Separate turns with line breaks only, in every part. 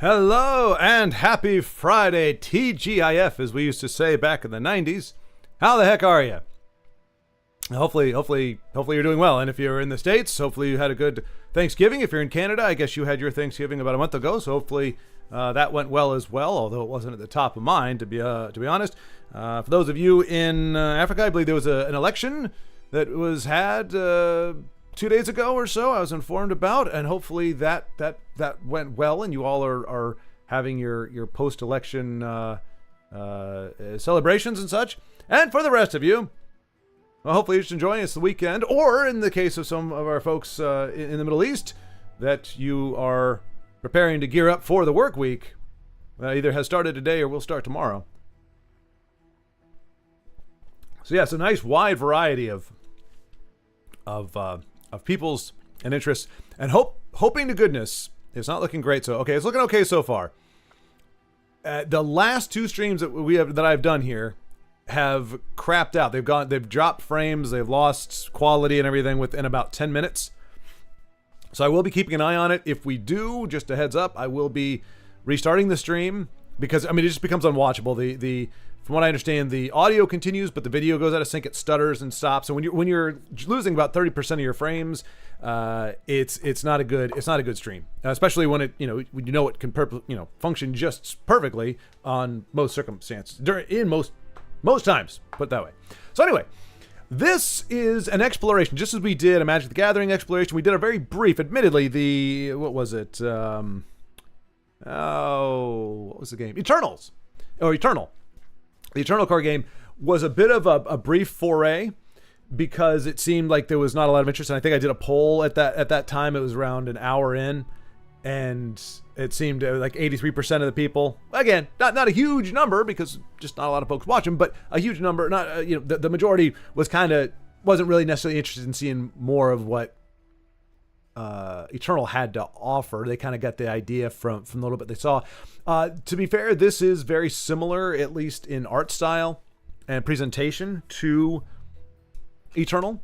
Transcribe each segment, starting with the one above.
Hello and happy Friday, TGIF, as we used to say back in the 90s. How the heck are you? Hopefully you're doing well. And if you're in the States, hopefully you had a good Thanksgiving. If you're in Canada, I guess you had your Thanksgiving about a month ago, so hopefully that went well as well, although it wasn't at the top of mind, to be honest. For those of you in Africa, I believe there was an election that was had 2 days ago or so, I was informed about, and hopefully that went well, and you all are having your post-election celebrations and such. And for the rest of you, well, hopefully you're just enjoying this the weekend, or in the case of some of our folks in the Middle East, that you are preparing to gear up for the work week that either has started today or will start tomorrow. So yeah, it's a nice wide variety of peoples and interests, and hoping to goodness it's not looking great. So okay, it's looking okay so far. The last two streams that I've done here have crapped out. They've dropped frames, they've lost quality and everything within about 10 minutes. So I will be keeping an eye on it. If we do, just a heads up, I will be restarting the stream because it just becomes unwatchable. The From what I understand, the audio continues, but the video goes out of sync. It stutters and stops. And when you're losing about 30% of your frames, it's not a good stream, especially when it can function just perfectly on most circumstances in most times. Put it that way. So anyway, this is an exploration, just as we did a Magic the Gathering exploration. We did a very brief, admittedly, what was it? What was the game? Eternal. The Eternal card game was a bit of a brief foray because it seemed like there was not a lot of interest. And I think I did a poll at that time. It was around an hour in, and it seemed like 83% of the people, again, not a huge number because just not a lot of folks watch them, but a huge number. Not the majority wasn't really necessarily interested in seeing more of what Eternal had to offer. They kind of got the idea from the little bit they saw. To be fair, this is very similar, at least in art style and presentation, to Eternal.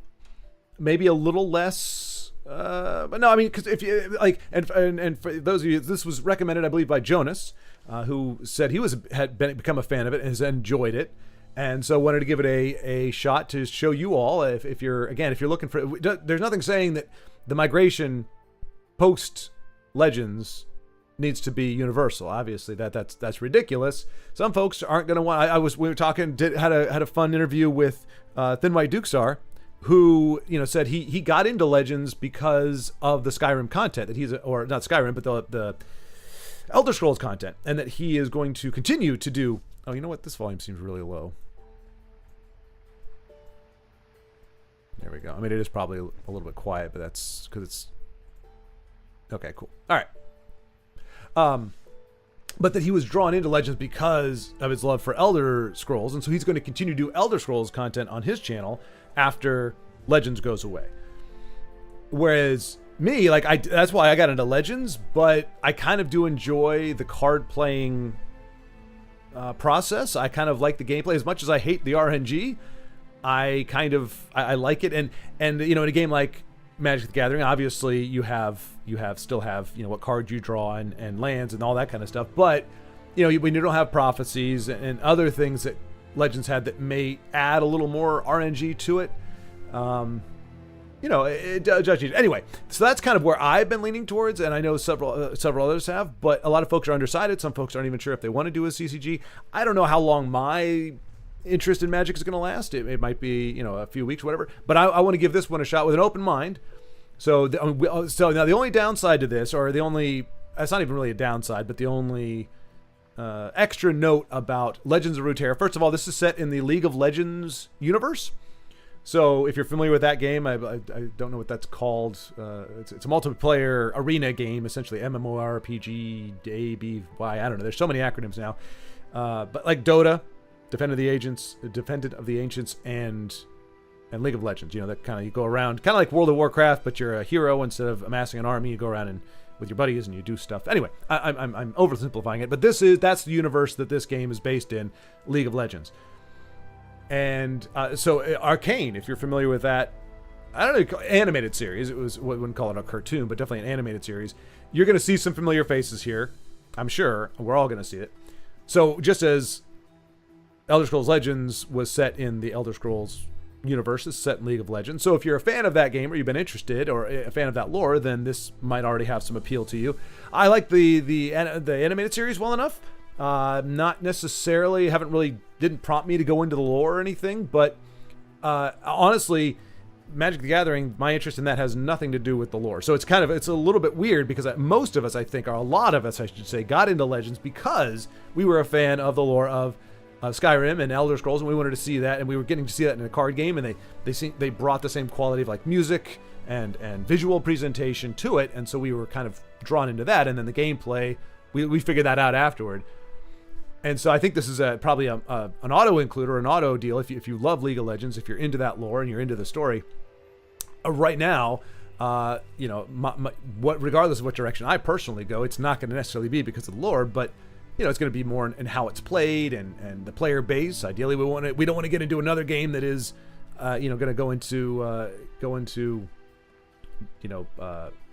Maybe a little less, but no, I mean, because if you like, and for those of you, this was recommended, I believe, by Jonas, who said he had become a fan of it and has enjoyed it. And so wanted to give it a shot to show you all if you're looking for, there's nothing saying that the migration post Legends needs to be universal. Obviously that's ridiculous. Some folks aren't going to want, we were talking, had a fun interview with Thin White Dukesar, who said he got into Legends because of the Skyrim content that or not Skyrim, but the Elder Scrolls content, and that he is going to continue to do. Oh, you know what? This volume seems really low. There we go. I mean, it is probably a little bit quiet, but that's because it's... Okay, cool. All right. But that he was drawn into Legends because of his love for Elder Scrolls, and so he's going to continue to do Elder Scrolls content on his channel after Legends goes away. Whereas me, that's why I got into Legends, but I kind of do enjoy the card playing process. I kind of like the gameplay as much as I hate the RNG. I like it, and in a game like Magic the Gathering, obviously you still have what cards you draw and lands and all that kind of stuff. But when you don't have prophecies and other things that Legends had that may add a little more RNG to it, it does. Anyway, so that's kind of where I've been leaning towards, and I know several others have. But a lot of folks are undecided. Some folks aren't even sure if they want to do a CCG. I don't know how long my interest in Magic is going to last. It might be a few weeks, whatever, but I want to give this one a shot with an open mind. So now the only downside to this, or it's not even really a downside, but the only extra note about Legends of Runeterra, first of all, this is set in the League of Legends universe. So if you're familiar with that game, I don't know what that's called. It's a multiplayer arena game, essentially MMORPG, I don't know. There's so many acronyms now. But like Dota, Defendant of the Ancients, and League of Legends. That kind of, you go around, kind of like World of Warcraft, but you're a hero. Instead of amassing an army, you go around and with your buddies and you do stuff. Anyway, I'm oversimplifying it, but that's the universe that this game is based in, League of Legends. And so Arcane, if you're familiar with that, I don't know, animated series. It was, wouldn't call it a cartoon, but definitely an animated series. You're going to see some familiar faces here. I'm sure we're all going to see it. So just as Elder Scrolls Legends was set in the Elder Scrolls universe, is set in League of Legends. So if you're a fan of that game or you've been interested or a fan of that lore, then this might already have some appeal to you. I like the animated series well enough. Not necessarily, didn't prompt me to go into the lore or anything, but honestly, Magic the Gathering, my interest in that has nothing to do with the lore. So it's a little bit weird because most of us, I think, or a lot of us, I should say, got into Legends because we were a fan of the lore of Skyrim and Elder Scrolls, and we wanted to see that, and we were getting to see that in a card game, and they brought the same quality of like music and visual presentation to it, and so we were kind of drawn into that, and then the gameplay, we figured that out afterward. And so I think this is probably an auto include or an auto deal if you love League of Legends, if you're into that lore and you're into the story. Right now, regardless of what direction I personally go, it's not going to necessarily be because of the lore, but it's going to be more in how it's played and the player base. Ideally, we don't want to get into another game that is, going to go into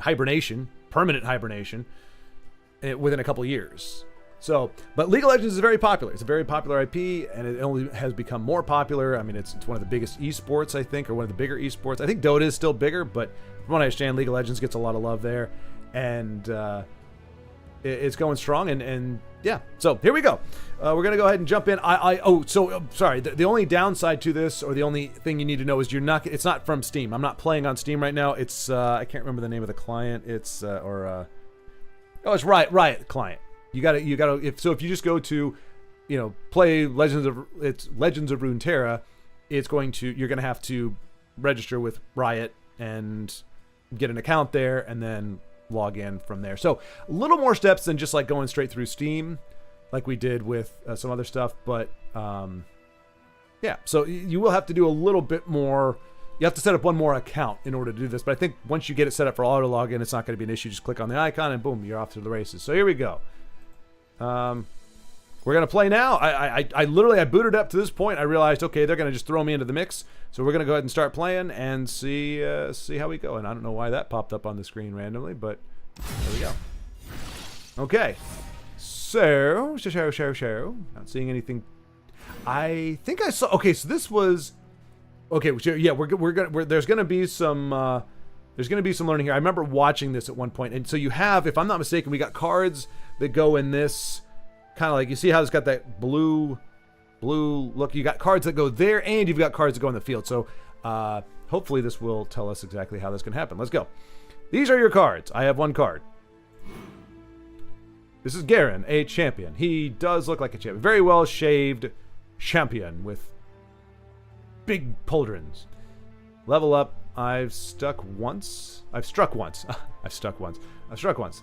hibernation, permanent hibernation, within a couple of years. So, but League of Legends is very popular. It's a very popular IP, and it only has become more popular. I mean, it's one of the biggest esports, I think, or one of the bigger esports. I think Dota is still bigger, but from what I understand, League of Legends gets a lot of love there, and it's going strong. And yeah, so here we go. We're gonna go ahead and jump in. Sorry. The only downside to this, or the only thing you need to know, is it's not from Steam. I'm not playing on Steam right now. It's I can't remember the name of the client. It's it's Riot client. You gotta if you just go to, play Legends of Runeterra, you're gonna have to register with Riot and get an account there and then log in from there. So a little more steps than just like going straight through Steam, like we did with some other stuff. But yeah, so you will have to do a little bit more. You have to set up one more account in order to do this. But I think once you get it set up for auto login, it's not going to be an issue. Just click on the icon and boom, you're off to the races. So here we go. We're gonna play now. I literally booted up to this point. I realized, okay, they're gonna just throw me into the mix. So we're gonna go ahead and start playing and see how we go. And I don't know why that popped up on the screen randomly, but there we go. Okay, so not seeing anything. I think I saw. Okay, so this was. Okay, yeah, there's gonna be some learning here. I remember watching this at one point, and so you have, if I'm not mistaken, we got cards that go in this kind of like, you see how it's got that blue look. You got cards that go there, and you've got cards that go in the field. So hopefully this will tell us exactly how this can happen. Let's go. These are your cards. I have one card. This is Garen, a champion. He does look like a champion. Very well shaved champion with big pauldrons. Level up. I've struck once. I've struck once.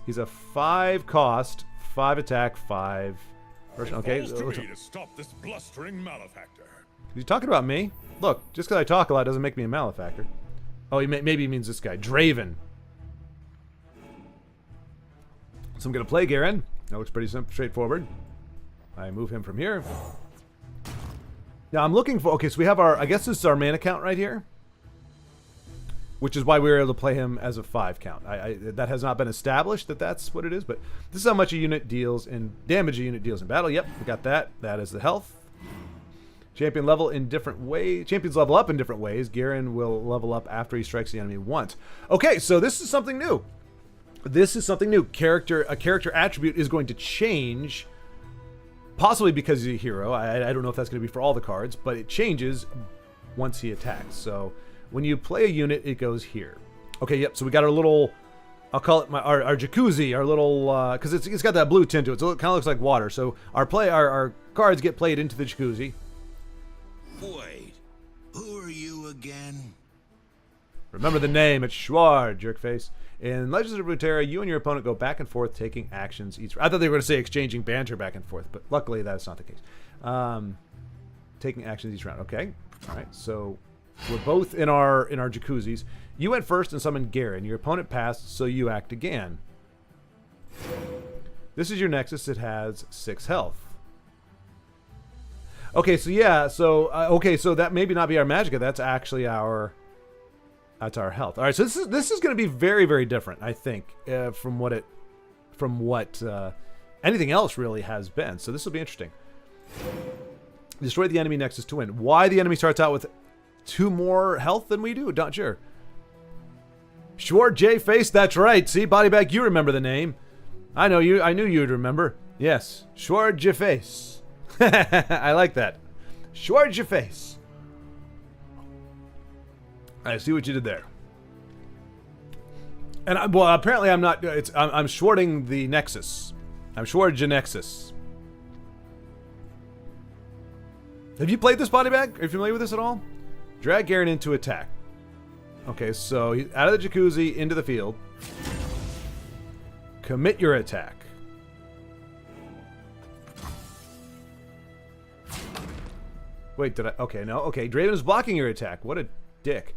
He's a 5 cost, 5 attack, 5 version. Okay.
To stop this blustering malefactor.
He's talking about me. Look, just because I talk a lot doesn't make me a malefactor. Oh, maybe he means this guy, Draven. So I'm gonna play Garen. That looks pretty simple, straightforward. I move him from here. Now I'm looking for. Okay, so we have our. I guess this is our mana count right here. Which is why we were able to play him as a 5 count. That has not been established that that's what it is, but this is how much a unit deals in damage a unit deals in battle. Yep, we got that. That is the health. Champions level up in different ways. Garen will level up after he strikes the enemy once. Okay, so this is something new. A character attribute is going to change, possibly because he's a hero. I don't know if that's going to be for all the cards, but it changes once he attacks. So when you play a unit, it goes here. Okay, yep, so we got our little, I'll call it our jacuzzi, our little, because it's got that blue tint to it, so it kind of looks like water. So our cards get played into the jacuzzi.
Wait, who are you again?
Remember the name, it's Schwar, jerkface. In Legends of Runeterra, you and your opponent go back and forth taking actions each. I thought they were going to say exchanging banter back and forth, but luckily that's not the case. Taking actions each round. Okay, all right, so we're both in our jacuzzis. You went first and summoned Garen. Your opponent passed, so you act again. This is your Nexus. It has 6 health. Okay, so yeah, so that maybe not be our Magicka. That's actually our health. All right, so this is going to be very, very different, I think, from what anything else really has been. So this will be interesting. Destroy the enemy nexus to win. Why the enemy starts out with 2 more health than we do? Not sure. Schwar J Face, that's right. See, Body Bag, you remember the name. I know you. I knew you'd remember. Yes, Schwar J Face. I like that. Schwar J Face. I see what you did there. And well, apparently I'm not. I'm shorting the Nexus. I'm shorting Nexus. Have you played this, Body Bag? Are you familiar with this at all? Drag Garen into attack. Okay, so out of the jacuzzi into the field. Commit your attack. Wait, did I? Okay, no. Okay, Draven is blocking your attack. What a dick.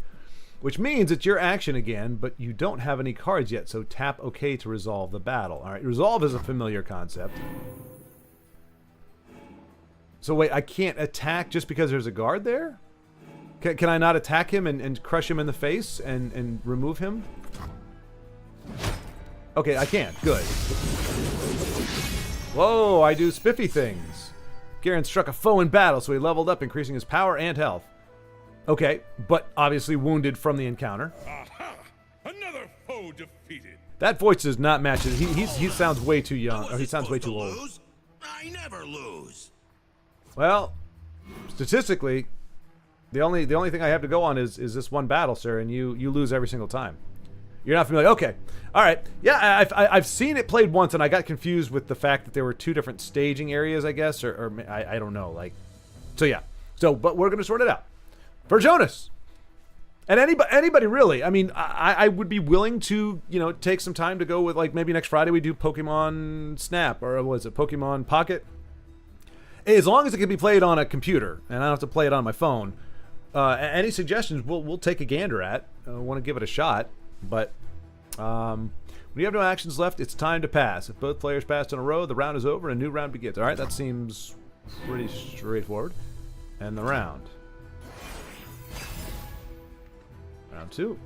Which means it's your action again, but you don't have any cards yet, so tap OK to resolve the battle. Alright, resolve is a familiar concept. So wait, I can't attack just because there's a guard there? Can I not attack him and crush him in the face and remove him? Okay, I can. Good. Whoa, I do spiffy things. Garen struck a foe in battle, so he leveled up, increasing his power and health. Okay, but obviously wounded from the encounter.
Aha! Another foe defeated.
That voice does not match it. He sounds way too young, or he sounds way too old.
Lose? I never lose.
Well, statistically, the only thing I have to go on is this one battle, sir, and you lose every single time. You're not familiar. Okay, all right. Yeah, I've seen it played once, and I got confused with the fact that there were 2 different staging areas, I guess, or I don't know. Like, so yeah. So, but we're gonna sort it out. For Jonas. And anybody really. I mean, I would be willing to, take some time to go with, like, maybe next Friday we do Pokemon Snap, or was it Pokemon Pocket? As long as it can be played on a computer, and I don't have to play it on my phone. Any suggestions we'll take a gander at. I want to give it a shot. But when you have no actions left, it's time to pass. If both players passed in a row, the round is over and a new round begins. Alright, that seems pretty straightforward. And the round. Round 2.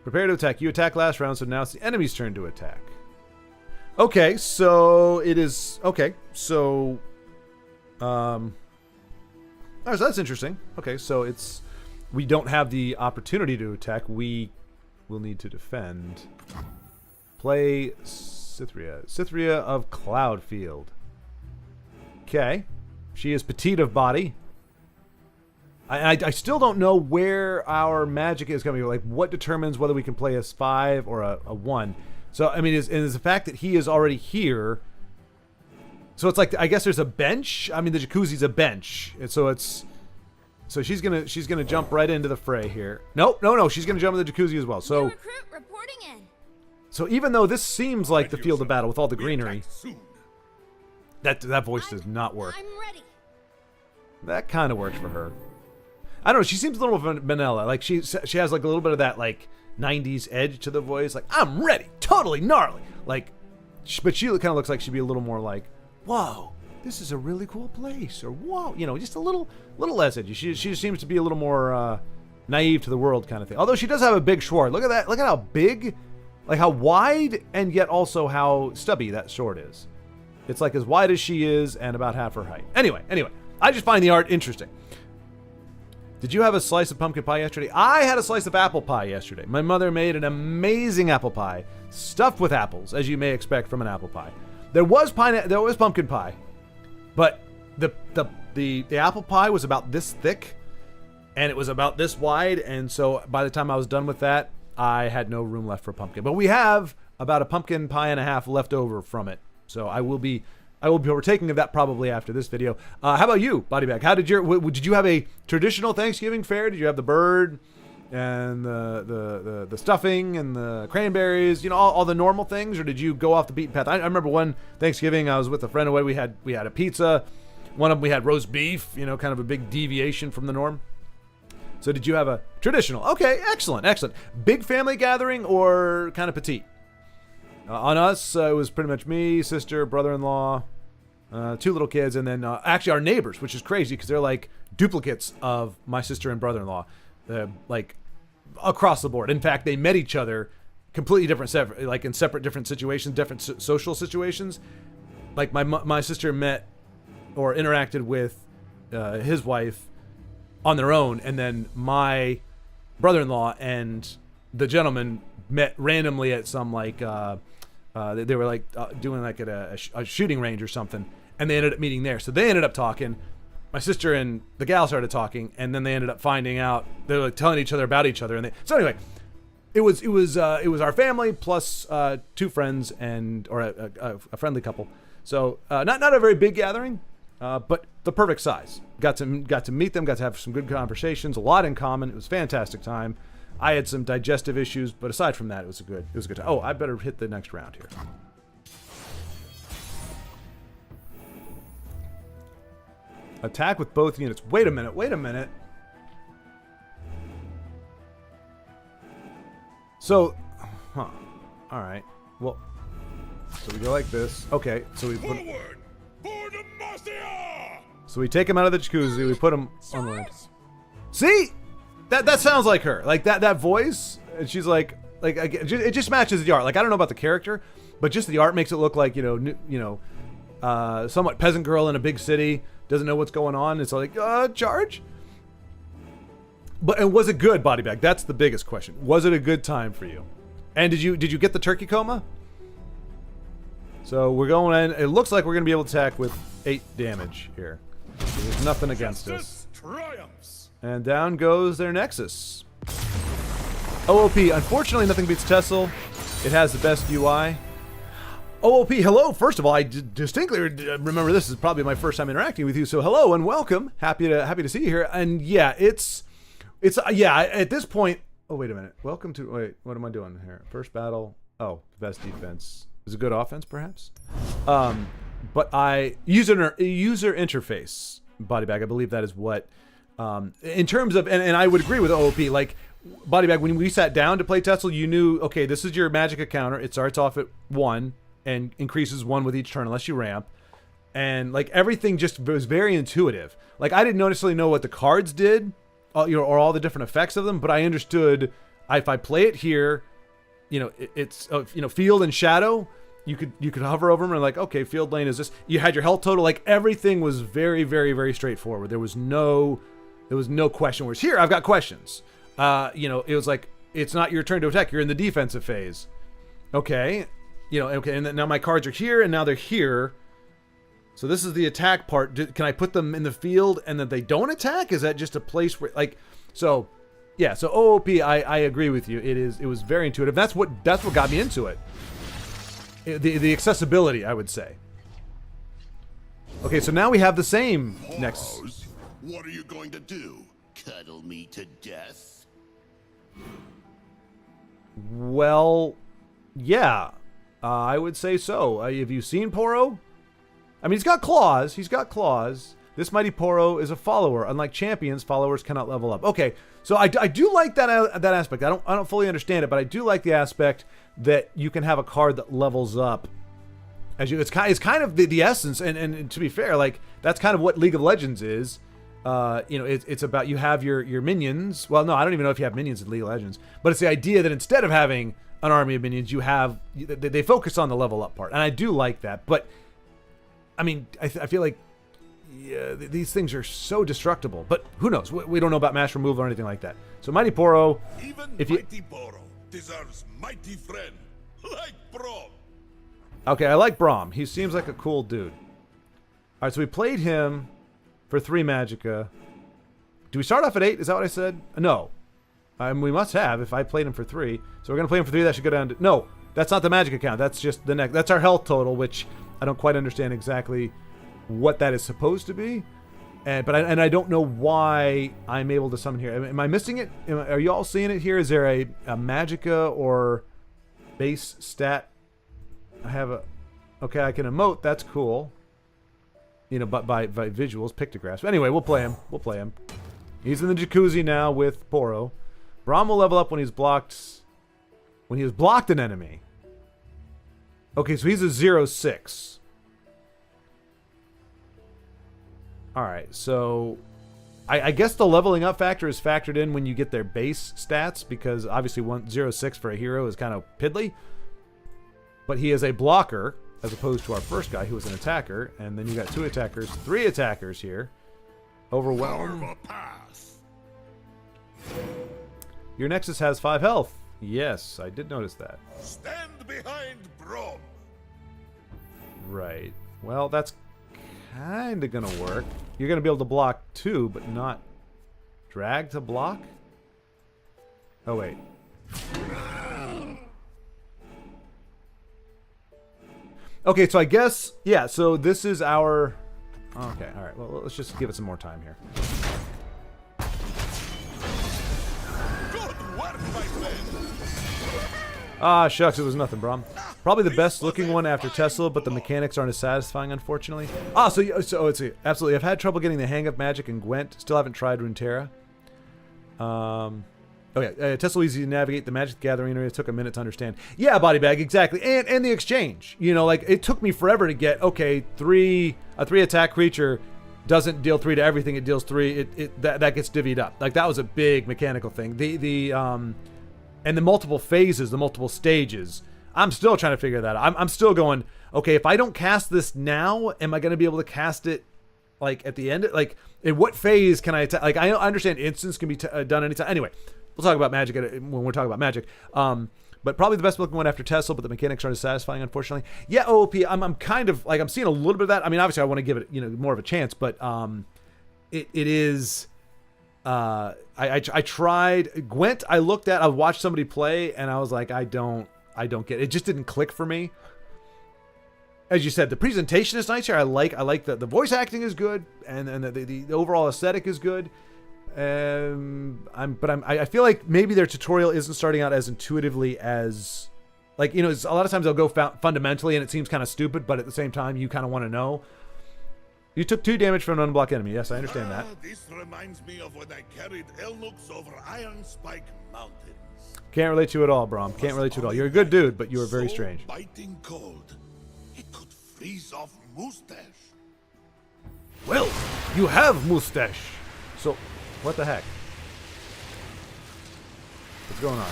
Prepare to attack. You attacked last round, so now it's the enemy's turn to attack. Okay, so it is... Okay, so... Oh, so that's interesting. Okay, so it's... We don't have the opportunity to attack. We will need to defend. Play Cytherea. Cytherea of Cloudfield. Okay. She is petite of body. I still don't know where our magic is coming. Like, what determines whether we can play a 5 or a 1? So, I mean, is the fact that he is already here. So it's like, I guess there's a bench. I mean, the jacuzzi's a bench. And so it's... So she's gonna jump right into the fray here. Nope, no, she's gonna jump in the jacuzzi as well. So,
new recruit reporting in.
So even though this seems like the field of battle with all the greenery, that voice does not work.
I'm ready.
That kind of works for her. I don't know. She seems a little vanilla. Like she has like a little bit of that like 90s edge to the voice. Like, I'm ready, totally gnarly. Like, but she kind of looks like she'd be a little more like, whoa, this is a really cool place, or whoa, just a little less edgy. She seems to be a little more naive to the world kind of thing. Although she does have a big sword. Look at that. Look at how big, like how wide, and yet also how stubby that sword is. It's like as wide as she is and about half her height. Anyway, I just find the art interesting. Did you have a slice of pumpkin pie yesterday? I had a slice of apple pie yesterday. My mother made an amazing apple pie, stuffed with apples, as you may expect from an apple pie. There was pumpkin pie, but the apple pie was about this thick, and it was about this wide, and so by the time I was done with that, I had no room left for pumpkin. But we have about a pumpkin pie and a half left over from it, so I will be partaking of that probably after this video. How about you, Body Bag? How did you have a traditional Thanksgiving fare? Did you have the bird and the stuffing and the cranberries, all the normal things, or did you go off the beaten path? I remember one Thanksgiving I was with a friend away. We had a pizza. One of them we had roast beef. Kind of a big deviation from the norm. So did you have a traditional? Okay, excellent. Big family gathering or kind of petite? On us, it was pretty much me, sister, brother-in-law, 2 little kids, and then actually our neighbors, which is crazy because they're like duplicates of my sister and brother-in-law, like across the board. In fact, they met each other completely different, like in separate different situations, different social situations. Like my sister met or interacted with his wife on their own, and then my brother-in-law and the gentleman met randomly at some like they were like doing like at a shooting range or something, and they ended up meeting there. So they ended up talking. My sister and the gal started talking, and then they ended up finding out they're like telling each other about each other. And so anyway, it was our family plus 2 friends or a friendly couple. So not a very big gathering, but the perfect size. Got to meet them, got to have some good conversations, a lot in common. It was a fantastic time. I had some digestive issues, but aside from that, it was a good time. Oh, I better hit the next round here. Attack with both units. Wait a minute. So, all right. Well, so we go like this. Okay, so we put.
Forward for Demacia!
So we take him out of the jacuzzi. We put him on the land. See, that sounds like her. Like that voice. And she's like it just matches the art. Like I don't know about the character, but just the art makes it look like somewhat peasant girl in a big city doesn't know what's going on. It's like charge. And was it good, Body Bag? That's the biggest question. Was it a good time for you? And did you get the turkey coma? So we're going in. It looks like we're going to be able to attack with 8 damage here. There's nothing against us.
Triumphs.
And down goes their Nexus. OOP. Unfortunately, nothing beats Tessel. It has the best UI. OOP, hello. First of all, I distinctly remember this is probably my first time interacting with you. So hello and welcome. Happy to see you here. And yeah, it's at this point. Oh, wait a minute. Wait, what am I doing here? First battle. Oh, best defense. Is a good offense, perhaps. But user interface, Body Bag. I believe that is what. In terms of, and I would agree with OOP. Like Body Bag, when we sat down to play Tessel, you knew, okay, this is your magic counter. It starts off at 1 and increases 1 with each turn unless you ramp. And like everything just was very intuitive. Like I didn't necessarily know what the cards did, or all the different effects of them, but I understood if I play it here, it's field and shadow. You could hover over them and like, okay, field lane is this. You had your health total. Like everything was very, very, very straightforward. There was no question. Whereas here, I've got questions. It was like, it's not your turn to attack. You're in the defensive phase. Okay. Okay. And then now my cards are here and now they're here. So this is the attack part. Can I put them in the field and then they don't attack? Is that just a place where so yeah. So OOP, I agree with you. It was very intuitive. That's what got me into it. The accessibility, I would say. Okay, so now we have the same Nexus.
What are you going to do? Cuddle me to death?
Well, yeah, I would say so. Have you seen Poro? I mean, he's got claws. This mighty Poro is a follower. Unlike champions, followers cannot level up. Okay, so I do like that aspect. I don't fully understand it, but I do like the aspect that you can have a card that levels up as you. It's kind of the essence, and to be fair, like that's kind of what League of Legends is. It's about you have your minions. Well, no, I don't even know if you have minions in League of Legends, but it's the idea that instead of having an army of minions, they focus on the level up part, and I do like that. But I mean, I feel like these things are so destructible. But who knows? We don't know about mass removal or anything like that. So Mighty Poro,
Mighty Poro deserves mighty friend like Brom.
Okay, I like Braum. He seems like a cool dude. All right, so we played him for 3 Magicka. Do we start off at 8? Is that what I said? No. We must have if I played him for 3. So we're going to play him for 3. That should go down to... No, that's not the Magicka count. That's just the next... That's our health total, which I don't quite understand exactly what that is supposed to be. But I don't know why I'm able to summon here. Am I missing it? Are you all seeing it here? Is there a Magicka or base stat? I have a... Okay, I can emote. That's cool. But by visuals, pictographs. But anyway, we'll play him. He's in the jacuzzi now with Poro. Braum will level up when he's blocked... When he has blocked an enemy. Okay, so he's a 0-6. Alright, so... I guess the leveling up factor is factored in when you get their base stats, because obviously 106 for a hero is kind of piddly. But he is a blocker, as opposed to our first guy who was an attacker. And then you got 2 attackers, 3 attackers here. Overwhelm.
Carve a path.
Your Nexus has 5 health. Yes, I did notice that.
Stand behind Brom.
Right. Well, that's kind of going to work. You're going to be able to block 2, but not drag to block? Oh, wait. Okay, so I guess, yeah, so this is our... Okay, alright, well, let's just give it some more time here.
Good work, my friend.
Ah, shucks, it was nothing, Brom. Probably the best looking one after Tesla, but the mechanics aren't as satisfying, unfortunately. Ah, so it's absolutely. I've had trouble getting the hang of Magic and Gwent. Still haven't tried Runeterra. Oh yeah, Tesla easy to navigate. The Magic the Gathering area took a minute to understand. Yeah, body bag, exactly, and the exchange. You know, like it took me forever to get. Okay, a 3 attack creature doesn't deal 3 to everything. It deals 3. That gets divvied up. Like that was a big mechanical thing. And the multiple phases, the multiple stages. I'm still trying to figure that out. I'm still going, okay, if I don't cast this now, am I going to be able to cast it like at the end? Like, in what phase can I attack? Like, I understand instance can be done anytime. Anyway, we'll talk about Magic when we're talking about Magic. But probably the best looking one after Tesla, but the mechanics aren't as satisfying, unfortunately. Yeah, OOP, I'm kind of, like, I'm seeing a little bit of that. I mean, obviously I want to give it, more of a chance, but it is... I tried Gwent. I watched somebody play, and I was like, I don't get it. It just didn't click for me. As you said, the presentation is nice here. I like the voice acting is good, and the overall aesthetic is good. I feel like maybe their tutorial isn't starting out as intuitively as, like, a lot of times they'll go fundamentally, and it seems kind of stupid, but at the same time, you kind of want to know. You took 2 damage from an unblocked enemy. Yes, I understand that.
This reminds me of when I carried Elnuks over Iron Spike Mountains.
Can't relate to you at all, Brom. Can't relate to you at all. You're a good dude, but you were very strange.
Biting cold, it could freeze off Mustache.
Well, you have Mustache. So, what the heck? What's going on?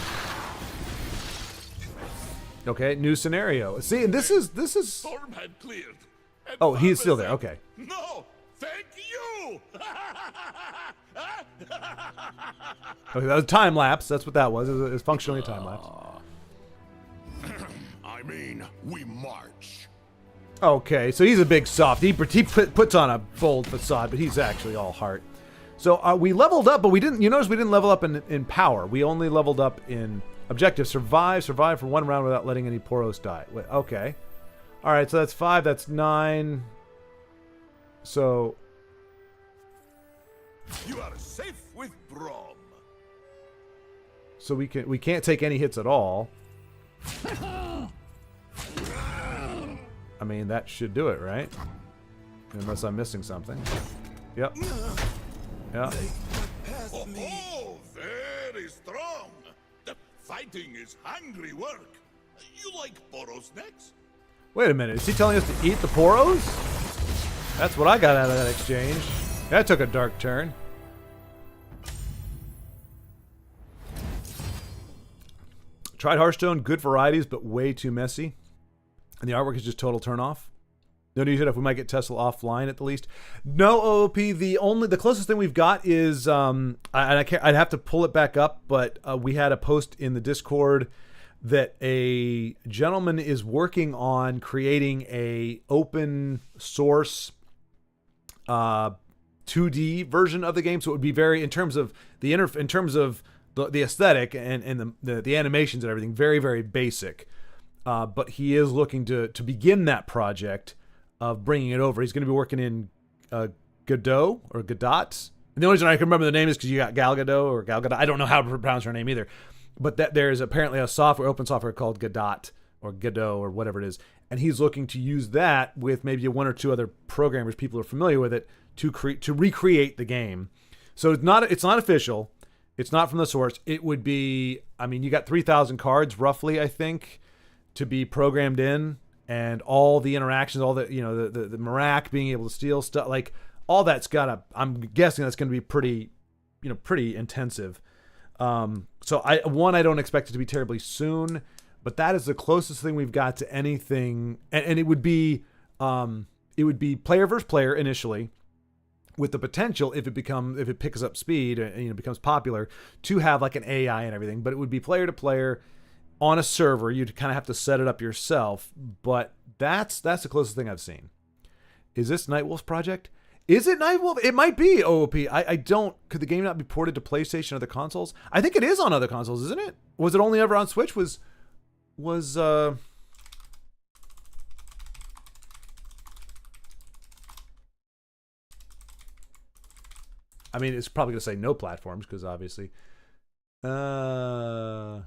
Okay, new scenario. See, and this is.
Storm had cleared.
Oh, he's still there. Okay.
No, thank you.
Okay, that was a time lapse. That's what that was. It was functionally a time lapse.
I mean, we march.
Okay, so he's a big soft. He puts on a bold facade, but he's actually all heart. So we leveled up, but we didn't. You notice we didn't level up in power. We only leveled up in objective. Survive for 1 round without letting any Poros die. Wait, okay. All right, so that's 5. That's 9. So
You are safe with Brom.
So we can't take any hits at all. I mean, that should do it, right? Unless I'm missing something. Yep. Yeah.
Oh, very strong. The fighting is hungry work. You like Boros next?
Wait a minute. Is he telling us to eat the Poros? That's what I got out of that exchange. That took a dark turn. Tried Hearthstone, good varieties, but way too messy. And the artwork is just total turnoff. No news yet if we might get Tesla offline at the least. No OOP. The closest thing we've got is I'd have to pull it back up, but we had a post in the Discord that a gentleman is working on creating a open source 2D version of the game. So it would be very, in terms of the aesthetic and the animations and everything, very, very basic. But he is looking to begin that project of bringing it over. He's going to be working in Godot or Godot. And the only reason I can remember the name is because you got Gal Gadot or Gal Gadot. I don't know how to pronounce her name either. But that there's apparently a open software called Godot or Godot or whatever it is. And he's looking to use that with maybe 1 or 2 other programmers, people who are familiar with it, to recreate the game. So it's not official. It's not from the source. It would be, I mean, you got 3,000 cards roughly, I think, to be programmed in, and all the interactions, all the, the Marak being able to steal stuff, like all that's gotta. I'm guessing that's going to be pretty, pretty intensive. So I don't expect it to be terribly soon, but that is the closest thing we've got to anything, and it would be player versus player initially, with the potential if it picks up speed and becomes popular to have like an AI and everything, but it would be player to player on a server. You'd kind of have to set it up yourself, but that's the closest thing I've seen. Is this Nightwolf's project? Is it Nightwolf? It might be OOP. I don't. Could the game not be ported to PlayStation or other consoles? I think it is on other consoles, isn't it? Was it only ever on Switch? I mean, it's probably going to say no platforms because obviously. PC,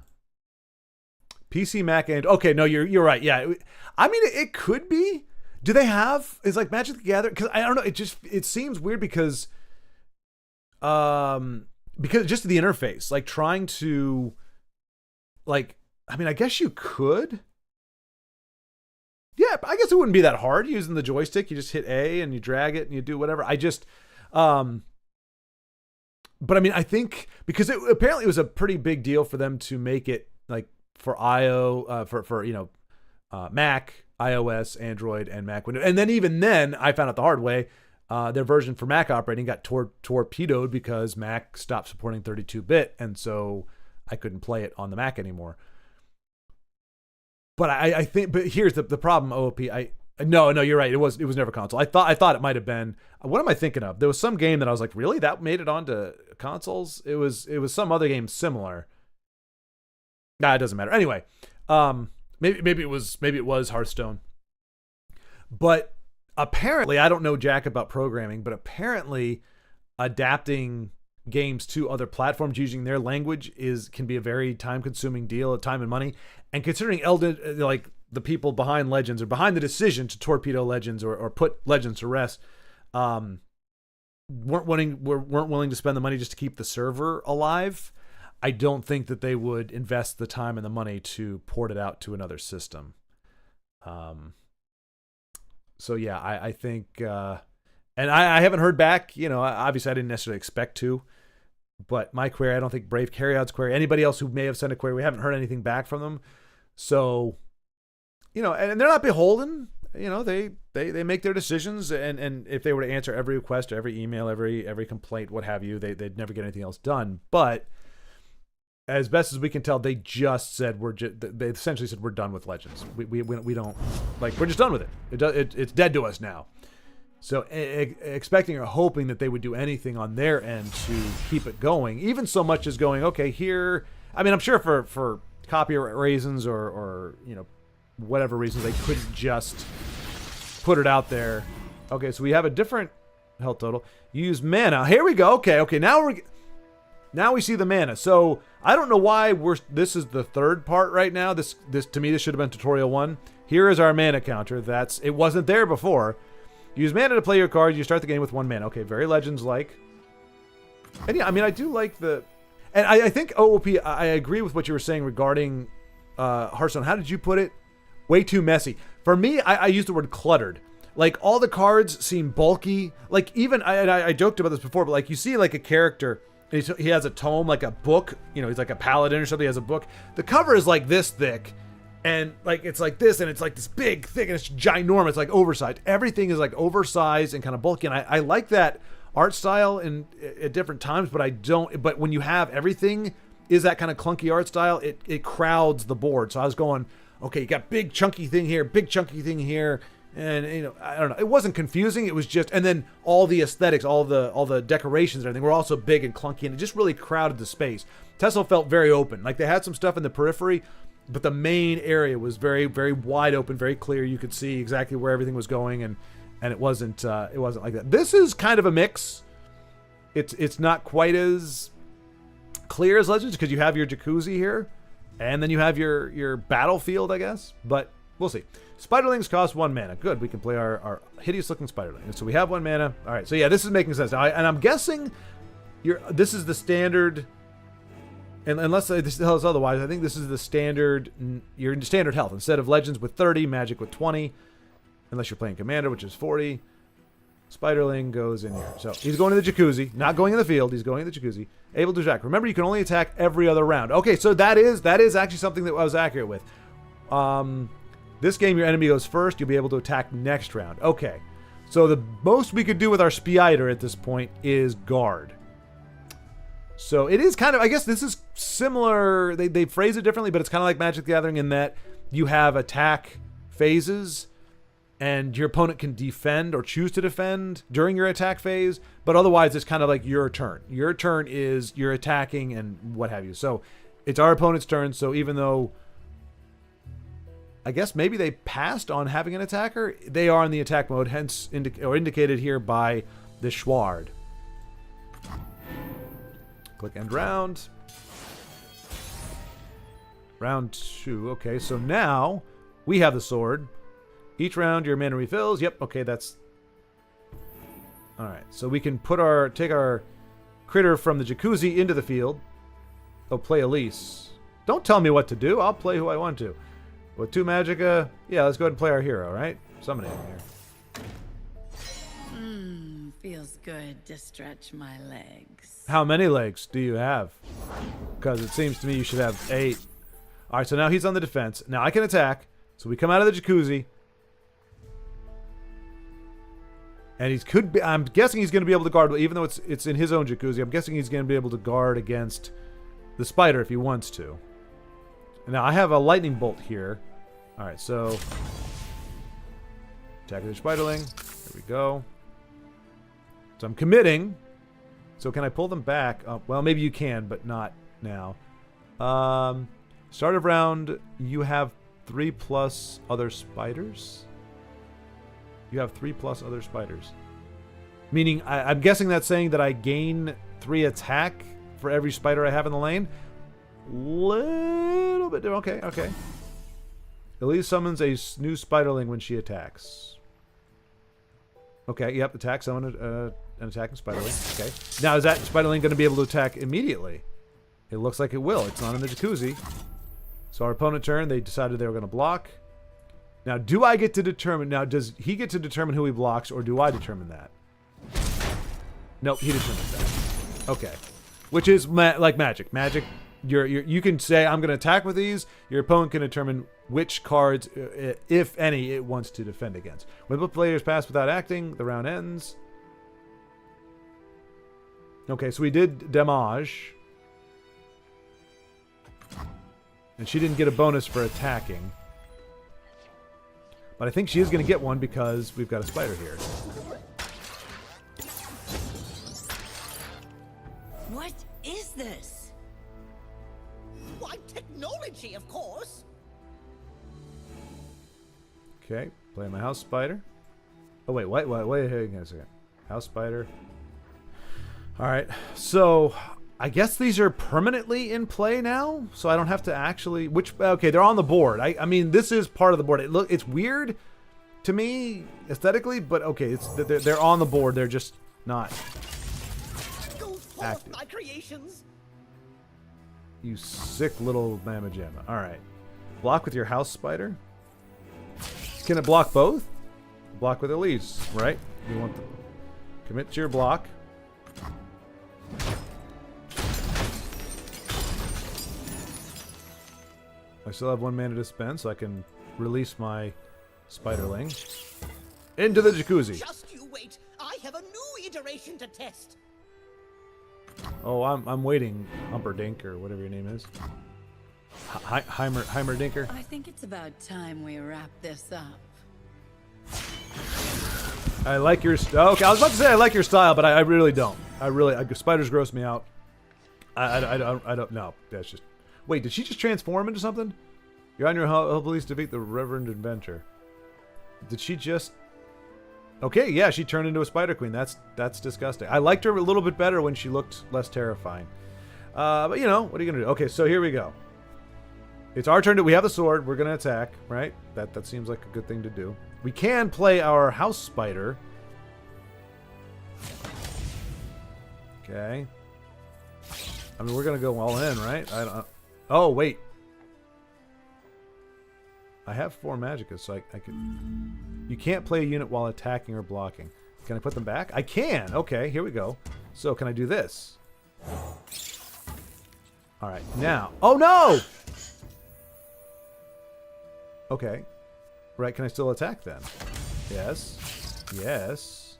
Mac, and okay, no, you're right. Yeah, I mean, it could be. Do they have? Is like Magic the Gathering? Because I don't know. It seems weird because just the interface, like trying to, like, I mean, I guess you could. Yeah, I guess it wouldn't be that hard using the joystick. You just hit A and you drag it and you do whatever. But I mean, I think because apparently it was a pretty big deal for them to make it like for IO, for Mac, iOS, Android, and Mac Windows. And then even then, I found out the hard way, their version for Mac operating got torpedoed because Mac stopped supporting 32-bit, and so I couldn't play it on the Mac anymore. But I think, but here's the problem, OOP. No, you're right. It was never console. I thought it might have been. What am I thinking of? There was some game that I was like, really? That made it onto consoles? It was some other game similar. Nah, it doesn't matter. Anyway, maybe it was Hearthstone. But apparently, I don't know jack about programming, but apparently adapting games to other platforms using their language can be a very time-consuming deal of time and money. And considering like the people behind Legends or behind the decision to torpedo Legends or put Legends to rest, weren't willing to spend the money just to keep the server alive, I don't think that they would invest the time and the money to port it out to another system. So yeah, I think, and I haven't heard back. Obviously I didn't necessarily expect to, but my query, I don't think Brave Carryout's query, anybody else who may have sent a query, we haven't heard anything back from them. So, and they're not beholden. They make their decisions, and if they were to answer every request, every email, every complaint, what have you, they'd never get anything else done. But as best as we can tell, they just said they essentially said we're done with Legends. We don't, like, we're just done with it. It's dead to us now. So expecting or hoping that they would do anything on their end to keep it going, even so much as going, okay, here. I mean, I'm sure for copyright reasons or whatever reasons, they couldn't just put it out there. Okay, so we have a different health total. You use mana. Here we go. Okay. Now we see the mana. So I don't know why this is the third part right now. This to me, this should have been tutorial 1. Here is our mana counter. It wasn't there before. Use mana to play your card. You start the game with 1 mana. Okay, very Legends-like. And yeah, I mean, I do like the... And I think OOP, I agree with what you were saying regarding Hearthstone. How did you put it? Way too messy. For me, I use the word cluttered. Like, all the cards seem bulky. Like, even, I joked about this before, but like, you see like a character, and he has a tome, like a book. He's like a paladin or something, he has a book. The cover is like this thick. And like, it's like this, and it's like this big, thick, and it's ginormous, like oversized. Everything is like oversized and kind of bulky. And I like that art style at different times, but when you have everything is that kind of clunky art style, it crowds the board. So I was going, okay, you got big chunky thing here, big chunky thing here. And I don't know, it wasn't confusing. It was just, and then all the aesthetics, all the decorations and everything were also big and clunky, and it just really crowded the space. Tesla felt very open. Like, they had some stuff in the periphery, but the main area was very, very wide open, very clear. You could see exactly where everything was going, and it wasn't like that. This is kind of a mix. It's not quite as clear as Legends because you have your jacuzzi here, and then you have your battlefield, I guess. But we'll see. Spiderlings cost 1 mana. Good, we can play our hideous looking Spiderling. So we have 1 mana. All right. So yeah, this is making sense now. And I'm guessing this is the standard. And unless this tells us otherwise, I think this is the standard. Your standard health instead of Legends with 30, Magic with 20, unless you're playing Commander, which is 40. Spiderling goes in here. So he's going to the jacuzzi, not going in the field. He's going in the jacuzzi. Able to attack. Remember, you can only attack every other round. Okay, so that is actually something that I was accurate with. This game, your enemy goes first. You'll be able to attack next round. Okay, so the most we could do with our Spider at this point is guard. So it is kind of, I guess this is similar. They phrase it differently, but it's kind of like Magic the Gathering in that you have attack phases, and your opponent can defend or choose to defend during your attack phase, but otherwise it's kind of like your turn. Your turn is you're attacking and what have you. So it's our opponent's turn, so even though I guess maybe they passed on having an attacker, they are in the attack mode, hence indicated here by the Schward. Click end round. Round 2. Okay, so now we have the sword. Each round your mana refills. Yep, okay, that's... Alright, so we can take our critter from the jacuzzi into the field. Oh, play Elise. Don't tell me what to do. I'll play who I want to. With 2 Magicka, yeah, let's go ahead and play our hero, right? Summon him here.
Feels good to stretch my legs.
How many legs do you have? Because it seems to me you should have 8. Alright, so now he's on the defense. Now I can attack. So we come out of the jacuzzi. And I'm guessing he's going to be able to guard, even though it's in his own jacuzzi, I'm guessing he's going to be able to guard against the spider if he wants to. Now, I have a lightning bolt here. Alright, so... Attack with the spiderling. There we go. So I'm committing. So can I pull them back? Well, maybe you can, but not now. Start of round, you have 3+ other spiders? You have 3+ other spiders. Meaning, I'm guessing that's saying that I gain 3 attack for every spider I have in the lane. Little bit different. Okay. Elise summons a new spiderling when she attacks. Okay, yep, attack, summon an attacking spiderling. Okay. Now, is that spiderling going to be able to attack immediately? It looks like it will. It's not in the jacuzzi. So our opponent turn, they decided they were going to block. Now, do I get to determine... Now, does he get to determine who he blocks, or do I determine that? Nope, he determines that. Okay. Which is like Magic. Magic, you can say, I'm going to attack with these. Your opponent can determine which cards, if any, it wants to defend against. When both players pass without acting, the round ends. Okay, so we did damage. And she didn't get a bonus for attacking. But I think she is going to get one because we've got a spider here.
What is this?
Why, technology, of course.
Okay, play my house spider. Oh, wait, wait, hang on a second. House spider. Alright, so I guess these are permanently in play now, so I don't have to actually... Okay, they're on the board. I mean, this is part of the board. It's weird to me, aesthetically, but okay, they're on the board. They're just not
Go forth,
active.
my creations.
You sick little mamma jamma. Alright. Block with your house spider. Can it block both? Block with Elise, right? You want to commit to your block. I still have 1 mana to spend, so I can release my spiderling into the jacuzzi.
Just you wait. I have a new iteration to test.
Oh, I'm waiting, Humperdinck, or whatever your name is. Heimerdinker.
I think it's about time we wrap this up.
I like your okay, I was about to say I like your style, but I really don't. Spiders gross me out. I don't know. That's just... Wait, did she just transform into something? You're on your help police defeat the Reverend Inventor. Did she just... Okay, yeah, she turned into a Spider Queen. That's disgusting. I liked her a little bit better when she looked less terrifying. But you know, what are you gonna do? Okay, so here we go. It's our turn. We have the sword. We're gonna attack, right? That seems like a good thing to do. We can play our house spider. Okay. I mean, we're gonna go all in, right? I don't. Oh wait. I have 4 Magickas, so I could... You can't play a unit while attacking or blocking. Can I put them back? I can. Okay, here we go. So can I do this? All right, now. Oh, no! Okay. Right, can I still attack then? Yes. Yes.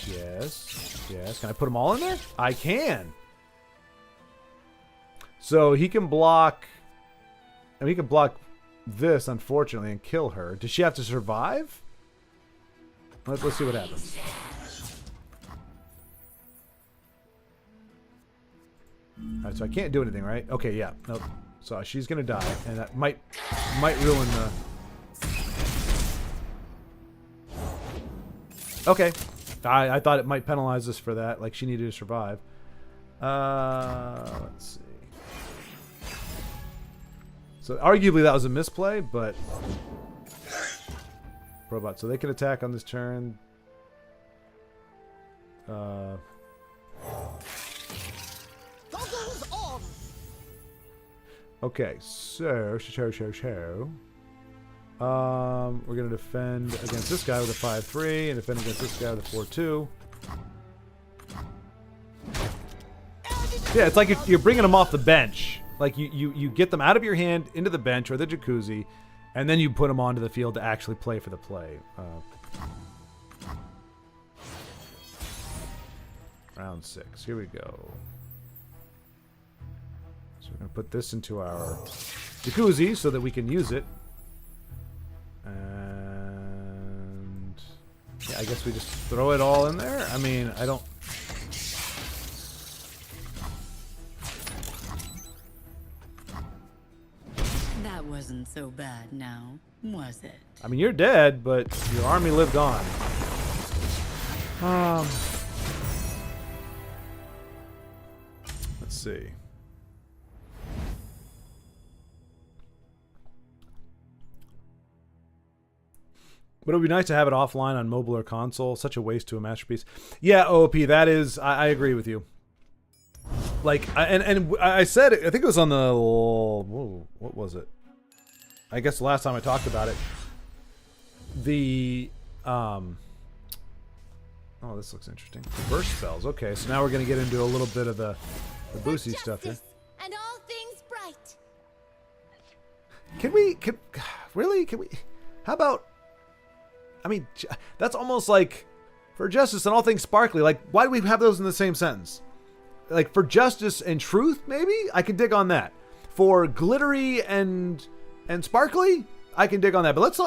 Yes. Yes. Can I put them all in there? I can. So he can block... I mean, he can block this, unfortunately, and kill her. Does she have to survive? Let's see what happens. Alright, so I can't do anything, right? Okay, yeah. Nope. So she's gonna die, and that might ruin the... Okay. I thought it might penalize us for that, like she needed to survive. Let's see. So arguably that was a misplay, but... Robot, so they can attack on this turn.
Goggles on!
Okay, so... we're going to defend against this guy with a 5-3 and defend against this guy with a 4-2. Yeah, it's like you're bringing them off the bench. Like you get them out of your hand into the bench or the jacuzzi, and then you put them onto the field to actually play for the play. Round 6. Here we go. So we're going to put this into our jacuzzi so that we can use it. And yeah, I guess we just throw it all in there. I mean, I don't...
That wasn't so bad now, was it?
I mean, you're dead, but your army lived on. Let's see. But it would be nice to have it offline on mobile or console. Such a waste to a masterpiece. Yeah, OOP, that is... I agree with you. Like, and I said, I think it was on the... Whoa, what was it? I guess the last time I talked about it. The... Oh, this looks interesting. The burst spells. Okay, so now we're going to get into a little bit of the boosty stuff here.
And all things bright.
Can we... really? Can we... How about... I mean, that's almost like for justice and all things sparkly. Like, why do we have those in the same sentence? Like, for justice and truth, maybe I can dig on that. For glittery and sparkly, I can dig on that. But let's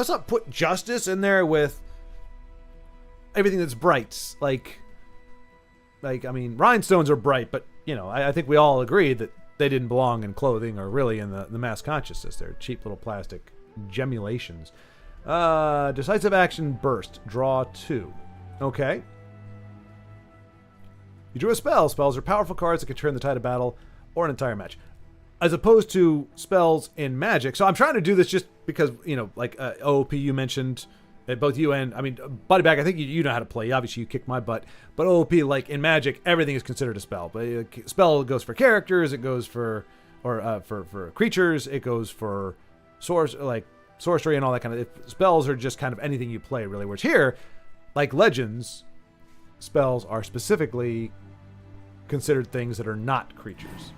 not put justice in there with everything that's bright. Like I mean, rhinestones are bright, but you know, I think we all agree that they didn't belong in clothing or really in the mass consciousness. They're cheap little plastic gemulations. Decisive action burst. Draw 2. Okay. You drew a spell. Spells are powerful cards that can turn the tide of battle or an entire match. As opposed to spells in Magic. So I'm trying to do this just because, you know, like OOP you mentioned, both you and, I mean, Buddy Bag, I think you know how to play. Obviously you kicked my butt. But OOP, like in Magic, everything is considered a spell. But a spell goes for characters, it goes for creatures, it goes for sorcery and all that kind of... Spells are just kind of anything you play, really. Whereas here, like Legends, spells are specifically considered things that are not creatures.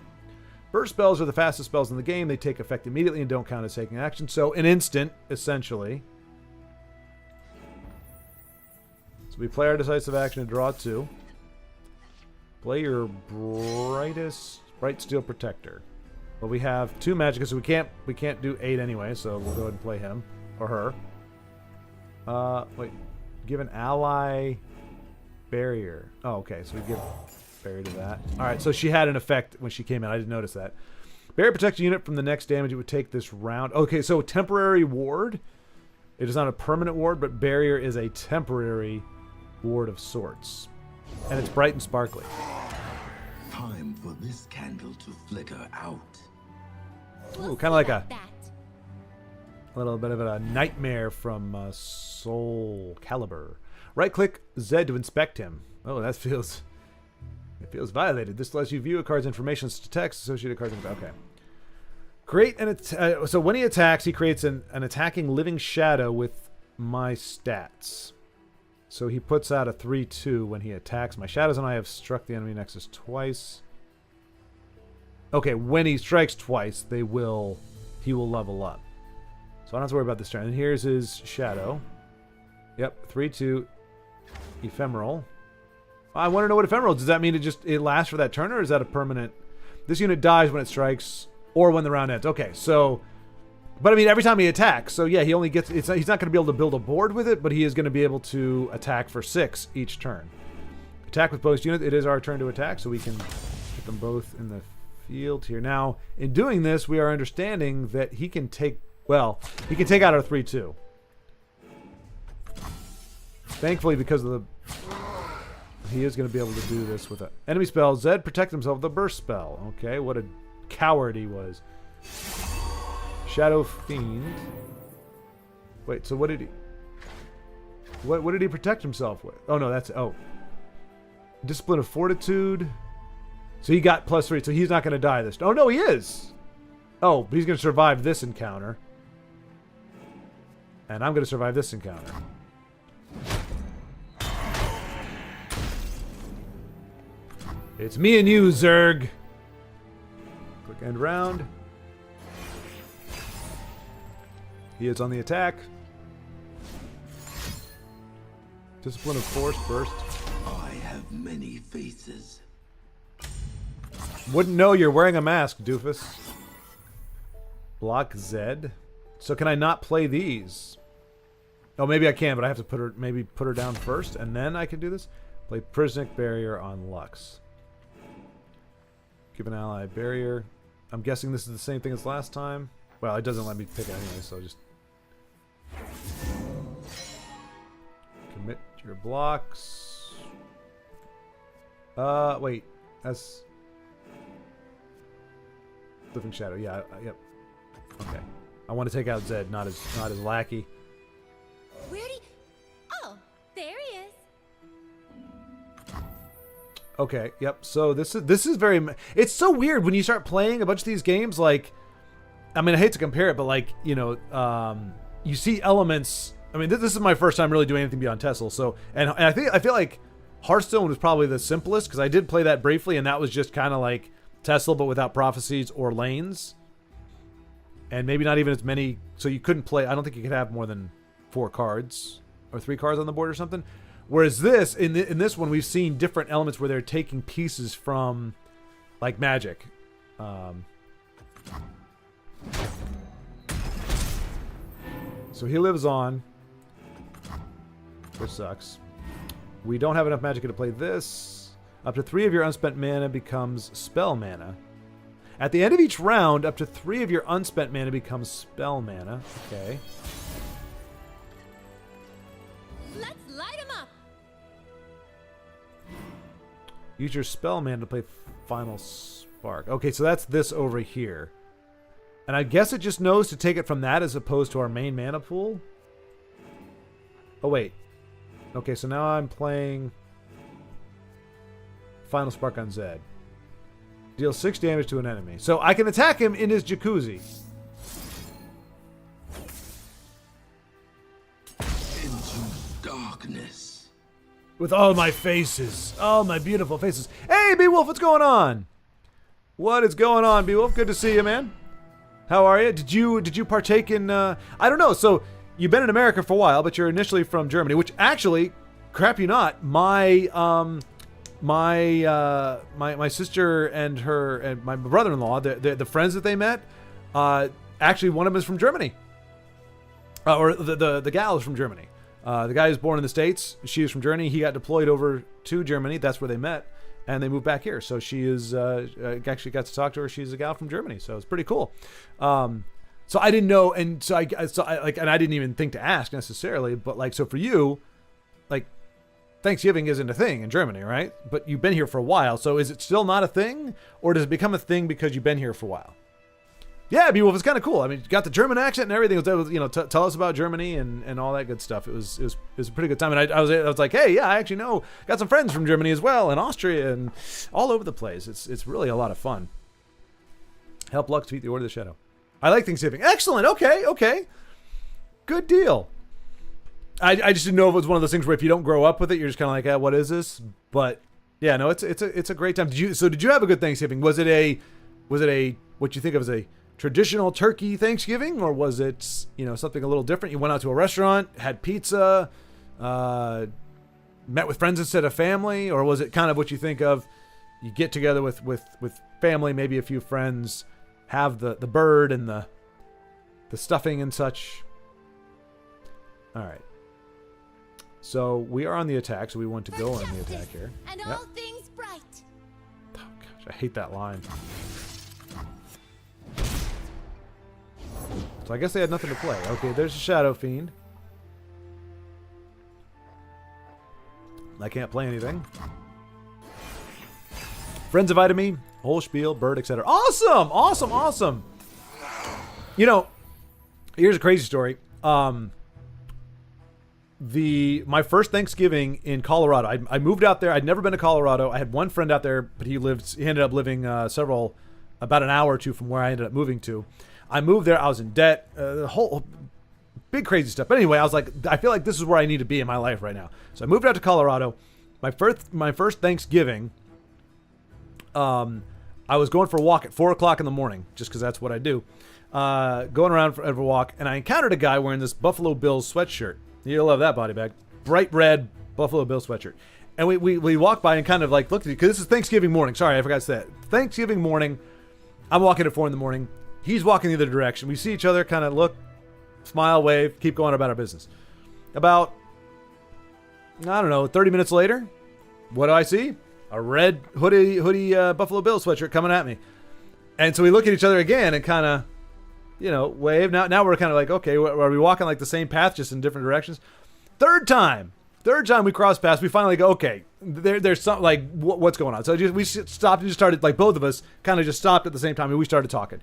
Burst spells are the fastest spells in the game. They take effect immediately and don't count as taking action. So an instant, essentially. So we play our decisive action and draw 2. Play your Bright Steel Protector. Well, we have 2 Magicka, so we can't do 8 anyway, so we'll go ahead and play him. Or her. Wait. Give an ally barrier. Oh, okay, so we give barrier to that. Alright, so she had an effect when she came in. I didn't notice that. Barrier protects a unit from the next damage it would take this round. Okay, so temporary ward. It is not a permanent ward, but barrier is a temporary ward of sorts. And it's bright and sparkly.
Time for this candle to flicker out.
Ooh, kind of like a little bit of a nightmare from Soul Calibur. Right-click Z to inspect him. Oh, that feels... It feels violated. This lets you view a card's information to text, associated cards... Okay. Create an... so when he attacks, he creates an attacking living shadow with my stats. So he puts out a 3/2 when he attacks. My shadows and I have struck the enemy nexus twice. Okay, when he strikes twice, he will level up. So I don't have to worry about this turn. And here's his shadow. Yep, 3/2 ephemeral. I want to know what ephemeral. Does that mean it lasts for that turn, or is that a permanent? This unit dies when it strikes or when the round ends. Okay, so, but I mean every time he attacks. So yeah, he only gets. He's not going to be able to build a board with it, but he is going to be able to attack for 6 each turn. Attack with both units. It is our turn to attack, so we can get them both in the field here. Now, in doing this, we are understanding that he can take. Well, he can take out our 3/2. Thankfully, because of the. He is going to be able to do this with an enemy spell. Zed protect himself with a burst spell. Okay, what a coward he was. Shadow Fiend. Wait, so what did he... What did he protect himself with? Oh, no, that's... Oh. Discipline of Fortitude. So he got +3, so he's not going to die this... Oh, no, he is! Oh, but he's going to survive this encounter. And I'm going to survive this encounter. It's me and you, Zerg. Quick end round. He is on the attack. Discipline of Force burst.
I have many faces.
Wouldn't know you're wearing a mask, doofus. Block Zed. So can I not play these? Oh, maybe I can, but I have to put her down first, and then I can do this. Play Prisonic Barrier on Lux. Give an ally barrier. I'm guessing this is the same thing as last time. Well, it doesn't let me pick it anyway, so just... Commit your blocks. Wait. That's... Living Shadow. Yeah, yep. Okay. I want to take out Zed, not his lackey.
Where'd he... Oh, there he is.
Okay, yep. So this is very... It's so weird when you start playing a bunch of these games, like... I mean, I hate to compare it, but like, you know, you see elements... I mean, this is my first time really doing anything beyond Tessel, so... And I feel like Hearthstone was probably the simplest, because I did play that briefly, and that was just kind of like Tessel, but without prophecies or lanes. And maybe not even as many... So you couldn't play... I don't think you could have more than 4 cards, or 3 cards on the board or something. Whereas this, in this one, we've seen different elements where they're taking pieces from, like, Magic. So he lives on, which sucks. We don't have enough Magic to play this. Up to 3 of your unspent mana becomes spell mana. At the end of each round, up to 3 of your unspent mana becomes spell mana. Okay.
Let's light him up.
Use your spell mana to play Final Spark. Okay, so that's this over here. And I guess it just knows to take it from that as opposed to our main mana pool. Oh, wait. Okay, so now I'm playing Final Spark on Zed. Deal 6 damage to an enemy. So I can attack him in his jacuzzi.
Into darkness.
With all my faces. All my beautiful faces. Hey, Beowulf, what's going on? What is going on, Beowulf? Good to see you, man. How are you? Did you partake in... I don't know. So, you've been in America for a while, but you're initially from Germany, which actually, crap you not, my sister and my brother-in-law, the friends that they met, actually one of them is from Germany. Or the gal is from Germany. The guy who's born in the States, she is from Germany. He got deployed over to Germany. That's where they met. And they moved back here. So she is, actually got to talk to her. She's a gal from Germany. So it's pretty cool. So I didn't know. And so I didn't even think to ask necessarily. But like, so for you, like, Thanksgiving isn't a thing in Germany, right? But you've been here for a while. So is it still not a thing? Or does it become a thing because you've been here for a while? Yeah, Beowulf, it's kind of cool. I mean, you got the German accent and everything. It was, you know, tell us about Germany and all that good stuff. It was a pretty good time. And I was like, hey, yeah, I actually got some friends from Germany as well, and Austria, and all over the place. It's really a lot of fun. Help Lux defeat the Order of the Shadow. I like Thanksgiving. Excellent. Okay. Good deal. I just didn't know if it was one of those things where if you don't grow up with it, you're just kind of like, what is this? But yeah, no, it's a great time. Did you have a good Thanksgiving? Was it a what you think of as a traditional turkey Thanksgiving, or was it something a little different? You went out to a restaurant, had pizza, met with friends instead of family, or was it kind of what you think of? You get together with family, maybe a few friends, have the bird and the stuffing and such. All right. So we are on the attack, so we want to go on the attack here.
And
Yep.
all things bright.
Oh gosh, I hate that line. So I guess they had nothing to play. Okay, there's a Shadow Fiend. I can't play anything. Friends invited me, whole spiel, bird, etc. Awesome, awesome, awesome. Here's a crazy story. My first Thanksgiving in Colorado, I moved out there. I'd never been to Colorado. I had one friend out there, but he ended up living about an hour or two from where I ended up moving to. I moved there. I was in debt. The whole big crazy stuff. But anyway, I was like, I feel like this is where I need to be in my life right now. So I moved out to Colorado. My first Thanksgiving, I was going for a walk at 4 o'clock in the morning, just because that's what I do. Going around for a walk, and I encountered a guy wearing this Buffalo Bills sweatshirt. You'll love that body bag. Bright red Buffalo Bills sweatshirt. And we walked by and kind of like looked at it, because this is Thanksgiving morning. Sorry, I forgot to say that. Thanksgiving morning, I'm walking at 4 in the morning. He's walking the other direction. We see each other, kind of look, smile, wave, keep going about our business. About, 30 minutes later, what do I see? A red hoodie Buffalo Bills sweatshirt coming at me. And so we look at each other again and kind of, wave. Now we're kind of like, okay, are we walking like the same path, just in different directions? Third time we cross paths, we finally go, okay, there's something like, what's going on? So we stopped and just started, like both of us kind of just stopped at the same time, and we started talking.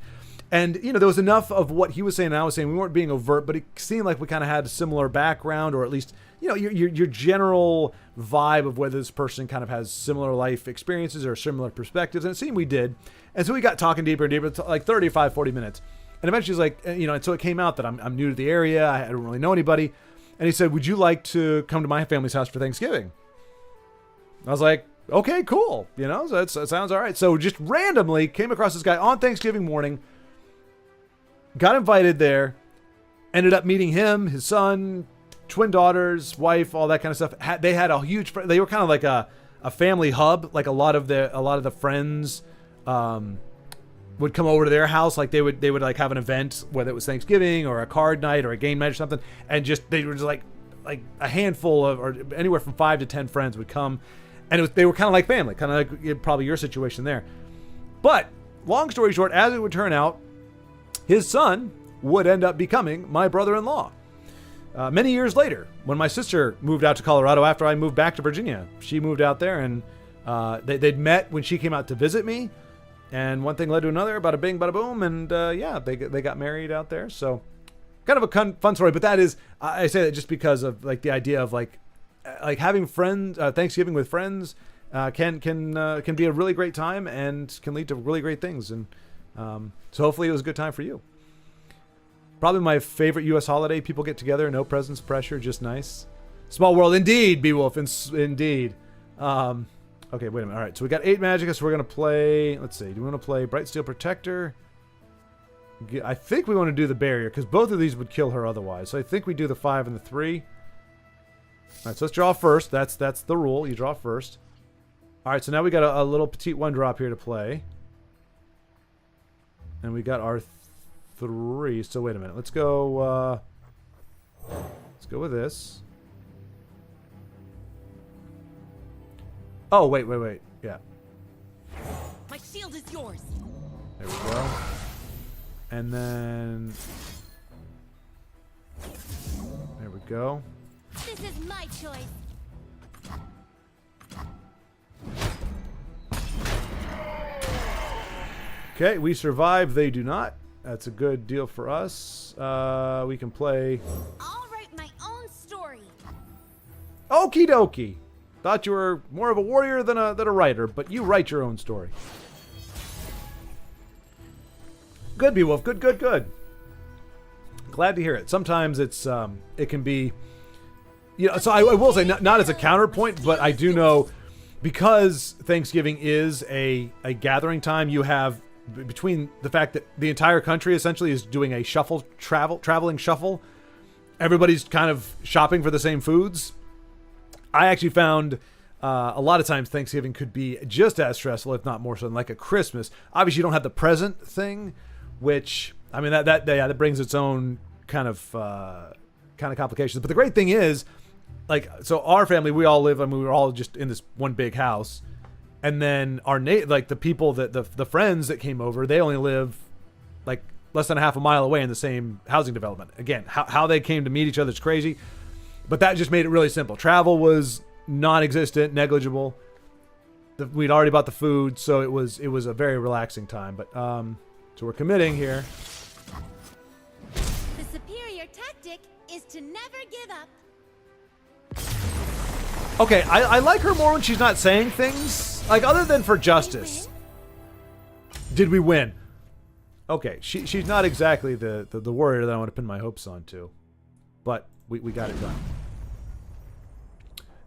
And, there was enough of what he was saying and I was saying. We weren't being overt, but it seemed like we kind of had a similar background, or at least, your general vibe of whether this person kind of has similar life experiences or similar perspectives. And it seemed we did. And so we got talking deeper and deeper, like 35, 40 minutes. And eventually he's like, and so it came out that I'm new to the area. I don't really know anybody. And he said, would you like to come to my family's house for Thanksgiving? I was like, okay, cool. So that sounds all right. So just randomly came across this guy on Thanksgiving morning, got invited there, ended up meeting him, his son, twin daughters, wife, all that kind of stuff. They had a huge, they were kind of like a family hub. Like a lot of the friends, would come over to their house. Like they would like have an event, whether it was Thanksgiving or a card night or a game night or something. And they were just like a handful of, or anywhere from 5 to 10 friends would come. And they were kind of like family, kind of like probably your situation there. But long story short, as it would turn out, his son would end up becoming my brother-in-law. Many years later, when my sister moved out to Colorado after I moved back to Virginia, she moved out there, and they'd met when she came out to visit me. And one thing led to another, bada bing, bada boom, and they got married out there. So kind of a fun story, but that is, I say that just because of like the idea of like having friends, Thanksgiving with friends can be a really great time and can lead to really great things. And so hopefully it was a good time for you. Probably my favorite U.S. holiday. People get together, no presents, pressure, just nice. Small world, indeed, Beowulf, indeed. Okay, wait a minute. All right, so we got 8 Magicka, so we're going to play... Let's see. Do we want to play Bright Steel Protector? I think we want to do the Barrier, because both of these would kill her otherwise. So I think we do the 5 and the 3. All right, so let's draw first. That's the rule. You draw first. All right, so now we got a little petite 1-drop here to play. And we got our 3. So wait a minute. Let's go with this. Oh, wait. Yeah.
My shield is yours.
There we go. And then... There we go.
This is my choice.
Okay, we survive. They do not. That's a good deal for us. We can play...
I'll write my own story.
Okie dokie. Thought you were more of a warrior than a writer, but you write your own story. Good, Beowulf. Good. Glad to hear it. Sometimes it can be So I will say not as a counterpoint, but I do know because Thanksgiving is a gathering time. You have between the fact that the entire country essentially is doing a traveling shuffle. Everybody's kind of shopping for the same foods. I actually found a lot of times Thanksgiving could be just as stressful, if not more so, than like a Christmas. Obviously, you don't have the present thing, which I mean that brings its own kind of complications. But the great thing is, like, so our family, we all live. I mean, we were all just in this one big house, and then like the people that the friends that came over, they only live like less than a half a mile away in the same housing development. Again, how they came to meet each other is crazy, but that just made it really simple. Travel was non-existent, negligible. We'd already bought the food, so it was a very relaxing time. But so we're committing here.
The superior tactic is to never give up.
Okay, I like her more when she's not saying things. Like, other than for justice. Did we win? Okay, she's not exactly the warrior that I want to pin my hopes on to. But we got it done.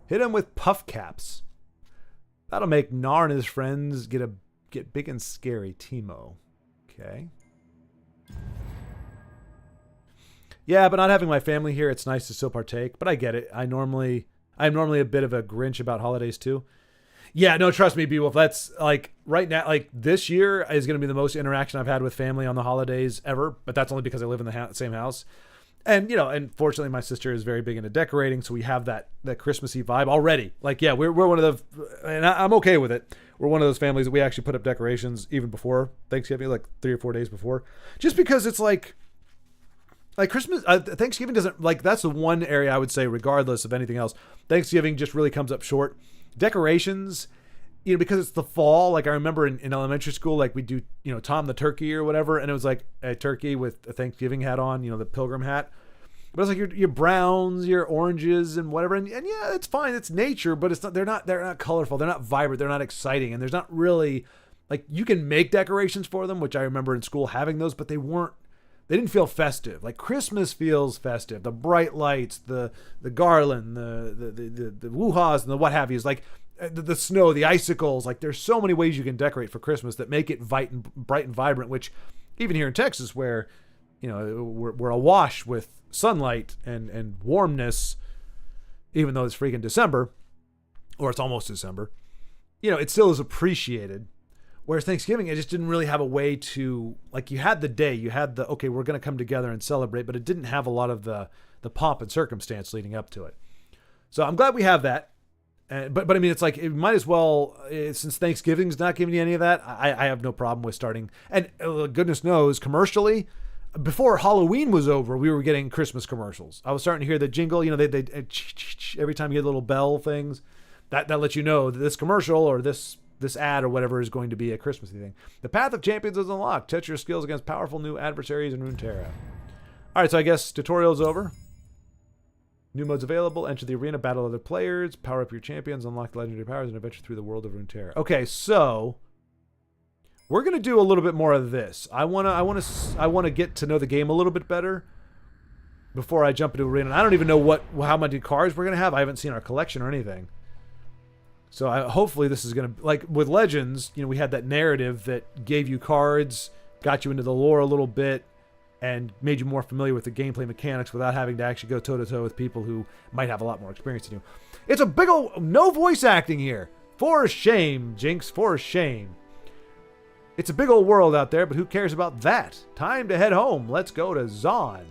Hit him with puff caps. That'll make Nar and his friends get big and scary, Timo. Okay. Yeah, but not having my family here, it's nice to still partake. But I get it. I'm normally a bit of a Grinch about holidays too. Yeah, no, trust me, Beowulf. That's like right now, like this year is going to be the most interaction I've had with family on the holidays ever. But that's only because I live in the same house. And, and fortunately my sister is very big into decorating. So we have that Christmassy vibe already. Like, yeah, we're one of the, and I'm okay with it. We're one of those families that we actually put up decorations even before Thanksgiving, like 3 or 4 days before, just because it's like Christmas, Thanksgiving doesn't, like, that's the one area I would say, regardless of anything else, Thanksgiving just really comes up short. Decorations, because it's the fall. Like, I remember in elementary school, like, we do, Tom the turkey or whatever, and it was like a turkey with a Thanksgiving hat on, the pilgrim hat. But it's like your browns, your oranges, and whatever, and yeah, it's fine. It's nature, but it's not. They're not colorful. They're not vibrant. They're not exciting, and there's not really, like, you can make decorations for them, which I remember in school having those, but they didn't feel festive. Like, Christmas feels festive. The bright lights, the garland, the woo-haws, and the what have yous. Like, the snow, the icicles. Like, there's so many ways you can decorate for Christmas that make it bright and vibrant, which even here in Texas, where, we're awash with sunlight and warmness, even though it's freaking December, or it's almost December, it still is appreciated. Whereas Thanksgiving, it just didn't really have a way to, like, you had the day, you had okay, we're going to come together and celebrate, but it didn't have a lot of the pomp and circumstance leading up to it. So I'm glad we have that. But I mean, it's like, it might as well, since Thanksgiving's not giving you any of that, I have no problem with starting. And goodness knows, commercially, before Halloween was over, we were getting Christmas commercials. I was starting to hear the jingle, they every time you hear little bell things, that lets you know that this commercial or this ad or whatever is going to be a Christmassy thing. The Path of Champions is unlocked. Test your skills against powerful new adversaries in Runeterra. All right, so I guess tutorial's over. New modes available. Enter the arena, battle other players, power up your champions, unlock legendary powers, and adventure through the world of Runeterra. Okay, so we're gonna do a little bit more of this. I wanna get to know the game a little bit better before I jump into arena. And I don't even know how many cards we're gonna have. I haven't seen our collection or anything. So hopefully this is going to, like with Legends, we had that narrative that gave you cards, got you into the lore a little bit, and made you more familiar with the gameplay mechanics without having to actually go toe-to-toe with people who might have a lot more experience than you. It's a big old, no voice acting here. For shame, Jinx, for shame. It's a big old world out there, but who cares about that? Time to head home. Let's go to Zon.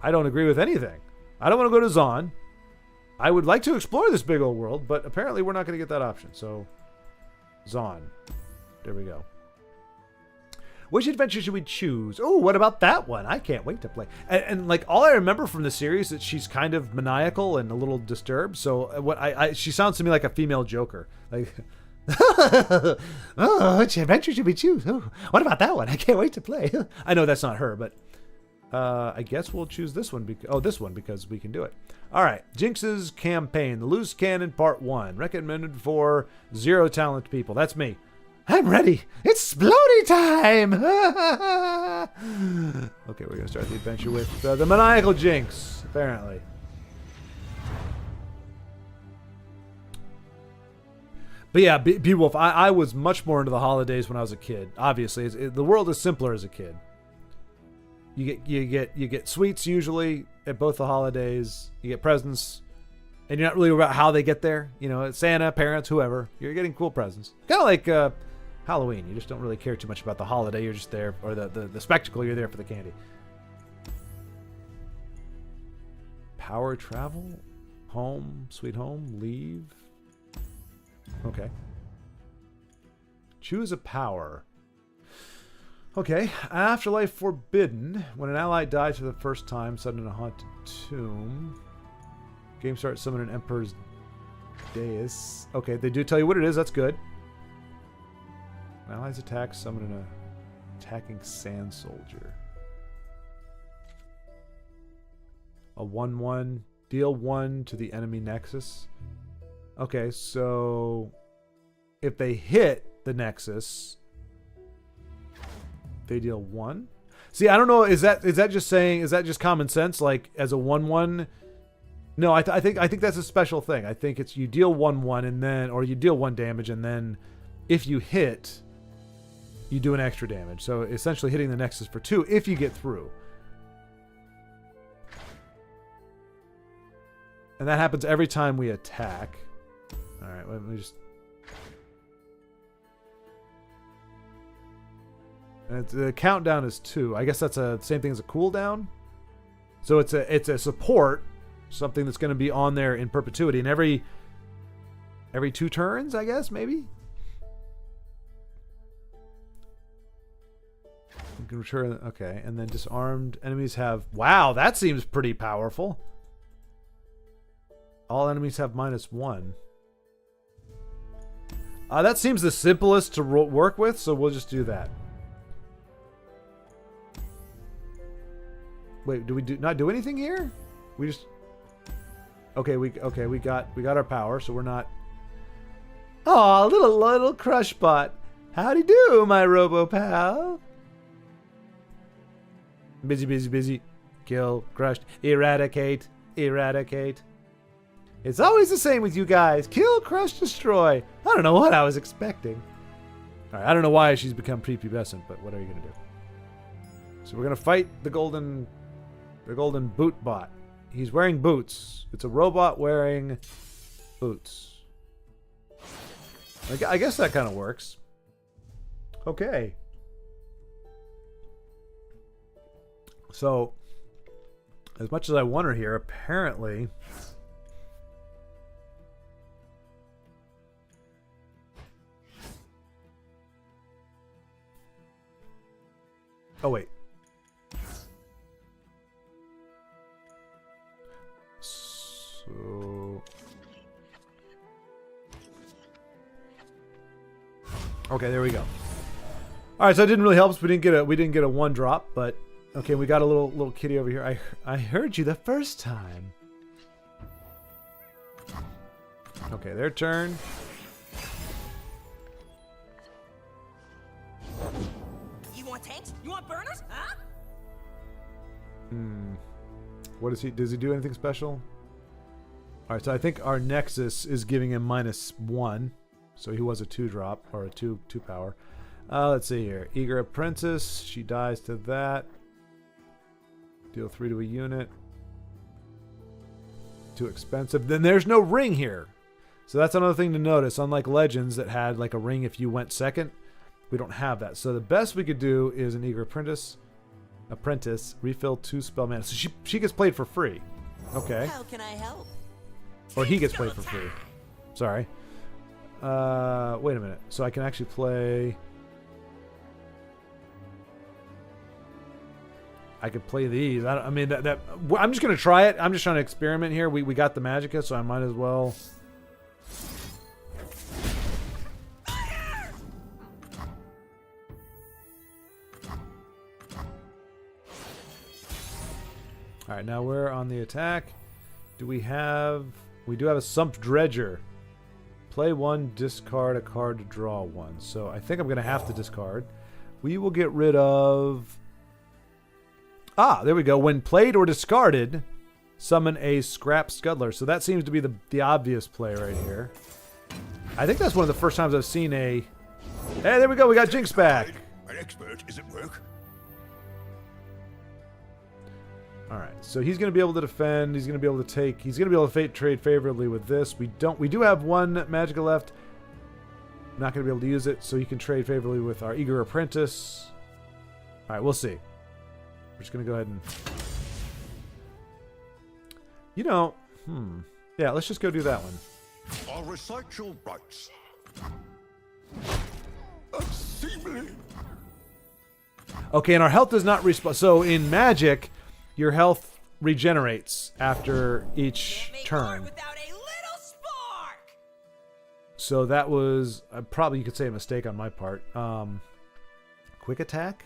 I don't agree with anything. I don't want to go to Zon. I would like to explore this big old world, but apparently we're not going to get that option. So, Zon. There we go. Which adventure should we choose? Oh, what about that one? I can't wait to play. And like, all I remember from the series is that she's kind of maniacal and a little disturbed. So she sounds to me like a female Joker. Like, oh, which adventure should we choose? Oh, what about that one? I can't wait to play. I know that's not her, but I guess we'll choose this one. This one, because we can do it. All right. Jinx's Campaign, the Loose Cannon Part 1. Recommended for 0 talent people. That's me. I'm ready. It's Splody time. Okay, we're gonna start the adventure with the maniacal jinx, apparently. But yeah, Beowulf, I was much more into the holidays when I was a kid. Obviously, the world is simpler as a kid. You get sweets usually at both the holidays. You get presents, and you're not really worried about how they get there. You know, Santa, parents, whoever. You're getting cool presents. Kind of like Halloween. You just don't really care too much about the holiday. You're just there, or the spectacle. You're there for the candy. Power travel, home, sweet home, leave. Okay. Choose a power. Okay. Afterlife forbidden. When an ally dies for the first time, sudden in a haunted tomb. Game starts, summon an emperor's dais. Okay, they do tell you what it is. That's good. When allies attack, summon an attacking sand soldier. A 1/1. Deal 1 to the enemy nexus. Okay, so if they hit the nexus, they deal 1. See, I don't know. Is that just saying? Is that just common sense? Like as a 1/1? No, I think that's a special thing. I think it's you deal 1/1 and then, or you deal 1 damage and then, if you hit, you do an extra damage. So essentially hitting the nexus for 2 if you get through. And that happens every time we attack. All right, let me just. And the countdown is 2. I guess that's the same thing as a cooldown. So it's a support, something that's going to be on there in perpetuity, and every 2 turns, I guess, maybe. You can return. Okay, and then disarmed enemies have. Wow, that seems pretty powerful. All enemies have -1. That seems the simplest to work with, so we'll just do that. Wait, do we not do anything here? We just okay. We got our power, so we're not. Aw, little crush bot. Howdy do, my robo pal. Busy. Kill, crushed, eradicate. It's always the same with you guys. Kill, crush, destroy. I don't know what I was expecting. All right, I don't know why she's become prepubescent, but what are you gonna do? So we're gonna fight the golden boot bot. He's wearing boots. It's a robot wearing boots. I guess that kind of works. Okay. So, as much as I wonder here, apparently. Oh, wait. So... Okay, there we go. All right, so it didn't really help us. We didn't get a 1 drop, but okay, we got a little kitty over here. I heard you the first time. Okay, their turn.
You want tanks? You want burners? Huh?
What is he? Does he do anything special? All right, so I think our Nexus is giving him -1, so he was a 2 drop or a 2 power. Let's see here. Eager Apprentice. She dies to that. Deal 3 to a unit. Too expensive. Then there's no ring here. So that's another thing to notice. Unlike Legends that had like a ring if you went second, we don't have that. So the best we could do is an Eager Apprentice. Refill 2 spell mana. So she gets played for free. Okay.
How can I help?
Or he gets played for free. Sorry. Wait a minute. So I can actually play... I could play these. I mean, I'm just going to try it. I'm just trying to experiment here. We got the Magicka, so I might as well... Alright, now we're on the attack. Do we have... We do have a Sump Dredger. Play 1, discard a card to draw 1. So I think I'm going to have to discard. We will get rid of... Ah, there we go. When played or discarded, summon a Scrap Scuddler. So that seems to be the obvious play right here. I think that's one of the first times I've seen a... Hey, there we go. We got Jinx back.
An expert is at work.
All right, so he's going to be able to defend. He's going to be able to take. He's going to be able to trade favorably with this. We do have one Magicka left. Not going to be able to use it, so he can trade favorably with our Eager Apprentice. All right, we'll see. We're just going to go ahead and. You know, yeah, let's just go do that one.
I'll recite your rights. Unseemly.
Okay, and our health does not respawn. So in Magic, your health regenerates after each turn. So that was probably, you could say, a mistake on my part. Quick attack?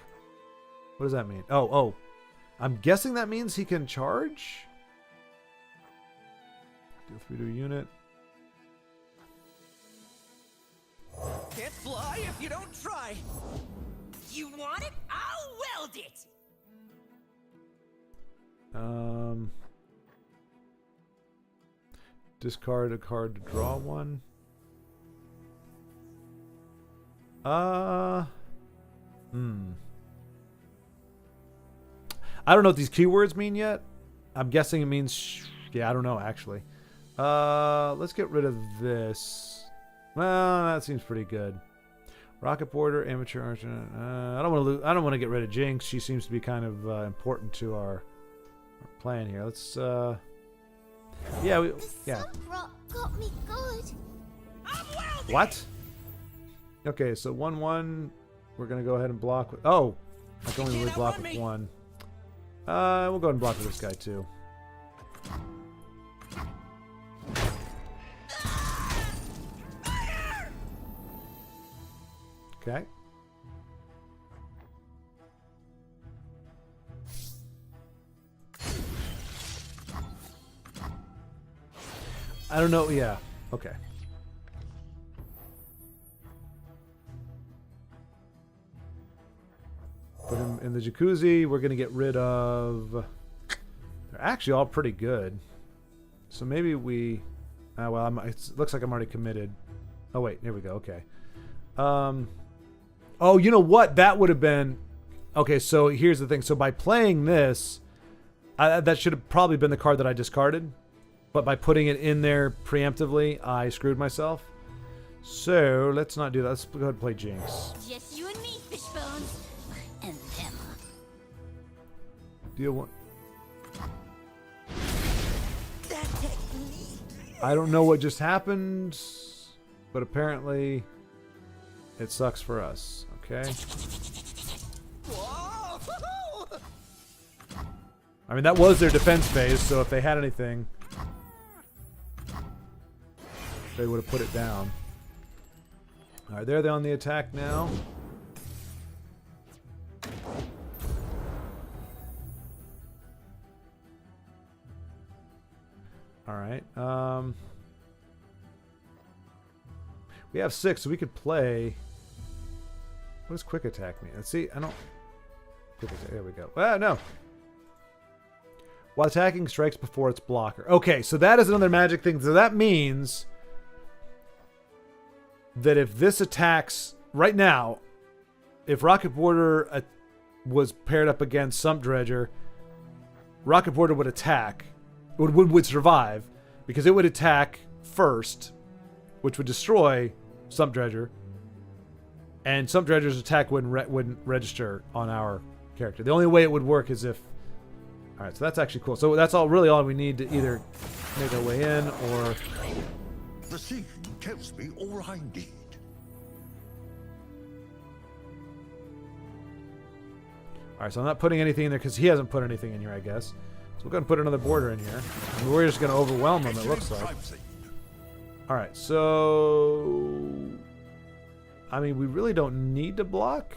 What does that mean? Oh. I'm guessing that means he can charge? Deal 3 to a unit.
Can't fly if you don't try.
You want it? I'll weld it!
Discard a card to draw one. I don't know what these keywords mean yet. I'm guessing it means... Yeah, I don't know, actually. Let's get rid of this. Well, that seems pretty good. Rocket Border, Amateur Archer. I don't want to lose. I don't want to get rid of Jinx. She seems to be kind of important to our plan here. Let's. Yeah. Yeah.
Rock got me good.
What? Okay, so 1/1. We're gonna go ahead and block. Oh, I can only really block with one. We'll go ahead and block with this guy too. Okay. I don't know. Yeah. Okay. Put him in the jacuzzi. We're going to get rid of... They're actually all pretty good. So maybe we... well, it looks like I'm already committed. Oh, wait. Here we go. Okay. Oh, you know what? That would have been... Okay, so here's the thing. So by playing this, that should have probably been the card that I discarded. But by putting it in there preemptively, I screwed myself. So let's not do that. Let's go ahead and play Jinx.
Just you and me, Fishbones. And them.
Deal one.
That technique.
I don't know what just happened, but apparently it sucks for us. Okay.
Whoa!
I mean, that was their defense phase, so if they had anything, they would have put it down. All right, they're on the attack now. All right. We have 6, so we could play. What does quick attack mean? Let's see. I don't. Quick attack. There we go. Ah, no. While attacking, strikes before its blocker. Okay, so that is another magic thing. So that means that if this attacks right now, if Rocket Border was paired up against Sump Dredger, Rocket Border would attack. Would survive because it would attack first, which would destroy Sump Dredger, and Sump Dredger's attack wouldn't register on our character. The only way it would work is if. All right, so that's actually cool. So that's all we need to either make our way in or.
The scene tells me all I need.
All right, so I'm not putting anything in there because he hasn't put anything in here, I guess. So we're going to put another border in here. And we're just going to overwhelm him, it looks like. All right, so... I mean, we really don't need to block.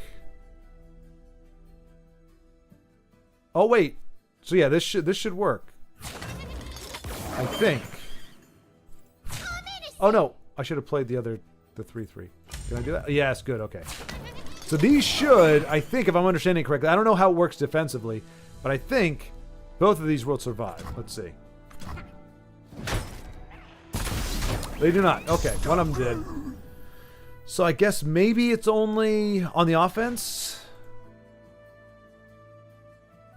Oh, wait. So, yeah, this should work. I think. Oh, no. I should have played the 3/3. Can I do that? Yes, good, okay. So these should, I think, if I'm understanding correctly, I don't know how it works defensively, but I think both of these will survive. Let's see. They do not. Okay, one of them did. So I guess maybe it's only on the offense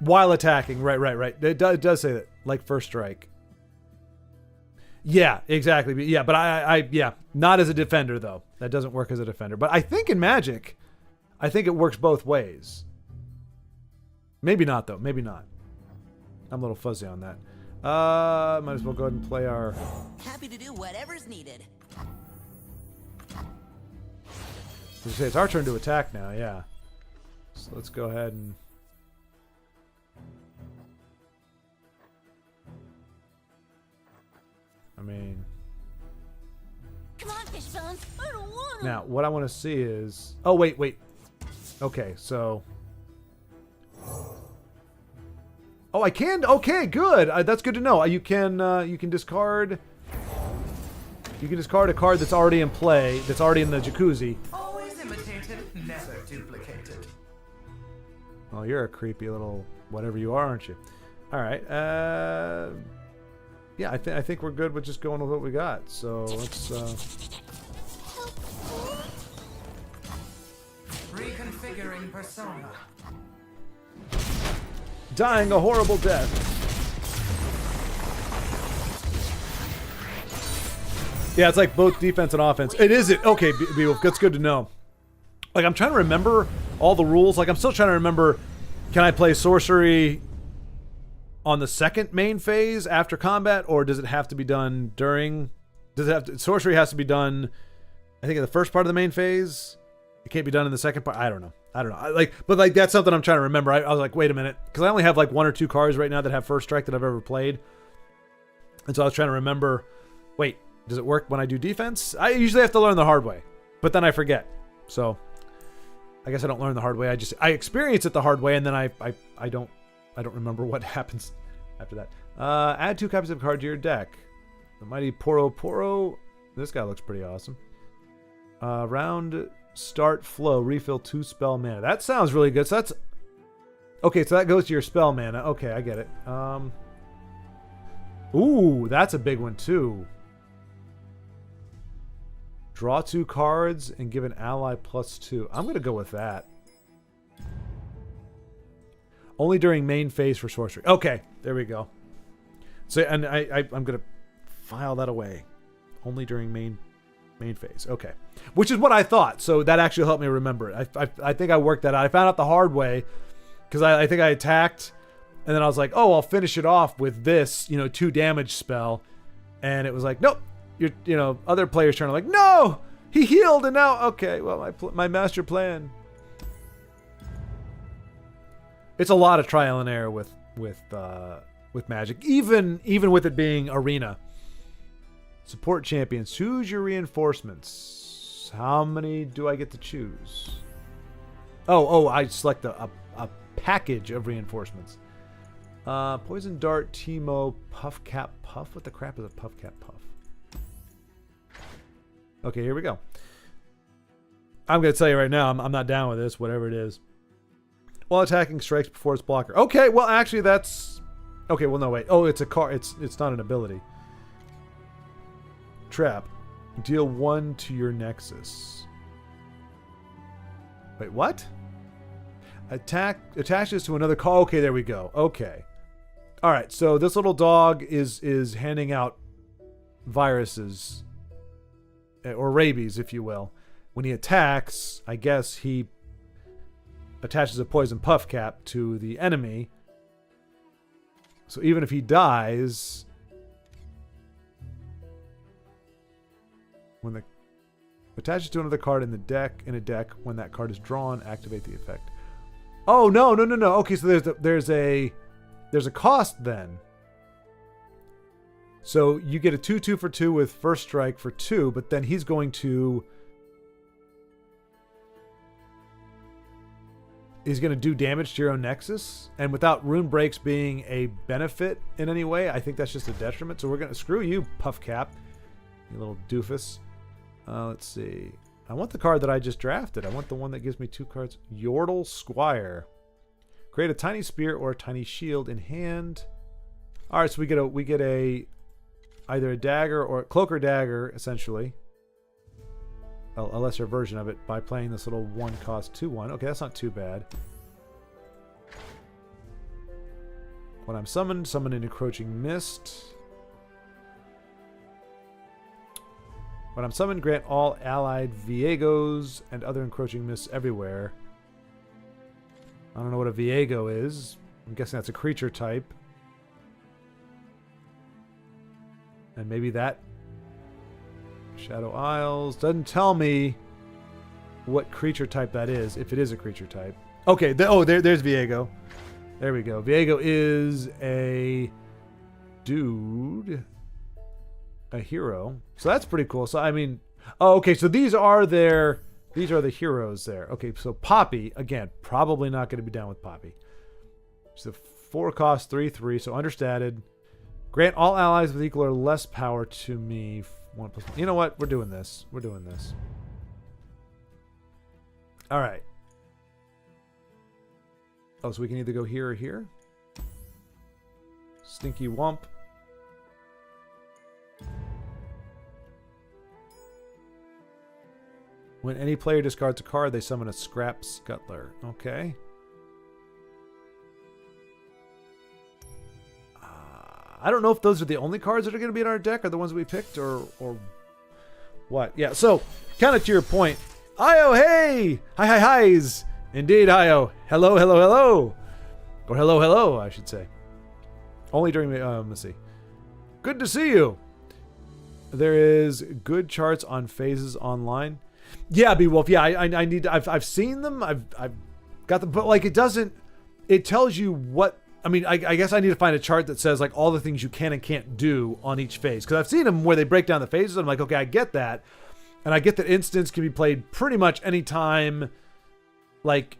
while attacking. Right. It does say that, like first strike. Yeah, exactly. Yeah, but I not as a defender though. That doesn't work as a defender. But I think in Magic, I think it works both ways. Maybe not though. Maybe not. I'm a little fuzzy on that. Might as well go ahead and play our.
Happy to do whatever's needed.
As you say, it's our turn to attack now. Yeah. So let's go ahead and. I mean.
Come on, Fishbones. I don't want to.
Now, what I want to see is. Oh, wait. Okay, so. Oh, I can. Okay, good. That's good to know. You can discard. You can discard a card that's already in play, that's already in the jacuzzi.
Always imitated, never duplicated.
Oh, you're a creepy little whatever you are, aren't you? All right. Yeah, I think we're good with just going with what we got. So let's.
Reconfiguring persona.
Dying a horrible death. Yeah, it's like both defense and offense. It is it. Okay, Beowulf, that's good to know. Like, I'm trying to remember all the rules. Like, I'm still trying to remember, can I play sorcery on the second main phase after combat, or does it have to be done during? Does it have to, sorcery has to be done, I think, in the first part of the main phase? It can't be done in the second part? I don't know. But that's something I'm trying to remember. I was like, wait a minute. Because I only have like 1 or 2 cards right now that have first strike that I've ever played. And so I was trying to remember, wait, does it work when I do defense? I usually have to learn the hard way, but then I forget. So I guess I don't learn the hard way. I experience it the hard way, and then I don't remember what happens after that. Add 2 copies of a card to your deck. The mighty Poro. This guy looks pretty awesome. Round start flow, refill 2 spell mana. That sounds really good. So that's okay. So that goes to your spell mana. Okay, I get it. Ooh, that's a big one too. Draw 2 cards and give an ally +2. I'm gonna go with that. Only during main phase for sorcery. Okay, there we go. So, and I'm gonna file that away. Only during main phase. Okay, which is what I thought. So that actually helped me remember it. I think I worked that out. I found out the hard way because I think I attacked, and then I was like, oh, I'll finish it off with this, 2 damage spell, and it was like, nope. Other players turn like, no, he healed, and now okay. Well, my master plan. It's a lot of trial and error with Magic, even with it being arena. Support champions. Choose your reinforcements. How many do I get to choose? Oh, I select a package of reinforcements. Poison Dart, Teemo, Puff Cap Puff. What the crap is a Puff Cap Puff? Okay, here we go. I'm going to tell you right now, I'm not down with this, whatever it is. While attacking, strikes before its blocker. Okay, well, actually, that's... Okay, well, no, wait. Oh, it's a card. It's not an ability. Trap. Deal 1 to your Nexus. Wait, what? Attaches to another card. Okay, there we go. Okay. All right, so this little dog is handing out viruses, or rabies, if you will. When he attacks, I guess he attaches a poison puff cap to the enemy. So even if he dies, when the attaches to another card in a deck, when that card is drawn, activate the effect. Oh no. Okay, so there's a cost then. So you get a 2/2 for 2 with first strike for 2, but then he's going to do damage to your own Nexus, and without rune breaks being a benefit in any way, I think that's just a detriment. So we're gonna screw you, Puff Cap, you little doofus. Let's see. I want the card that I just drafted. I want the one that gives me 2 cards. Yordle Squire. Create a tiny spear or a tiny shield in hand. All right, so we get a either a dagger or cloak or dagger, essentially. A lesser version of it by playing this little 1-cost 2/1. Okay, that's not too bad. When I'm summoned, summon an encroaching mist. When I'm summoned, grant all allied Viegos and other encroaching mists everywhere. I don't know what a Viego is. I'm guessing that's a creature type. And maybe that. Shadow Isles. Doesn't tell me what creature type that is, if it is a creature type. Okay, there's Viego. There we go. Viego is a dude. A hero. So that's pretty cool. So I mean, oh, okay, so these are the heroes there. Okay, so Poppy, again, probably not going to be down with Poppy. She's a 4-cost 3/3, so understated. Grant all allies with equal or less power to me. 1+1. You know what? We're doing this. We're doing this. All right. Oh, so we can either go here or here. Stinky Wump. When any player discards a card, they summon a Scrap Scuttler. Okay. I don't know if those are the only cards that are going to be in our deck, or the ones we picked, or what. Yeah, so, kind of to your point. Io, hey! Hi's! Indeed, Io. Hello, hello, hello! Or hello, hello, I should say. Only during the, let's see. Good to see you! There is good charts on phases online. Yeah, Beowulf. Yeah, I need. I've seen them. I've got them, but like it doesn't. It tells you what. I mean, I guess I need to find a chart that says like all the things you can and can't do on each phase, because I've seen them where they break down the phases. I'm like, okay, I get that, and I get that instants can be played pretty much any time. Like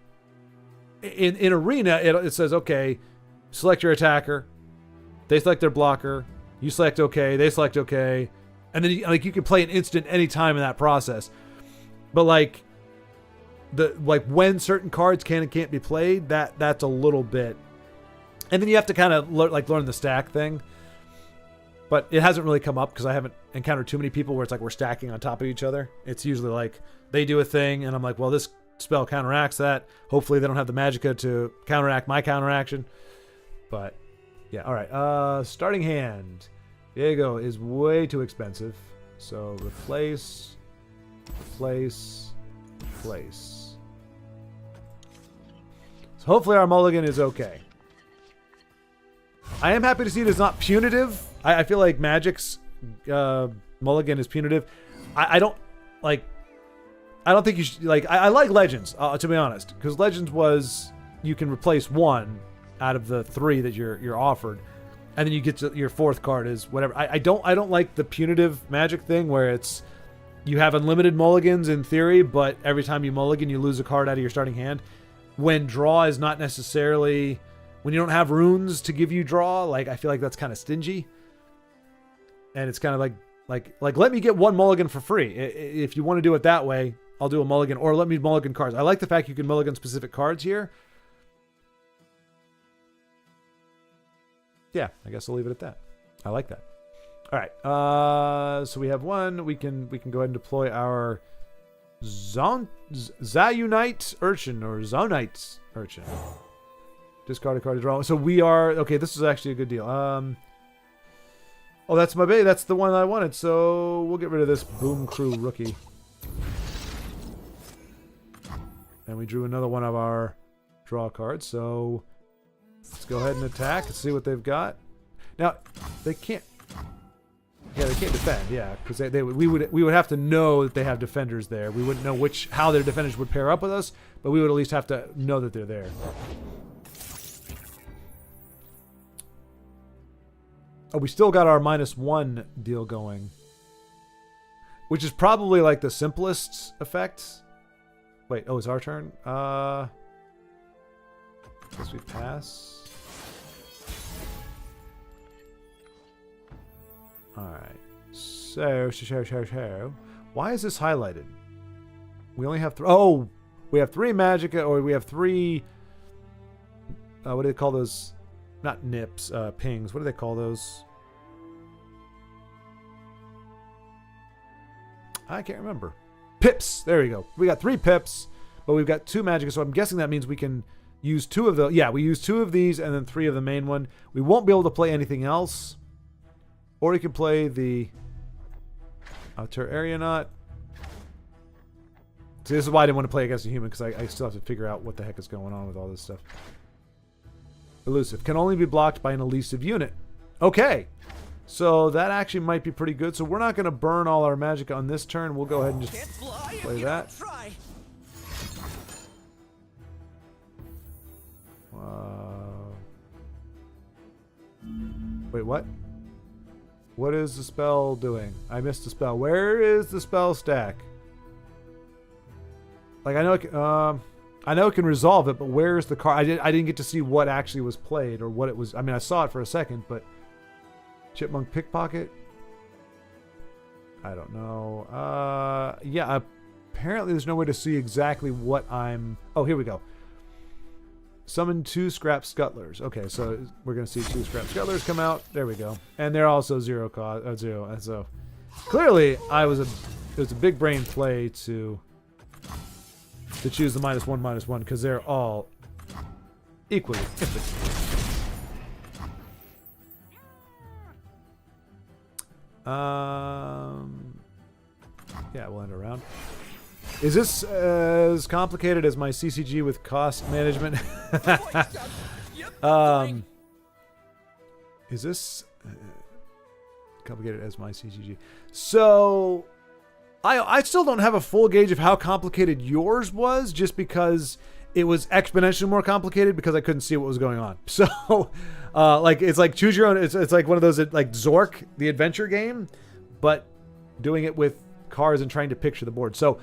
in arena, it says okay, select your attacker. They select their blocker. You select okay. They select okay, and then you can play an instant any time in that process. But like when certain cards can and can't be played, that's a little bit. And then you have to kind of learn the stack thing. But it hasn't really come up because I haven't encountered too many people where it's like we're stacking on top of each other. It's usually like they do a thing and I'm like, well, this spell counteracts that. Hopefully they don't have the magicka to counteract my counteraction. But yeah, all right. Starting hand. Viego is way too expensive. So replace. So hopefully our mulligan is okay. I am happy to see it is not punitive. I feel like Magic's mulligan is punitive. I don't think you should like. I like Legends to be honest, because Legends was you can replace one out of the 3 that you're offered, and then you get to your 4th card is whatever. I don't like the punitive Magic thing where it's. You have unlimited mulligans in theory, but every time you mulligan, you lose a card out of your starting hand. When draw is not necessarily... When you don't have runes to give you draw, like I feel like that's kind of stingy. And it's kind of like let me get 1 mulligan for free. If you want to do it that way, I'll do a mulligan. Or let me mulligan cards. I like the fact you can mulligan specific cards here. Yeah, I guess I'll leave it at that. I like that. All right, so we have 1. We can go ahead and deploy our Zayunite Urchin or Zonite Urchin. Discard a card to draw. So we are okay. This is actually a good deal. Oh, that's my baby. That's the one I wanted. So we'll get rid of this Boom Crew rookie. And we drew another one of our draw cards. So let's go ahead and attack and see what they've got. Now they can't. Yeah, they can't defend. Yeah, because we would have to know that they have defenders there. We wouldn't know how their defenders would pair up with us, but we would at least have to know that they're there. Oh, we still got our -1 deal going, which is probably like the simplest effect. Wait, oh, it's our turn. Guess we pass. Alright. So, why is this highlighted? We only have oh, we have 3 magicka, or we have 3. What do they call those? Not nips, pings. What do they call those? I can't remember. Pips. There we go. We got 3 pips, but we've got 2 magicka. So I'm guessing that means we can use 2 of those. Yeah, we use 2 of these and then 3 of the main one. We won't be able to play anything else. Or we can play the Outer Arionaut. See, this is why I didn't want to play against a human, because I still have to figure out what the heck is going on with all this stuff. Elusive. Can only be blocked by an elusive unit. Okay. So that actually might be pretty good. So we're not going to burn all our magic on this turn. We'll go ahead and just play that. Wait, what? What is the spell doing? I missed the spell. Where is the spell stack? Like, I know it can resolve it, but where's the card? I didn't get to see what actually was played or what it was. I mean, I saw it for a second, but Chipmunk Pickpocket? I don't know. Yeah, apparently there's no way to see exactly what I'm... Oh, here we go. Summon 2 Scrap Scuttlers. Okay, so we're going to see 2 Scrap Scuttlers come out. There we go. And they're also 0 cost, 0. And so clearly it was a big brain play to choose the -1/-1 because they're all equally impotent. Yeah, we'll end a round. Is this as complicated as my CCG with cost management? Is this complicated as my CCG? So, I still don't have a full gauge of how complicated yours was, just because it was exponentially more complicated because I couldn't see what was going on. So, like, it's like choose your own. It's like one of those like Zork, the adventure game, but doing it with cards and trying to picture the board. So,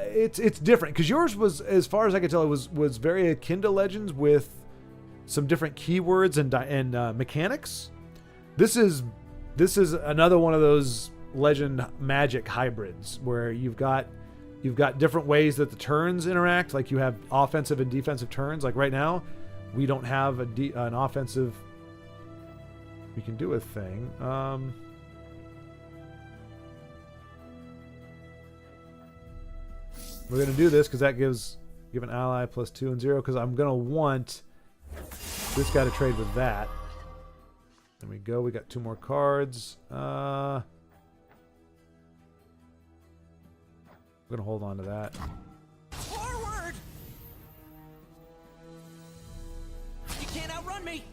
it's different because yours was, as far as I could tell, it was very akin to Legends with some different keywords and mechanics. This is another one of those Legend Magic hybrids where you've got different ways that the turns interact. Like you have offensive and defensive turns. Like right now, we don't have an offensive. We can do a thing. We're gonna do this because that give an ally +2 and 0. Because I'm gonna want this guy to trade with that. There we go. We got 2 more cards. I'm gonna hold on to that.
Forward! You can't outrun me.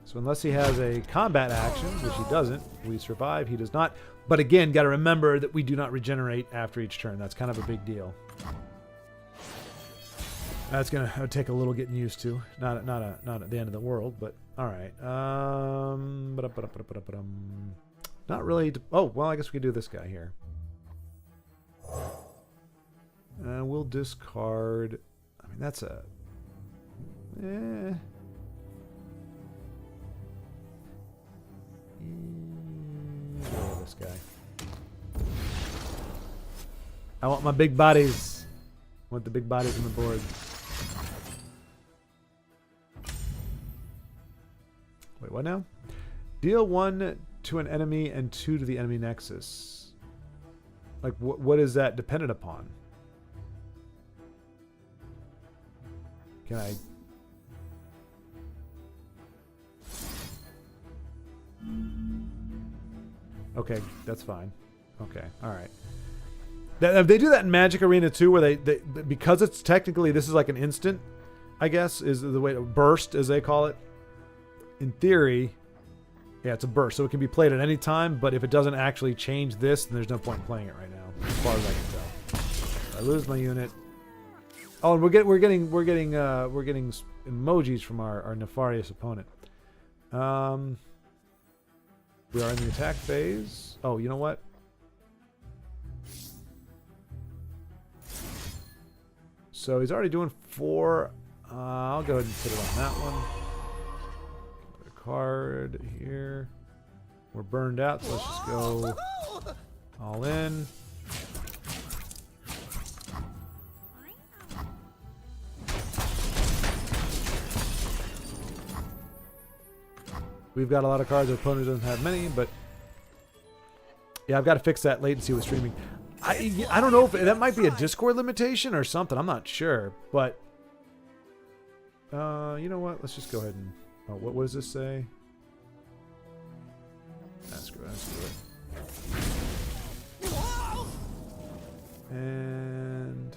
So unless he has a combat action, which he doesn't, we survive. He does not. But again, got to remember that we do not regenerate after each turn. That's kind of a big deal. That's gonna take a little getting used to. Not at the end of the world, but all right. Not really. Oh well, I guess we could do this guy here. We'll discard. I mean, that's a. This guy. I want my big bodies. I want the big bodies on the board. Wait, what now? Deal 1 to an enemy and 2 to the enemy nexus. Like, what is that dependent upon? Can I... Okay, that's fine. Okay, all right. They do that in Magic Arena too, where they because it's technically, this is like an instant, I guess, is the way to burst, as they call it. In theory, yeah, it's a burst, so it can be played at any time. But if it doesn't actually change this, then there's no point in playing it right now, as far as I can tell. I lose my unit. Oh, and we're getting emojis from our nefarious opponent. We are in the attack phase. Oh, you know what? So he's already doing 4. I'll go ahead and put it on that one. Put a card here. We're burned out, so let's just go All in. We've got a lot of cards. Our opponent doesn't have many, but yeah, I've got to fix that latency with streaming. I don't know if that might be a Discord limitation or something. I'm not sure, but you know what? Let's just go ahead and what does this say? Screw it. And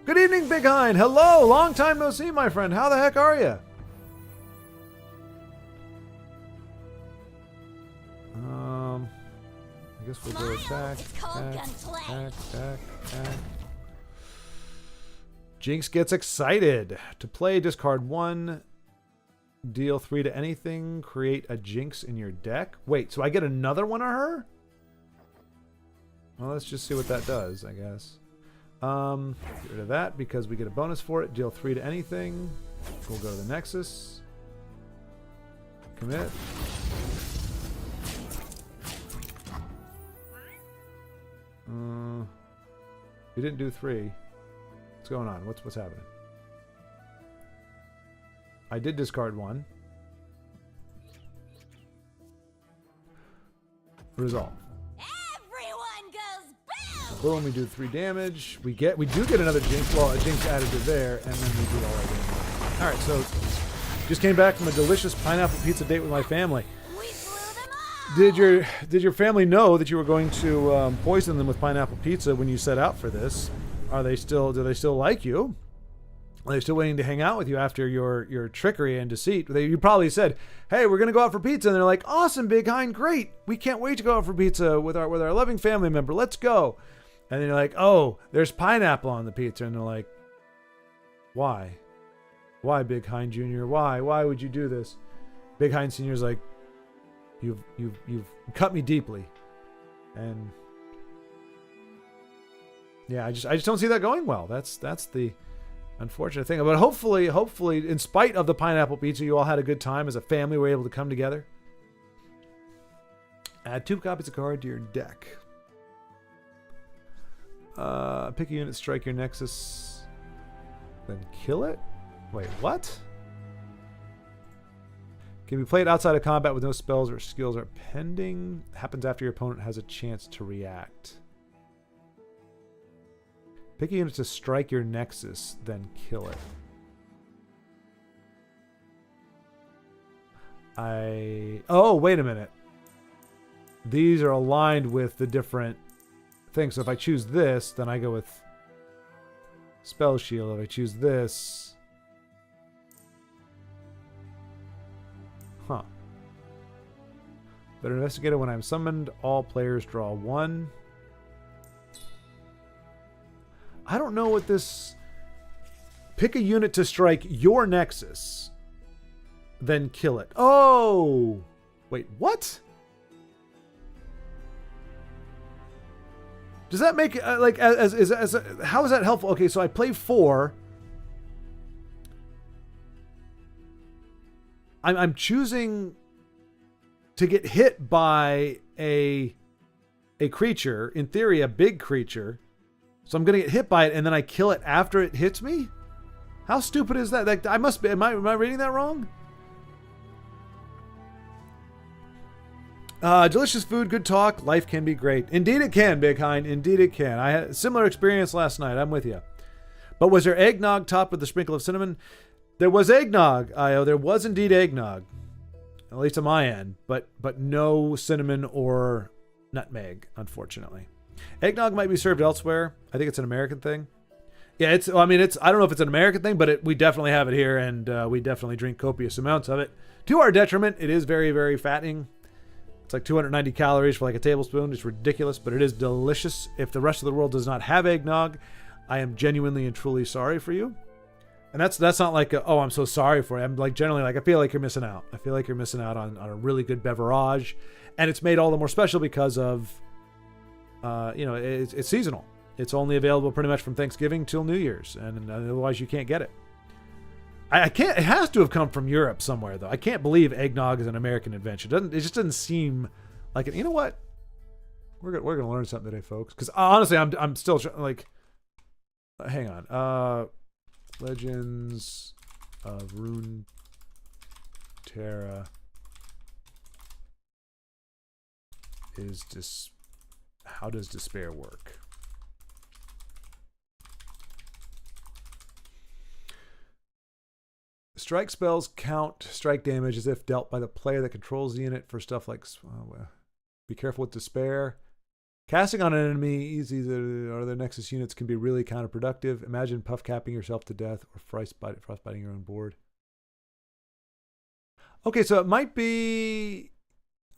good evening, Big Hind. Hello, long time no see, my friend. How the heck are you? I guess we'll go attack. Jinx gets excited. To play, discard 1, deal 3 to anything, create a Jinx in your deck. Wait, so I get another one of her? Well, let's just see what that does, I guess. Get rid of that because we get a bonus for it. Deal 3 to anything. We'll go to the Nexus. Commit. We didn't do 3. What's going on? What's happening? I did discard 1. Resolve.
Everyone goes boom!
Boom, we do 3 damage. We do get another Jinx. Well, a Jinx added to there, and then we do all our damage. Alright, so just came back from a delicious pineapple pizza date with my family.
We blew them all!
Did your family know that you were going to poison them with pineapple pizza when you set out for this? Do they still like you? Are they still waiting to hang out with you after your trickery and deceit? You probably said, "Hey, we're gonna go out for pizza," and they're like, "Awesome, Big Hind, great! We can't wait to go out for pizza with our loving family member. Let's go!" And then you're like, "Oh, there's pineapple on the pizza," and they're like, "Why? Why, Big Hind Jr.? Why? Why would you do this?" Big Hind Sr.'s like, "You've cut me deeply," and yeah, I just don't see that going well. That's the unfortunate thing. But hopefully, in spite of the pineapple pizza, you all had a good time as a family. Were able to come together. Add 2 copies of card to your deck. Pick a unit, strike your Nexus, then kill it. Wait, what? Can be played outside of combat with no spells or skills are pending. Happens after your opponent has a chance to react. Pick a unit to strike your Nexus, then kill it. Oh, wait a minute. These are aligned with the different things. So if I choose this, then I go with Spell Shield. If I choose this... Huh. Better investigate it when I'm summoned. All players draw 1. I don't know what this... Pick a unit to strike your Nexus, then kill it. Oh! Wait, what? Does that make like how is that helpful? Okay, so I play 4. I'm choosing to get hit by a creature, in theory a big creature. So I'm gonna get hit by it and then I kill it after it hits me? How stupid is that? Like, I must be. Am I reading that wrong? Delicious food, good talk. Life can be great. Indeed it can, Big Hind. Indeed it can. I had a similar experience last night. I'm with you. But was there eggnog topped with a sprinkle of cinnamon? There was eggnog, Io. There was indeed eggnog. At least on my end. But no cinnamon or nutmeg, unfortunately. Eggnog might be served elsewhere. I think it's an American thing. Yeah, I don't know if it's an American thing, but we definitely have it here, and we definitely drink copious amounts of it. To our detriment, it is very, very fattening. It's like 290 calories for like a tablespoon. It's ridiculous, but it is delicious. If the rest of the world does not have eggnog, I am genuinely and truly sorry for you. And that's not like, oh, I'm so sorry for you. I'm like generally like, I feel like you're missing out. I feel like you're missing out on a really good beverage. And it's made all the more special because of, it's seasonal. It's only available pretty much from Thanksgiving till New Year's. And otherwise you can't get it. I can't, it has to have come from Europe somewhere though. I can't believe eggnog is an American invention. It just doesn't seem like it. You know what? We're going to learn something today, folks. Because honestly, I'm still like, hang on. Legends of Runeterra is how does despair work? Strike spells count strike damage as if dealt by the player that controls the unit for stuff like be careful with despair. Casting on an enemy or their Nexus units can be really counterproductive. Imagine puff capping yourself to death or frostbiting your own board. Okay, so it might be...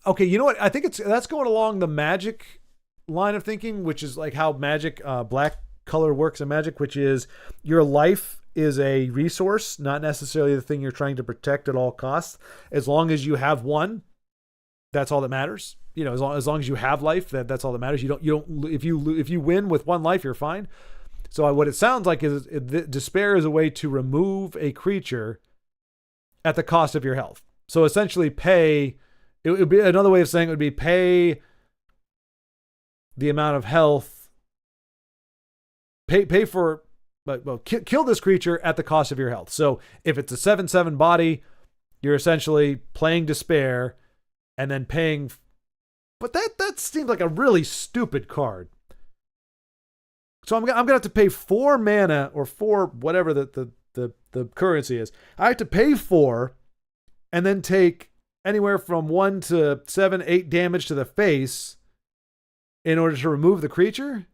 Okay, you know what? I think that's going along the magic line of thinking, which is like how magic, black color works in magic, which is your life is a resource, not necessarily the thing you're trying to protect at all costs. As long as you have one, that's all that matters. You know, as long as you have life, that's all that matters. You don't. If you win with one life, you're fine. So what it sounds like is despair is a way to remove a creature at the cost of your health. So essentially, pay. It would be another way of saying it would be pay the amount of health. Pay for, kill this creature at the cost of your health. So if it's a 7/7 body, you're essentially playing despair, and then paying. But that seems like a really stupid card. So I'm gonna have to pay 4 mana or 4 whatever the currency is. I have to pay 4, and then take anywhere from 1 to 7, 8 damage to the face in order to remove the creature.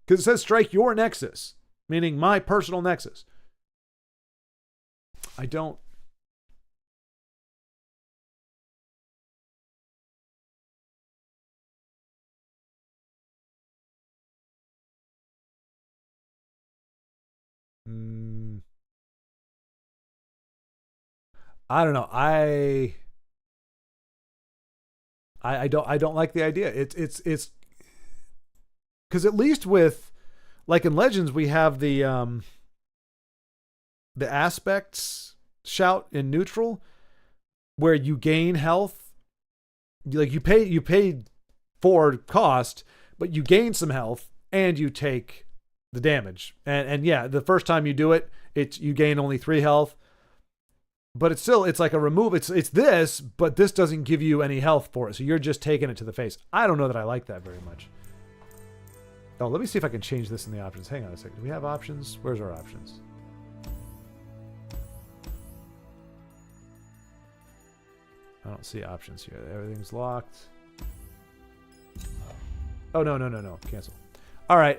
Because it says strike your Nexus. Meaning my personal Nexus. I don't. I don't know. I don't like the idea. It's because at least with, like in Legends, we have the aspects shout in neutral, where you gain health. Like you pay for cost, but you gain some health and you take the damage. And yeah, the first time you do it, you gain only 3 health. But it's like a remove. It's this, but this doesn't give you any health for it. So you're just taking it to the face. I don't know that I like that very much. Oh, let me see if I can change this in the options. Hang on a second. Do we have options? Where's our options? I don't see options here. Everything's locked. Oh, no. Cancel. All right.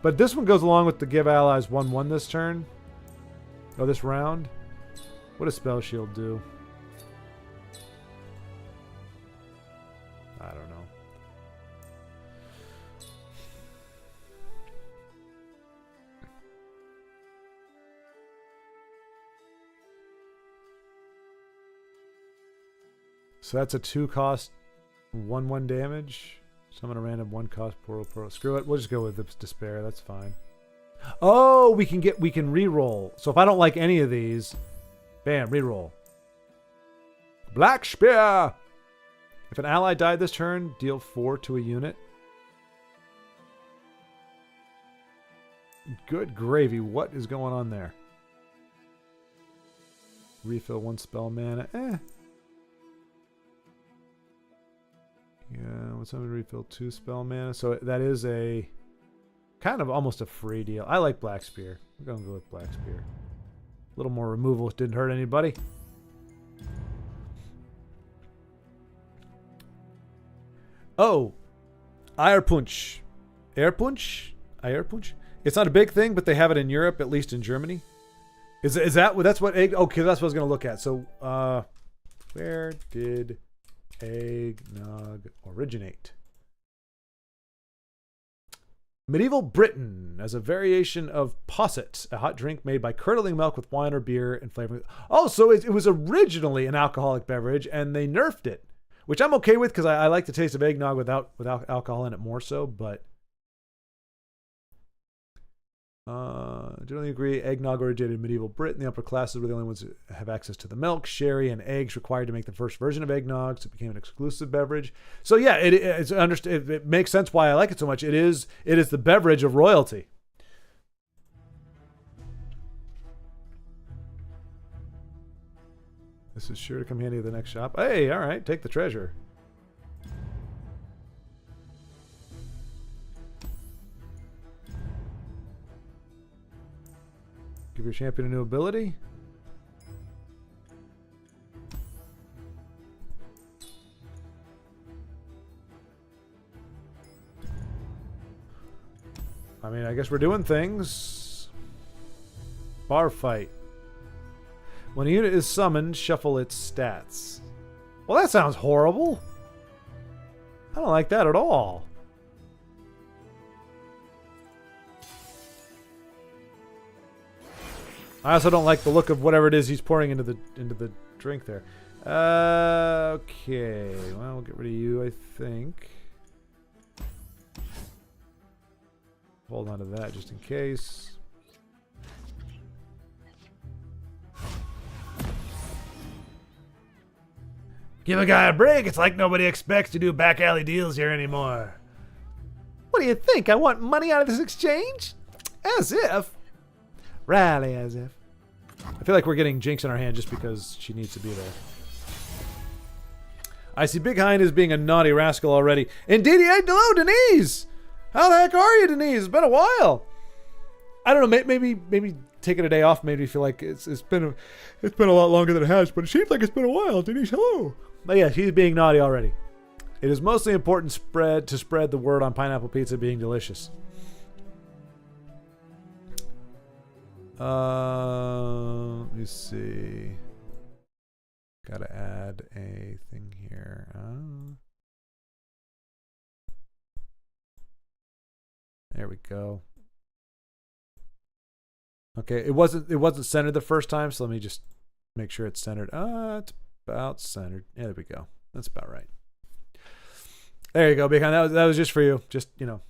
But this one goes along with the give allies 1/1 this turn. Oh, this round. What does Spell Shield do? I don't know. So that's a 2-cost 1/1 damage. Summon a random 1-cost portal. Screw it. We'll just go with the despair. That's fine. Oh, we can re-roll. So if I don't like any of these, bam, re-roll. Black Spear. If an ally died this turn, deal 4 to a unit. Good gravy. What is going on there? Refill 1 spell mana. Yeah, when somebody refill 2 spell mana. So that is a kind of almost a free deal. I like Black Spear. We're going to go with Black Spear. A little more removal. Didn't hurt anybody. Oh. Air Punch. Air Punch? Eierpunsch. It's not a big thing, but they have it in Europe, at least in Germany. Is that that's what egg? Okay, that's what I was gonna look at. So, where did eggnog originate? Medieval Britain, as a variation of posset, a hot drink made by curdling milk with wine or beer and flavoring. Oh, so it was originally an alcoholic beverage, and they nerfed it, which I'm okay with because I like the taste of eggnog without alcohol in it more so. But generally agree, eggnog originated in medieval Britain. The upper classes were the only ones who have access to the milk, sherry, and eggs required to make the first version of eggnog, so it became an exclusive beverage. So yeah, it makes sense why I like it so much. It is the beverage of royalty. This is sure to come handy at the next shop. Hey, all right, take the treasure. Give your champion a new ability. I mean, I guess we're doing things. Bar fight. When a unit is summoned, shuffle its stats. Well, that sounds horrible. I don't like that at all. I also don't like the look of whatever it is he's pouring into the drink there. Okay, well, we'll get rid of you, I think. Hold on to that just in case. Give a guy a break. It's like nobody expects to do back alley deals here anymore. What do you think? I want money out of this exchange? As if. Rally as if. I feel like we're getting Jinx in our hand just because she needs to be there. I see Big Hind as being a naughty rascal already. Indeed, hello, Denise! How the heck are you, Denise? It's been a while. I don't know, maybe taking a day off made me feel like it's been a lot longer than it has, but it seems like it's been a while. Denise, hello. But yeah, she's being naughty already. It is mostly important to spread the word on pineapple pizza being delicious. Let me see. Gotta add a thing here. There we go. Okay, it wasn't centered the first time, so let me just make sure it's centered. It's about centered. Yeah, there we go. That's about right. There you go, Big Hind. That was just for you. Just, you know,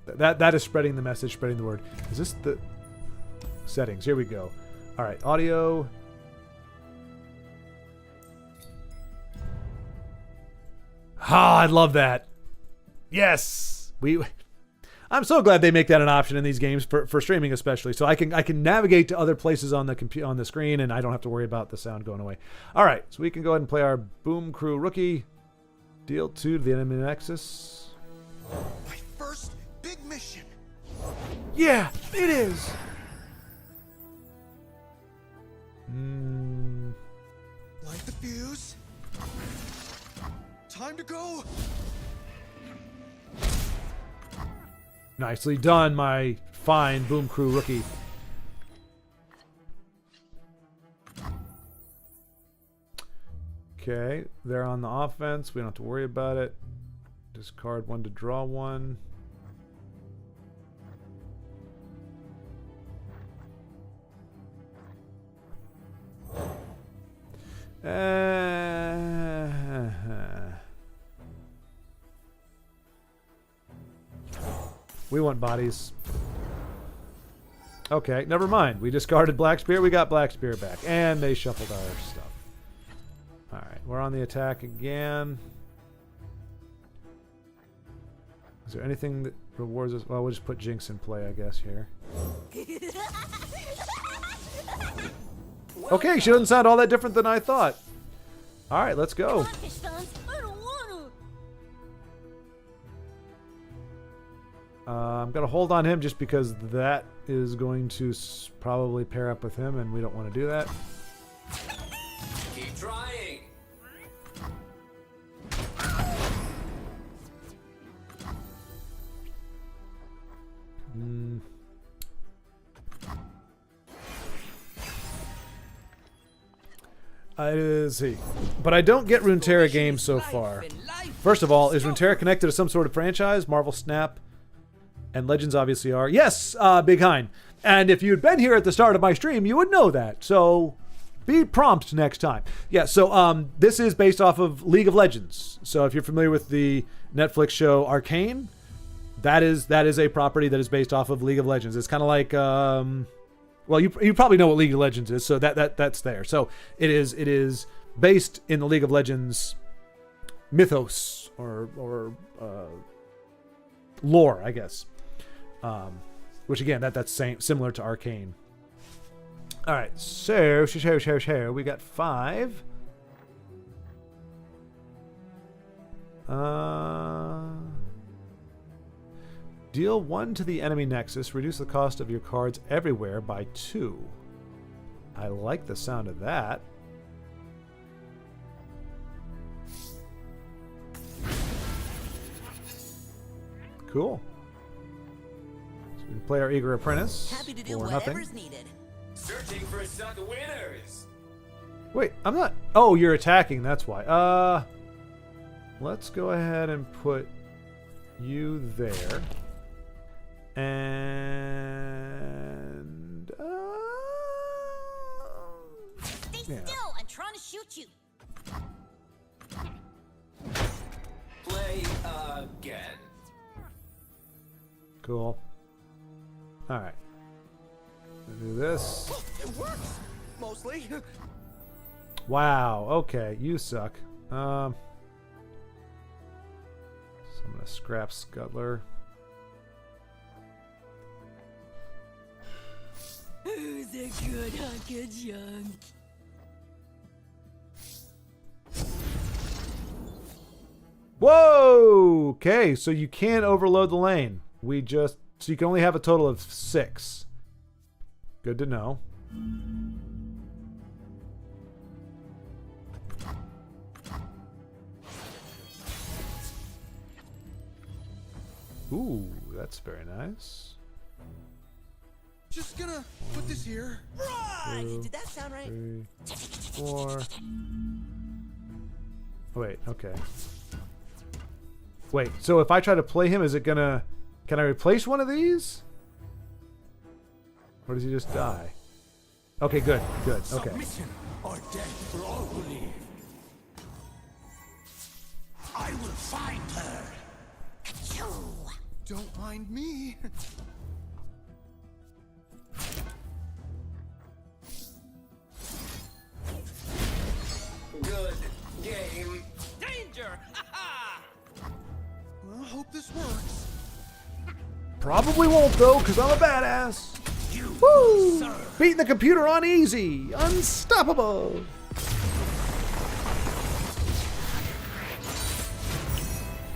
that is spreading the message, spreading the word. Is this the settings? Here we go. All right, audio. Ah, I love that. Yes, I'm so glad they make that an option in these games for streaming, especially, so I can navigate to other places on the screen, and I don't have to worry about the sound going away. All right, so we can go ahead and play our Boom Crew rookie. Deal 2 to the enemy nexus.
My first big mission.
Yeah, it is.
Light the fuse. Time to go.
Nicely done, my fine Boom Crew rookie. Okay, they're on the offense. We don't have to worry about it. Discard 1 to draw 1. We want bodies. Okay, never mind. We discarded Black Spear. We got Black Spear back. And they shuffled our stuff. Alright, we're on the attack again. Is there anything that rewards us? Well, we'll just put Jinx in play, I guess, here. Okay, she doesn't sound all that different than I thought. Alright, let's go. I'm going to hold on him just because that is going to probably pair up with him, and we don't want to do that.
Keep trying.
See. But I don't get Runeterra games so far. First of all, is Runeterra connected to some sort of franchise? Marvel Snap and Legends obviously are. Yes, Big Hein. And if you'd been here at the start of my stream, you would know that. So be prompt next time. Yeah, so this is based off of League of Legends. So if you're familiar with the Netflix show Arcane, that is a property that is based off of League of Legends. It's kind of like well, you probably know what League of Legends is, so that's there. So it is based in the League of Legends mythos or lore, I guess. Which again, that's similar to Arcane. All right, so we got 5. Deal 1 to the enemy nexus. Reduce the cost of your cards everywhere by 2. I like the sound of that. Cool. So we can play our eager apprentice.
Happy to do
for
whatever's
nothing.
needed.
Searching for some winners.
Wait, I'm not. Oh, you're attacking. That's why. Let's go ahead and put you there. And
Stay still! I'm trying to shoot you.
Play again.
Cool. All right. Do this.
It works! Mostly.
Wow. Okay, you suck. So I'm gonna scrap Scuttler.
Who's a good hunker junk?
Whoa! Okay, so you can't overload the lane. So you can only have a total of 6. Good to know. Ooh, that's very nice.
Just gonna put this here. Right! Did that sound right?
3, 4. Wait, okay. Wait, so if I try to play him, is it gonna... Can I replace one of these? Or does he just die? Okay, good, okay.
Submission or death for all who live. I will find her.
Don't mind me.
Good game.
Danger! Well, I hope this works.
Probably won't though, because I'm a badass. Woo! Beating the computer on easy. Unstoppable.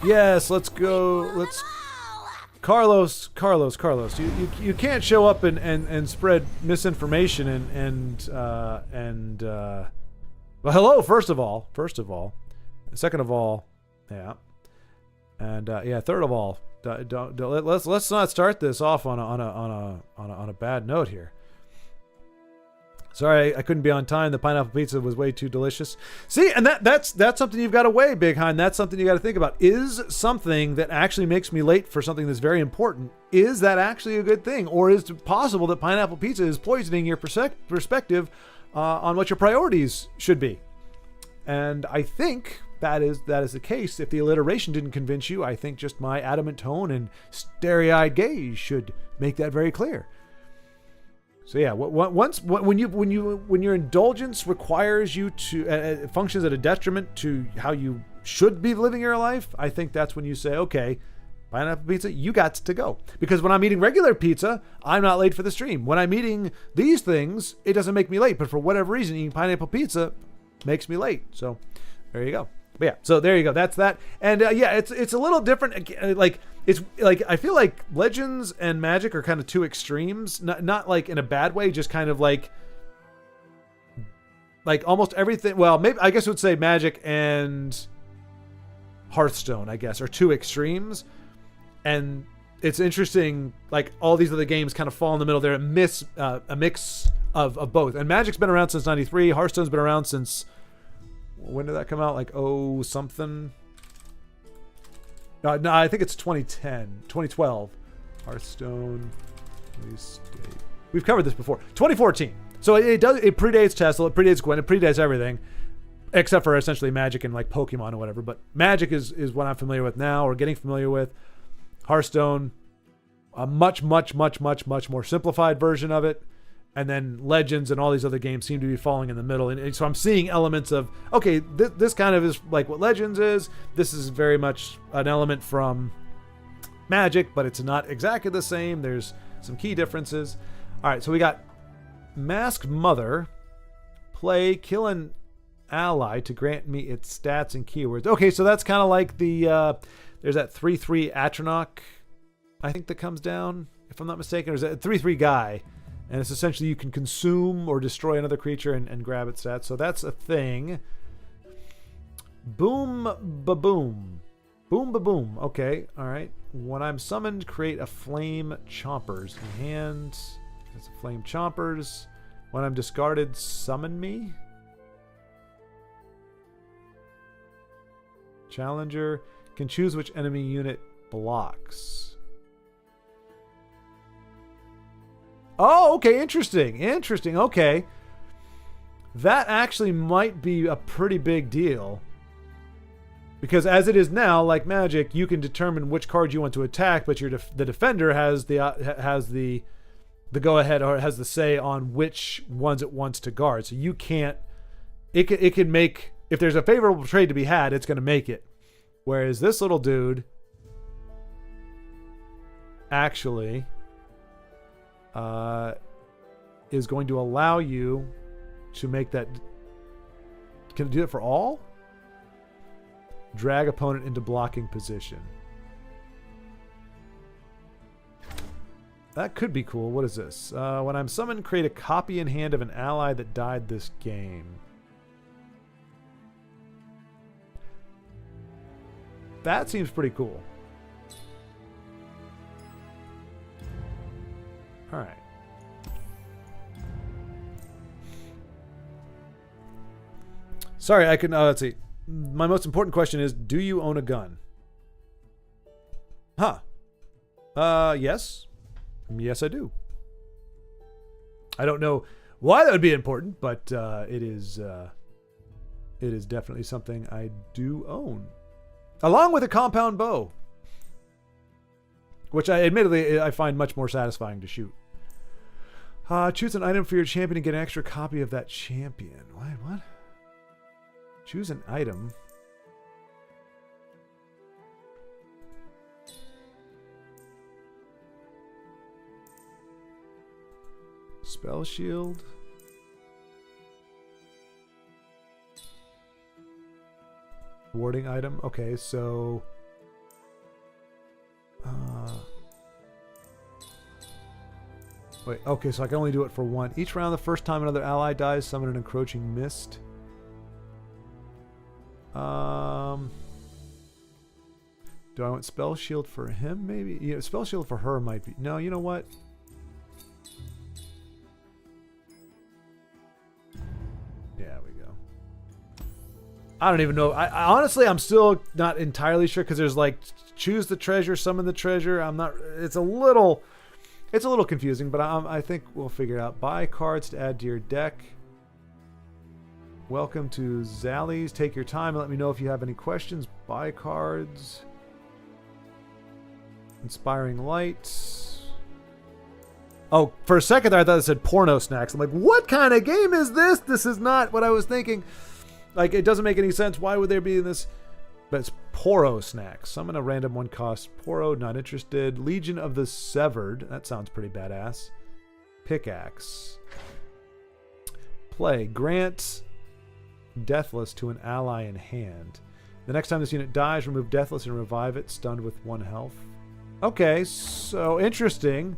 Yes, let's go. Let's... Carlos. You can't show up and spread misinformation and well, hello, first of all. Second of all, yeah. And yeah, third of all, let's not start this off on a bad note here. Sorry, I couldn't be on time. The pineapple pizza was way too delicious. See, and that's something you've got to weigh, Big Hein. That's something you got to think about. Is something that actually makes me late for something that's very important, is that actually a good thing? Or is it possible that pineapple pizza is poisoning your perspective on what your priorities should be? And I think that is the case. If the alliteration didn't convince you, I think just my adamant tone and starry-eyed gaze should make that very clear. So yeah, when your indulgence requires you to functions at a detriment to how you should be living your life, I think that's when you say, okay, pineapple pizza, you got to go. Because when I'm eating regular pizza, I'm not late for the stream. When I'm eating these things, it doesn't make me late. But for whatever reason, eating pineapple pizza makes me late. So there you go. But yeah, so there you go. That's that. And yeah, it's a little different. Like it's like I feel like Legends and Magic are kind of two extremes. Not like in a bad way, just kind of like almost everything. Well, maybe I guess I would say Magic and Hearthstone, I guess, are two extremes. And it's interesting. Like all these other games kind of fall in the middle. They're a mix of both. And Magic's been around since 93. Hearthstone's been around since, when did that come out? Like, oh, something? No, I think it's 2010, 2012. Hearthstone release date. We've covered this before. 2014. So it predates Tesla, it predates Gwent, it predates everything, except for essentially Magic and like Pokemon or whatever. But Magic is what I'm familiar with now, or getting familiar with. Hearthstone, a much more simplified version of it. And then Legends and all these other games seem to be falling in the middle. And so I'm seeing elements of, okay, this kind of is like what Legends is. This is very much an element from Magic, but it's not exactly the same. There's some key differences. All right, so we got Masked Mother. Play, kill an ally to grant me its stats and keywords. Okay, so that's kind of like the, there's that 3/3 Atronach, I think, that comes down, if I'm not mistaken. There's a 3/3 guy. And it's essentially you can consume or destroy another creature and grab its stats. So that's a thing. Boom, ba-boom. Boom, ba-boom. Okay, all right. When I'm summoned, create a Flame Chompers. In hand, that's a Flame Chompers. When I'm discarded, summon me. Challenger. Can choose which enemy unit blocks. Oh, okay, interesting. Okay. That actually might be a pretty big deal. Because as it is now, like Magic, you can determine which card you want to attack, but the defender has the go-ahead, or has the say on which ones it wants to guard. So you can't... It can make... If there's a favorable trade to be had, it's going to make it. Whereas this little dude... actually... is going to allow you to make that... Can it do it for all? Drag opponent into blocking position. That could be cool. What is this? When I'm summoned, create a copy in hand of an ally that died this game. That seems pretty cool. All right. Sorry, I couldn't... let's see. My most important question is, do you own a gun? Huh. Yes. Yes, I do. I don't know why that would be important, but it is definitely something I do own. Along with a compound bow. Which admittedly I find much more satisfying to shoot. Choose an item for your champion and get an extra copy of that champion. What? Choose an item. Spell shield. Warding item. Okay, so... wait, okay, so I can only do it for one. Each round, the first time another ally dies, summon an encroaching mist. Do I want spell shield for him, maybe? Yeah, spell shield for her might be... No, you know what? Yeah, we go. I don't even know. I honestly, I'm still not entirely sure, because there's like, choose the treasure, summon the treasure. I'm not... It's a little confusing, but I think we'll figure it out. Buy cards to add to your deck. Welcome to Zally's. Take your time and let me know if you have any questions. Buy cards. Inspiring Light. Oh, for a second there, I thought it said porno snacks. I'm like, what kind of game is this? This is not what I was thinking. Like, it doesn't make any sense. Why would there be in this? But it's Poro snacks. Summon a random one cost. Poro, not interested. Legion of the Severed. That sounds pretty badass. Pickaxe. Play. Grant Deathless to an ally in hand. The next time this unit dies, remove Deathless and revive it, stunned with 1 health. Okay, so interesting.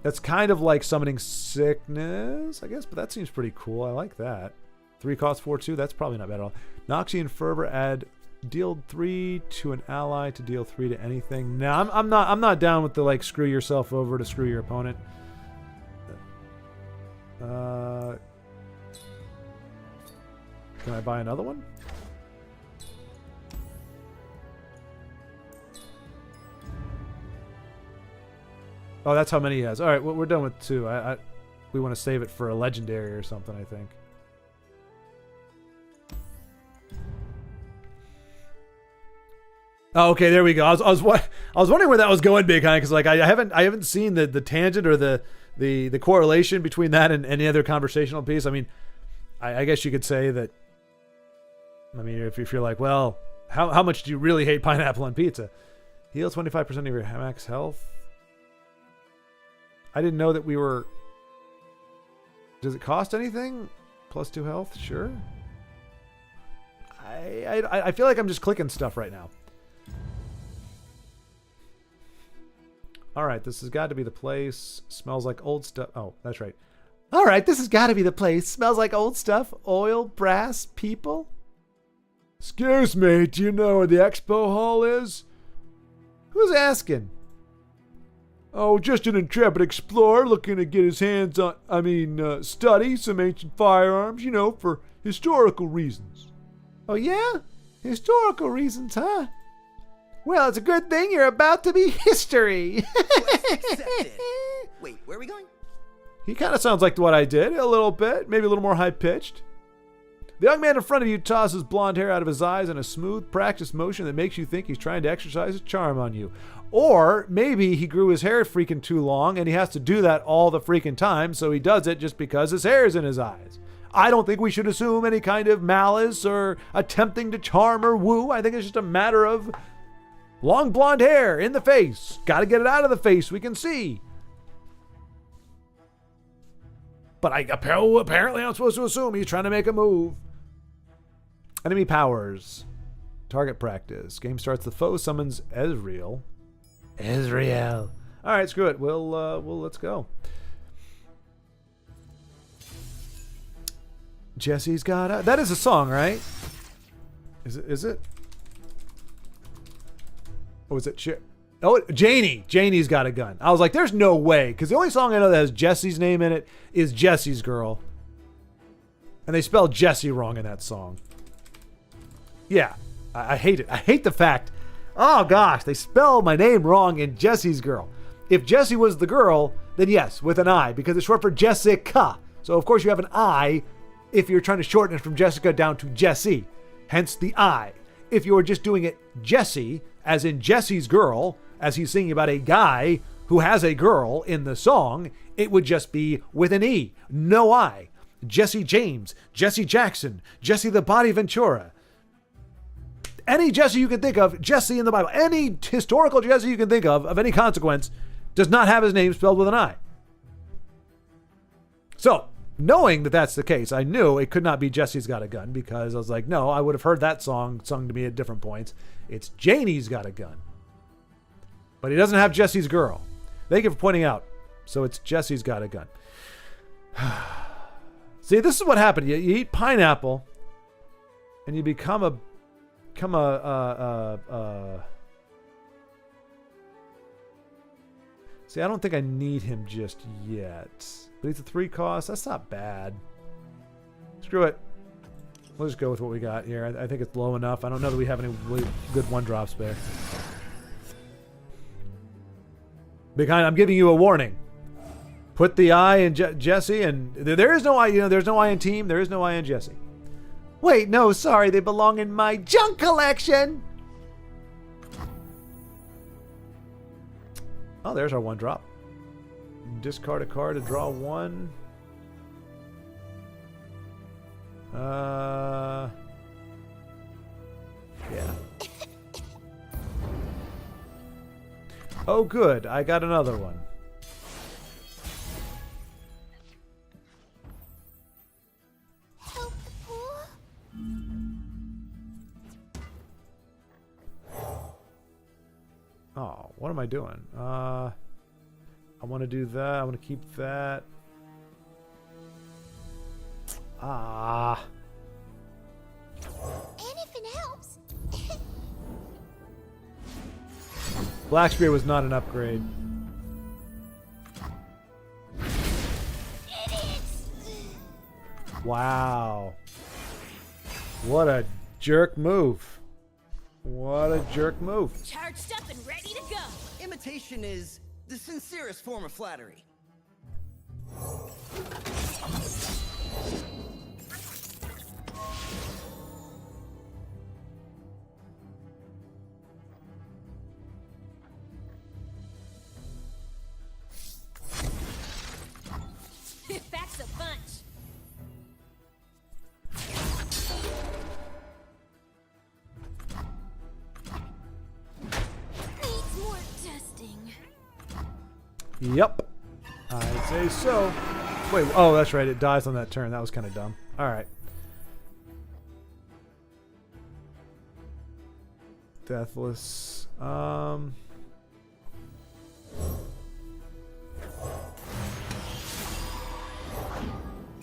That's kind of like summoning Sickness, I guess, but that seems pretty cool. I like that. 3 cost 4/2. That's probably not bad at all. Noxian Fervor, add deal 3 to an ally to deal 3 to anything. No, I'm not down with the like screw yourself over to screw your opponent. Can I buy another one? Oh, that's how many he has. All right, well, we're done with 2. We want to save it for a legendary or something, I think. Oh, okay, there we go. I was wondering where that was going, Big High, because like I haven't seen the tangent or the correlation between that and any other conversational piece. I mean, I guess you could say that. I mean, if you're like, well, how much do you really hate pineapple on pizza? Heal 25% of your max health. I didn't know that we were. Does it cost anything? +2 health, sure. I feel like I'm just clicking stuff right now. All right, this has got to be the place. Smells like old stuff. Oh, that's right. All right, this has got to be the place. Smells like old stuff. Oil, brass, people. Excuse me, do you know where the expo hall is? Who's asking? Oh, just an intrepid explorer looking to get his hands on, study some ancient firearms, for historical reasons. Oh, yeah? Historical reasons, huh? Well, it's a good thing you're about to be history.
Wait, where are we going?
He kind of sounds like what I did, a little bit, maybe a little more high-pitched. The young man in front of you tosses blonde hair out of his eyes in a smooth, practiced motion that makes you think he's trying to exercise his charm on you. Or maybe he grew his hair freaking too long and he has to do that all the freaking time, so he does it just because his hair's in his eyes. I don't think we should assume any kind of malice or attempting to charm or woo. I think it's just a matter of long blonde hair in the face. Gotta get it out of the face, we can see. But apparently I'm supposed to assume he's trying to make a move. Enemy powers. Target practice. Game starts. The foe summons Ezreal. Ezreal. All right, screw it. We'll let's go. Jesse's got a... That is a song, right? Is it? Oh, is it? Oh, Janie. Janie's got a gun. I was like, there's no way. Because the only song I know that has Jesse's name in it is Jesse's Girl. And they spelled Jesse wrong in that song. Yeah. I hate it. I hate the fact. Oh, gosh. They spelled my name wrong in Jesse's Girl. If Jessie was the girl, then yes, with an I. Because it's short for Jessica. So, of course, you have an I if you're trying to shorten it from Jessica down to Jessie. Hence the I. If you were just doing it Jessie, as in Jesse's Girl, as he's singing about a guy who has a girl in the song, it would just be with an E. No I. Jesse James, Jesse Jackson, Jesse the Body Ventura. Any Jesse you can think of, Jesse in the Bible, any historical Jesse you can think of any consequence, does not have his name spelled with an I. So, knowing that that's the case, I knew it could not be Jesse's Got a Gun, because I was like, no, I would have heard that song sung to me at different points. It's Janie's Got a Gun. But he doesn't have Jesse's Girl. Thank you for pointing out. So it's Jesse's Got a Gun. See, this is what happened. You eat pineapple, and you become a See, I don't think I need him just yet. But he's a 3 cost. That's not bad. Screw it. We'll just go with what we got here. I think it's low enough. I don't know that we have any really good 1-drops there. Big Hind, I'm giving you a warning. Put the I in Jesse, and there is no I. There's no I in team. There is no I in Jesse. Wait, no, sorry. They belong in my junk collection. Oh, there's our 1-drop. Discard a card to draw 1. Yeah. Oh, good. I got another one.
Help the poor.
Oh, what am I doing? I want to do that. I want to keep that.
Anything helps.
Black Spear was not an upgrade.
Idiots!
Wow. What a jerk move. What a jerk move.
Charged up and ready to go.
Imitation is the sincerest form of flattery.
That's a bunch. Needs more testing.
Yep. I'd say so. Wait, oh, that's right. It dies on that turn. That was kind of dumb. All right. Deathless.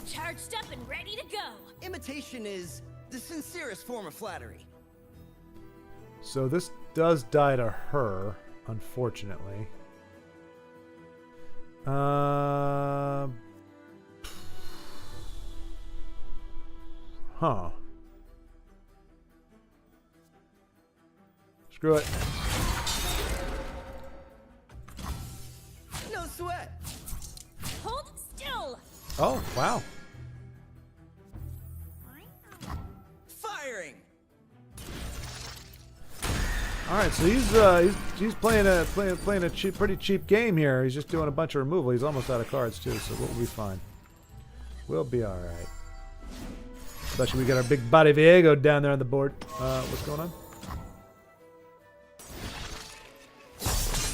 Charged up and ready to go.
Imitation is the sincerest form of flattery.
So this does die to her, unfortunately. Huh. Screw it.
No sweat.
Hold still.
Oh, wow.
Firing.
All right, so he's playing a pretty cheap game here. He's just doing a bunch of removal. He's almost out of cards too, so we'll be fine. We'll be all right. Especially we got our big body Viego down there on the board. What's going on?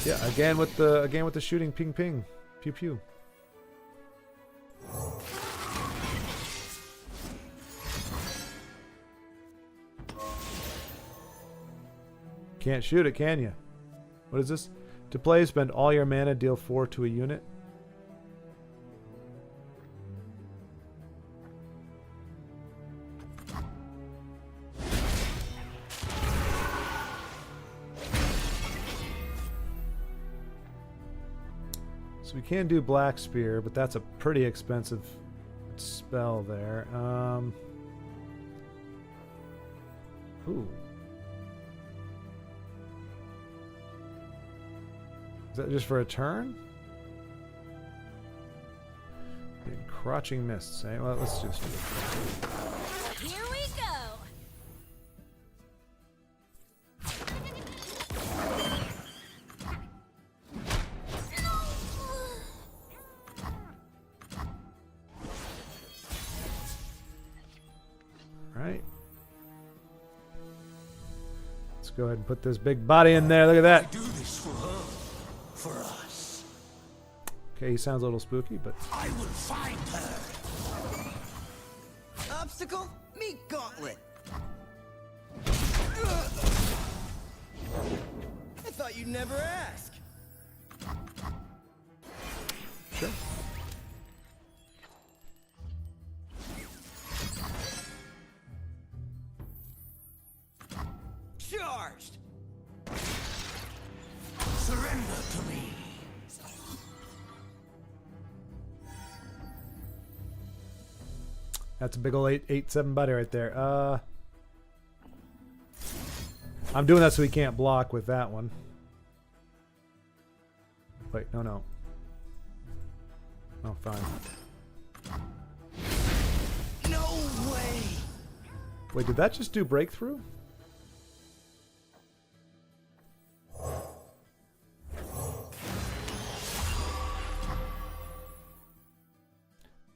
Yeah, again with the shooting, ping ping, pew pew. Can't shoot it, can you? What is this? To play, spend all your mana, deal 4 to a unit. So we can do Black Spear, but that's a pretty expensive spell there. Ooh. Is that just for a turn? Encroaching Mists, eh? Well, let's just do it.
Here we go.
Right. Let's go ahead and put this big body in there. Look at that.
Do this for her, for us.
Okay, he sounds a little spooky, but
I will find her.
Obstacle? Meet Gauntlet. I thought you'd never ask.
sure.
Charged.
Surrender to me.
That's a big old 8/7 body right there. I'm doing that so he can't block with that one. Wait, no. Oh, fine.
No way.
Wait, did that just do breakthrough?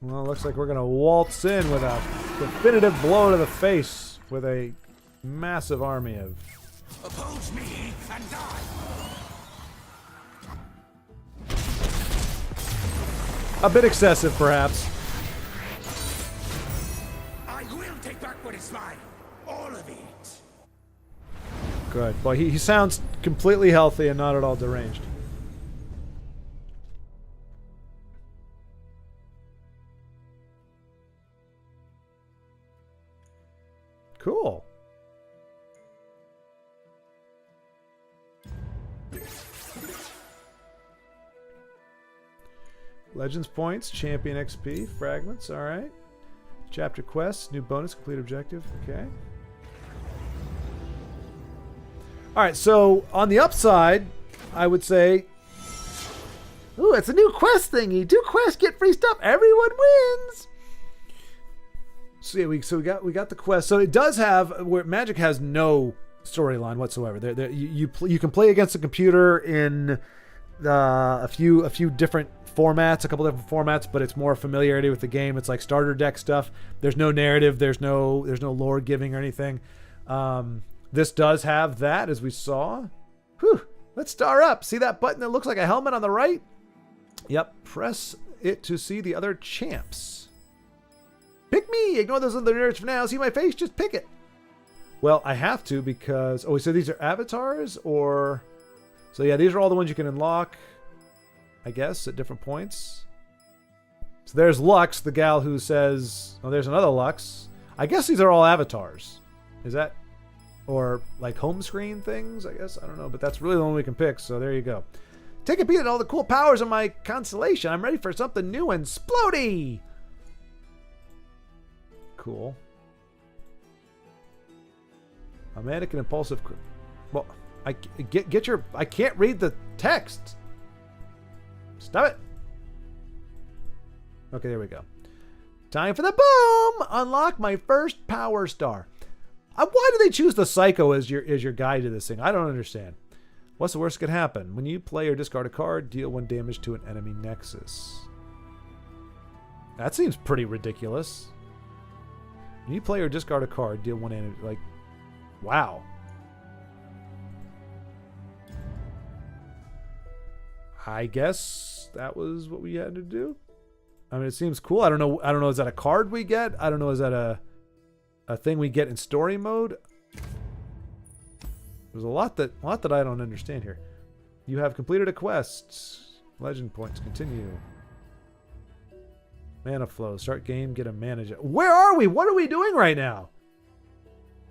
Well, it looks like we're going to waltz in with a definitive blow to the face with a massive army of...
Oppose me and die.
A bit excessive, perhaps.
I will take back what is mine. All of it.
Good. Boy, he sounds completely healthy and not at all deranged. Cool. Legends points, champion XP, fragments, alright. Chapter quests, new bonus, complete objective. Okay. All right, so on the upside, I would say, ooh, it's a new quest thingy. Do quests, get free stuff. Everyone wins. So yeah, we got the quest. So it does have where Magic has no storyline whatsoever. You can play against a computer in a few different formats, a couple different formats, but it's more familiarity with the game. It's like starter deck stuff. There's no narrative. There's no lore giving or anything. This does have that, as we saw. Whew. Let's star up. See that button that looks like a helmet on the right? Yep. Press it to see the other champs. Pick me. Ignore those other nerds for now. See my face? Just pick it. Well, I have to because... Oh, so these are avatars or... So yeah, these are all the ones you can unlock, I guess, at different points. So there's Lux, the gal who says... Oh, there's another Lux. I guess these are all avatars. Is that... Or like home screen things, I guess. I don't know, but that's really the one we can pick, so there you go. Take a peek at all the cool powers of my constellation. I'm ready for something new and splody. Cool. A mannequin impulsive. Well, I get your. I can't read the text. Stop it. Okay, there we go. Time for the boom. Unlock my first power star. Why do they choose the Psycho as your guide to this thing? I don't understand. What's the worst that could happen? When you play or discard a card, deal 1 damage to an enemy nexus. That seems pretty ridiculous. When you play or discard a card, deal 1 damage. Like, wow. I guess that was what we had to do. I mean, it seems cool. I don't know. Is that a card we get? I don't know. Is that a thing we get in story mode? There's a lot that I don't understand here. You have completed a quest. Legend points. Continue. Mana flow. Start game. Get a manager. Where are we? What are we doing right now?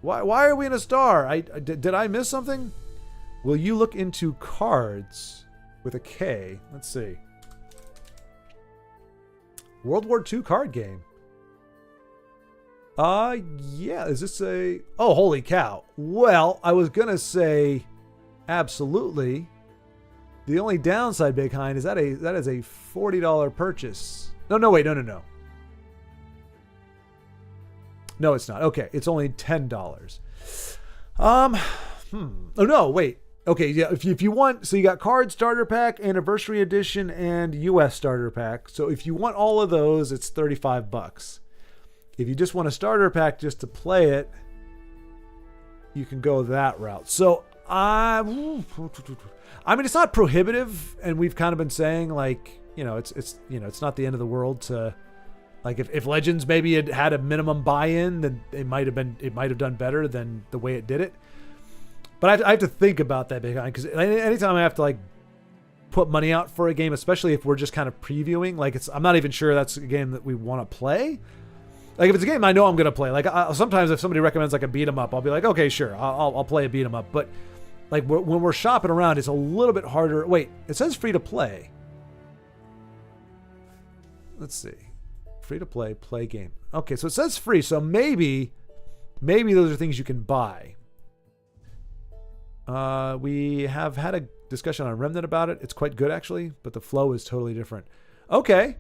Why are we in a star? Did I miss something? Will you look into cards with a K? Let's see. World War II card game. Yeah, is this a... Oh, holy cow. Well, I was gonna say absolutely. The only downside behind is that is a $40 purchase. No, wait, no. No, it's not. Okay, it's only $10. Oh, no, wait. Okay, yeah, if you want... So you got card starter pack, anniversary edition, and US starter pack. So if you want all of those, it's $35. If you just want a starter pack just to play it, you can go that route. So, I mean, it's not prohibitive, and we've kind of been saying, like, it's not the end of the world to, like, if Legends maybe had a minimum buy-in, then it might have done better than the way it did it. But I have to think about that behind, because anytime I have to, like, put money out for a game, especially if we're just kind of previewing, like, I'm not even sure that's a game that we want to play. Like, if it's a game I know I'm going to play, like, sometimes if somebody recommends, like, a beat-em-up, I'll be like, okay, sure, I'll play a beat-em-up. But, like, when we're shopping around, it's a little bit harder. Wait, it says free-to-play. Let's see. Free-to-play, play game. Okay, so it says free, so maybe those are things you can buy. We have had a discussion on Remnant about it. It's quite good, actually, but the flow is totally different. Okay.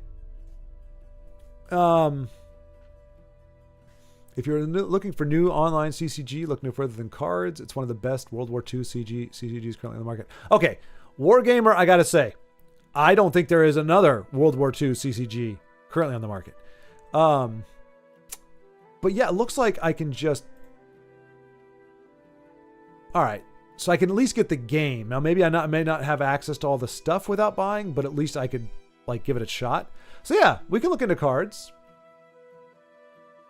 If you're looking for new online CCG, look no further than Cards. It's one of the best World War II CCGs currently on the market. Okay, Wargamer, I gotta say, I don't think there is another World War II CCG currently on the market. But yeah, it looks like I can just... All right, so I can at least get the game. Now, maybe I may not have access to all the stuff without buying, but at least I could, like, give it a shot. So yeah, we can look into Cards.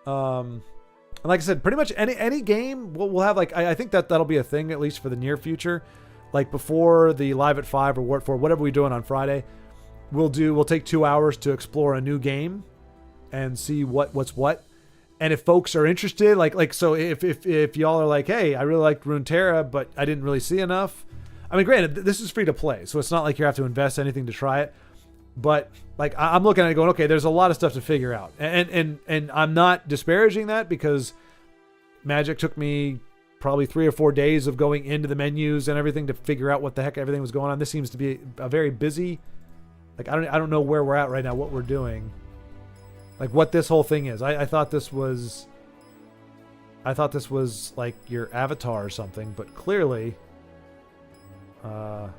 And like I said, pretty much any game we'll have, like, I think that'll be a thing, at least for the near future. Like, before the Live at 5 or War at 4, whatever we're doing on Friday, we'll take 2 hours to explore a new game and see what's what. And if folks are interested, like so if y'all are like, hey, I really liked Runeterra, but I didn't really see enough. I mean, granted, this is free to play, so it's not like you have to invest anything to try it. But like I'm looking at it going, okay, there's a lot of stuff to figure out, and I'm not disparaging that because Magic took me probably 3 or 4 days of going into the menus and everything to figure out what the heck everything was going on. This seems to be a very busy. Like I don't know where we're at right now, what we're doing, like what this whole thing is. I thought this was like your avatar or something, but clearly, so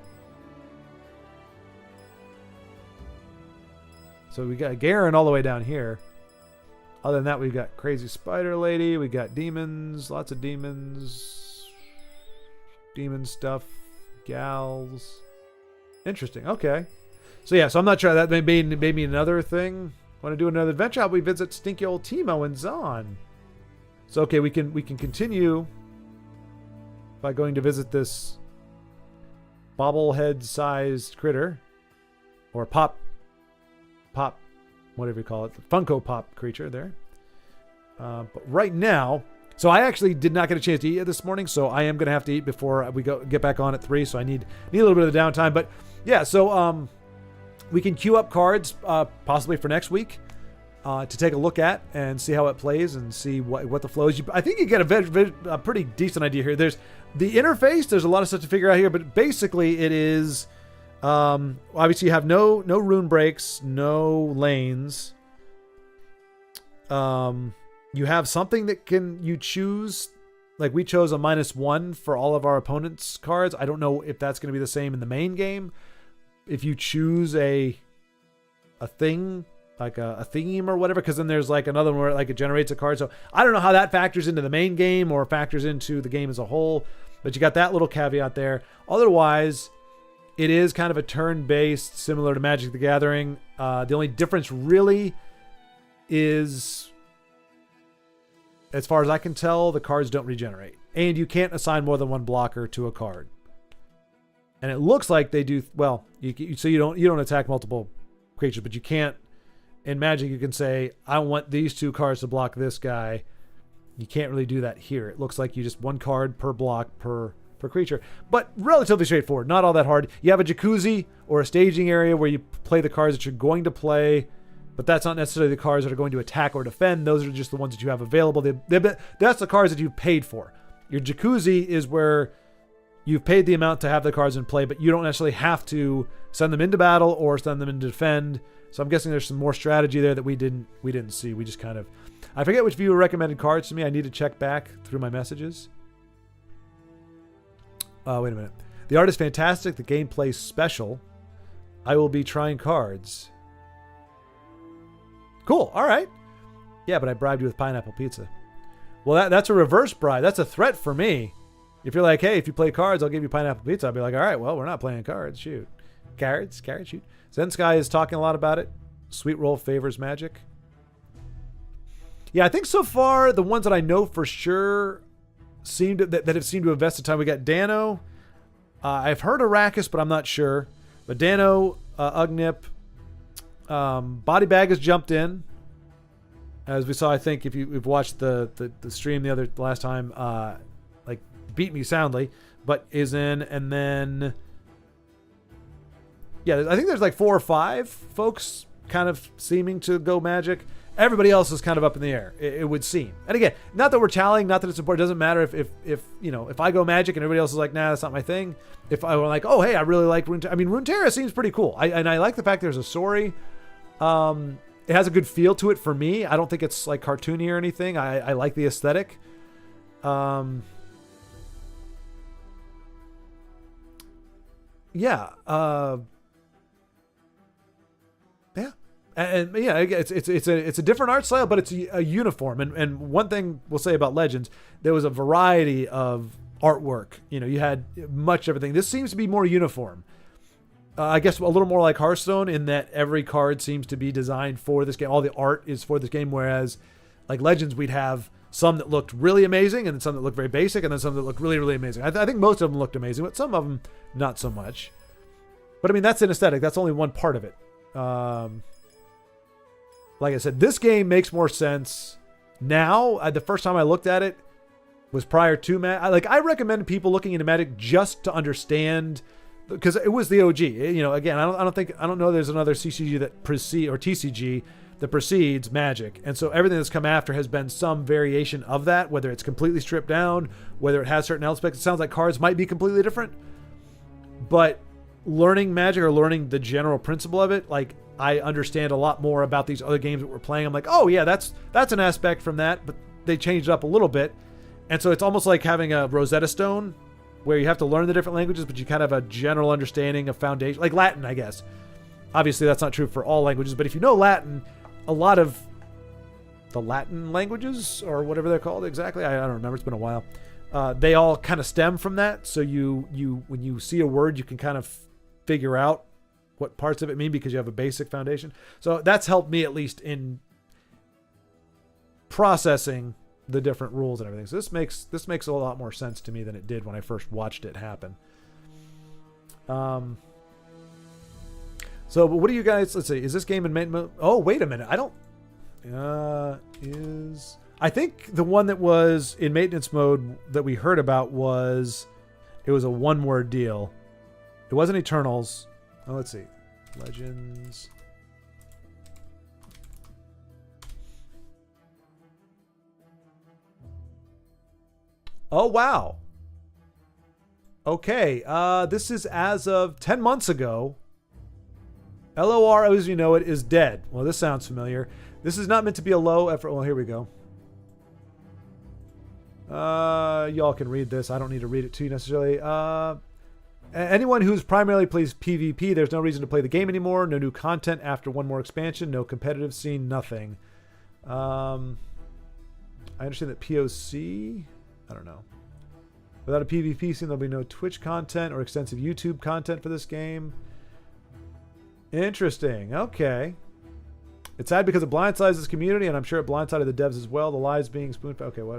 we got Garen all the way down here. Other than that, we've got Crazy Spider Lady. We got demons, lots of demons, demon stuff, gals. Interesting. Okay. So yeah, so I'm not sure that maybe another thing. Want to do another adventure? How we visit stinky old Teemo and Zon. So okay, we can continue by going to visit this bobblehead-sized critter, or pop, whatever you call it, the Funko Pop creature there. But right now, so I actually did not get a chance to eat it this morning, so I am going to have to eat before we get back on at 3. So I need a little bit of the downtime. But yeah, so we can queue up cards possibly for next week to take a look at and see how it plays and see what the flow is. I think you get a pretty decent idea here. There's the interface. There's a lot of stuff to figure out here, but basically it is. Obviously, you have no rune breaks, no lanes. You have something that you choose. Like we chose a -1 for all of our opponents' cards. I don't know if that's going to be the same in the main game. If you choose a thing, like a theme or whatever, because then there's like another one where like it generates a card. So I don't know how that factors into the main game or factors into the game as a whole. But you got that little caveat there. Otherwise, it is kind of a turn-based, similar to Magic the Gathering. The only difference really is, as far as I can tell, the cards don't regenerate. And you can't assign more than one blocker to a card. And it looks like they do, well, so you don't attack multiple creatures, but you can't, in Magic you can say, I want these 2 cards to block this guy. You can't really do that here. It looks like you just 1 card per block per creature, but relatively straightforward, not all that hard. You have a jacuzzi or a staging area where you play the cards that you're going to play, but that's not necessarily the cards that are going to attack or defend. Those are just the ones that you have available. That's the cards that you've paid for. Your jacuzzi is where you've paid the amount to have the cards in play, but you don't necessarily have to send them into battle or send them into defend. So I'm guessing there's some more strategy there that we didn't see. We just kind of, I forget which viewer recommended cards to me. I need to check back through my messages. Wait a minute. The art is fantastic. The gameplay special. I will be trying cards. Cool. All right. Yeah, but I bribed you with pineapple pizza. Well, that's a reverse bribe. That's a threat for me. If you're like, hey, if you play cards, I'll give you pineapple pizza. I'll be like, all right, well, we're not playing cards. Shoot. Carrots, shoot. Zen Sky is talking a lot about it. Sweet Roll favors Magic. Yeah, I think so far, the ones that I know for sure that have seemed to have invested time. We got Dano. I've heard Arrakis, but I'm not sure. But Dano, Ugnip, Body Bag has jumped in, as we saw. I think if you've watched the stream the last time, like beat me soundly, but is in. And then yeah, I think there's like 4 or 5 folks kind of seeming to go Magic. Everybody else is kind of up in the air, it would seem. And again, not that we're tallying, not that it's important. It doesn't matter if I go Magic and everybody else is like, nah, that's not my thing. If I were like, oh, hey, I really like Runeterra. I mean, Runeterra seems pretty cool. I like the fact there's a story. It has a good feel to it for me. I don't think it's like cartoony or anything. I like the aesthetic. Yeah. Yeah. And yeah, it's a different art style, but it's a uniform. And one thing we'll say about Legends, there was a variety of artwork. You had much everything. This seems to be more uniform. I guess a little more like Hearthstone in that every card seems to be designed for this game. All the art is for this game, whereas like Legends, we'd have some that looked really amazing and then some that looked very basic and then some that looked really, really amazing. I think most of them looked amazing, but some of them not so much. But I mean, that's an aesthetic. That's only one part of it. Like I said, this game makes more sense now. The first time I looked at it was prior to Magic. I recommend people looking into Magic just to understand because it was the OG. You know, again, I don't know there's another CCG that or TCG that precedes Magic. And so everything that's come after has been some variation of that, whether it's completely stripped down, whether it has certain aspects. It sounds like cards might be completely different. But learning Magic or learning the general principle of it, like, I understand a lot more about these other games that we're playing. I'm like, oh yeah, that's an aspect from that, but they changed it up a little bit. And so it's almost like having a Rosetta Stone where you have to learn the different languages, but you kind of have a general understanding of foundation, like Latin, I guess. Obviously, that's not true for all languages, but if you know Latin, a lot of the Latin languages, or whatever they're called exactly, I don't remember, it's been a while, they all kind of stem from that. So you when you see a word, you can kind of figure out what parts of it mean because you have a basic foundation. So that's helped me at least in processing the different rules and everything. So this makes a lot more sense to me than it did when I first watched it happen. So what do you guys, let's see, is this game in main mode? Oh, wait a minute. I think the one that was in maintenance mode that we heard about was a 1-word deal. It wasn't Eternals. Oh, let's see. Legends. Oh, wow. Okay. This is as of 10 months ago. LOR, as you know it, is dead. Well, this sounds familiar. This is not meant to be a low effort. Well, here we go. Y'all can read this. I don't need to read it to you necessarily. Anyone who's primarily plays PvP, there's no reason to play the game anymore. No new content after one more expansion. No competitive scene. Nothing. I understand that POC... I don't know. Without a PvP scene, there'll be no Twitch content or extensive YouTube content for this game. Interesting. Okay. It's sad because it blindsides this community, and I'm sure it blindsided the devs as well. The lies being spoon-fed. Okay, what?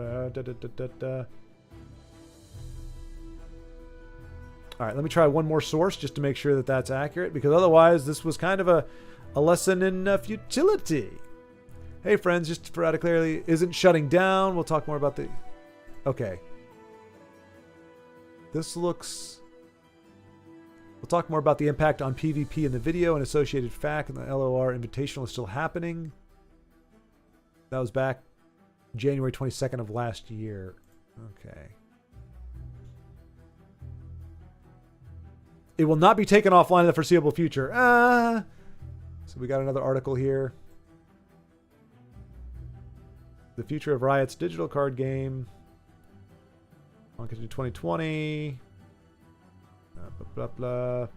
All right, let me try one more source just to make sure that that's accurate, because otherwise this was kind of a lesson in futility. Hey, friends, just for out of clarity, isn't shutting down. We'll talk more about the... Okay. This looks... We'll talk more about the impact on PvP in the video and associated FAQ, and the LOR Invitational is still happening. That was back January 22nd of last year. Okay. It will not be taken offline in the foreseeable future. So we got another article here. The future of Riot's digital card game. On to 2020. Blah, blah, blah.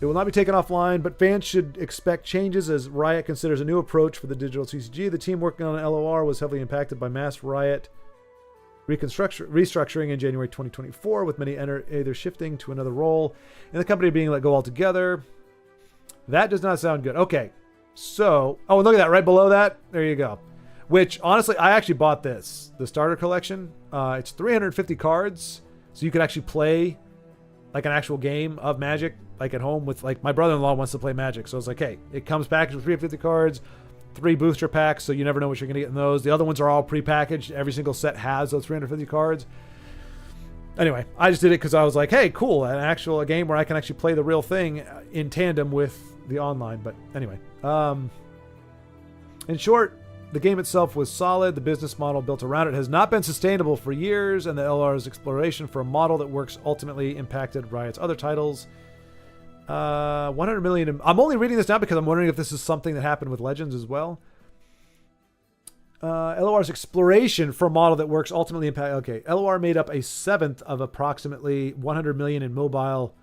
It will not be taken offline, but fans should expect changes as Riot considers a new approach for the digital CCG. The team working on LOR was heavily impacted by mass Riot restructuring in January 2024, with many either shifting to another role and the company being let go altogether. That does not sound good. Okay, so... Oh, look at that. Right below that. There you go. Which, honestly, I actually bought this. The starter collection. It's 350 cards, so you can actually play like an actual game of Magic, like at home with, like, my brother-in-law wants to play Magic. So it's like, hey, it comes packaged with 350 cards, 3 booster packs, so you never know what you're going to get in those. The other ones are all pre-packaged. Every single set has those 350 cards. Anyway, I just did it because I was like, hey, cool, a game where I can actually play the real thing in tandem with the online. But anyway, in short, the game itself was solid. The business model built around it has not been sustainable for years, and the LR's exploration for a model that works ultimately impacted Riot's other titles. 100 million. I'm only reading this now because I'm wondering if this is something that happened with Legends as well. LOR's exploration for a model that works ultimately impact. Okay, LOR made up a seventh of approximately 100 million in mobile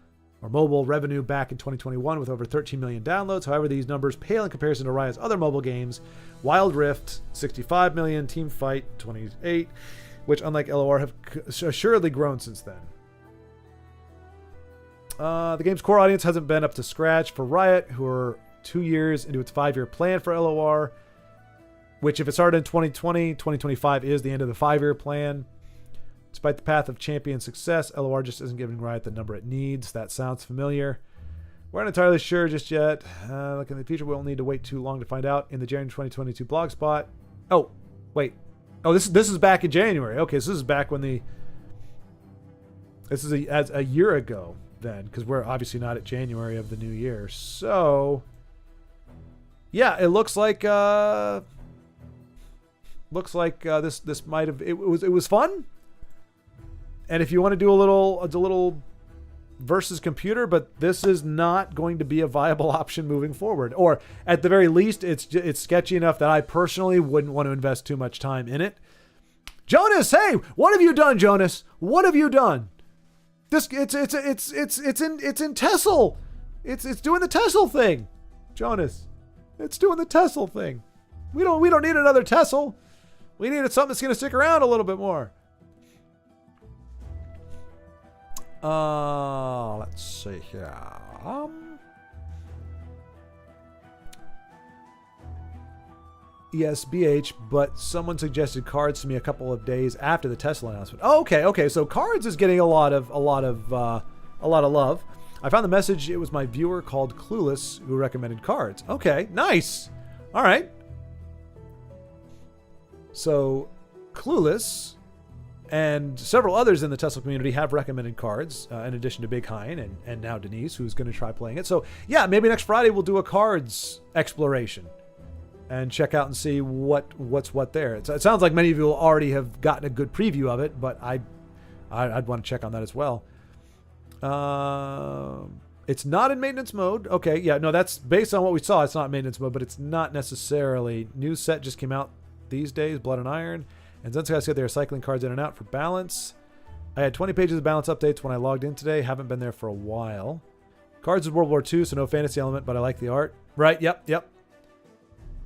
revenue back in 2021 with over 13 million downloads. However, these numbers pale in comparison to Riot's other mobile games. Wild Rift, 65 million, Teamfight, 28, which unlike LOR have assuredly grown since then. The game's core audience hasn't been up to scratch for Riot, who are 2 years into its 5-year plan for LOR, which if it started in 2020, 2025 is the end of the 5-year plan. Despite the path of champion success, LOR just isn't giving Riot the number it needs. That sounds familiar. We're not entirely sure just yet. Look, in the future, we won't need to wait too long to find out. In the January 2022 blog spot. Oh, wait. Oh, this is back in January. Okay, so this is back when this is a year ago. then, because we're obviously not at January of the new year. So yeah, it looks like this might have it was fun. And if you want to do a little versus computer, but this is not going to be a viable option moving forward, or at the very least it's sketchy enough that I personally wouldn't want to invest too much time in it. Jonas, hey, what have you done, Jonas? What have you done? This it's in Tessel. It's doing the Tessel thing. Jonas, it's doing the Tessel thing. We don't need another Tessel. We needed something that's going to stick around a little bit more. Let's see here. Yes, BH, but someone suggested Cards to me a couple of days after the Tesla announcement. Oh, okay. So Cards is getting a lot of love. I found the message. It was my viewer called Clueless who recommended Cards. Okay, nice. All right. So Clueless and several others in the Tesla community have recommended Cards, in addition to Big Hein and now Denise, who's going to try playing it. So yeah, maybe next Friday we'll do a Cards exploration and check out and see what's what there. It sounds like many of you will already have gotten a good preview of it, but I'd want to check on that as well. It's not in maintenance mode. Okay, yeah, no, that's based on what we saw. It's not maintenance mode, but it's not necessarily. New set just came out these days, Blood and Iron. And Zensugai said they are cycling cards in and out for balance. I had 20 pages of balance updates when I logged in today. Haven't been there for a while. Cards is World War II, so no fantasy element, but I like the art. Right, yep.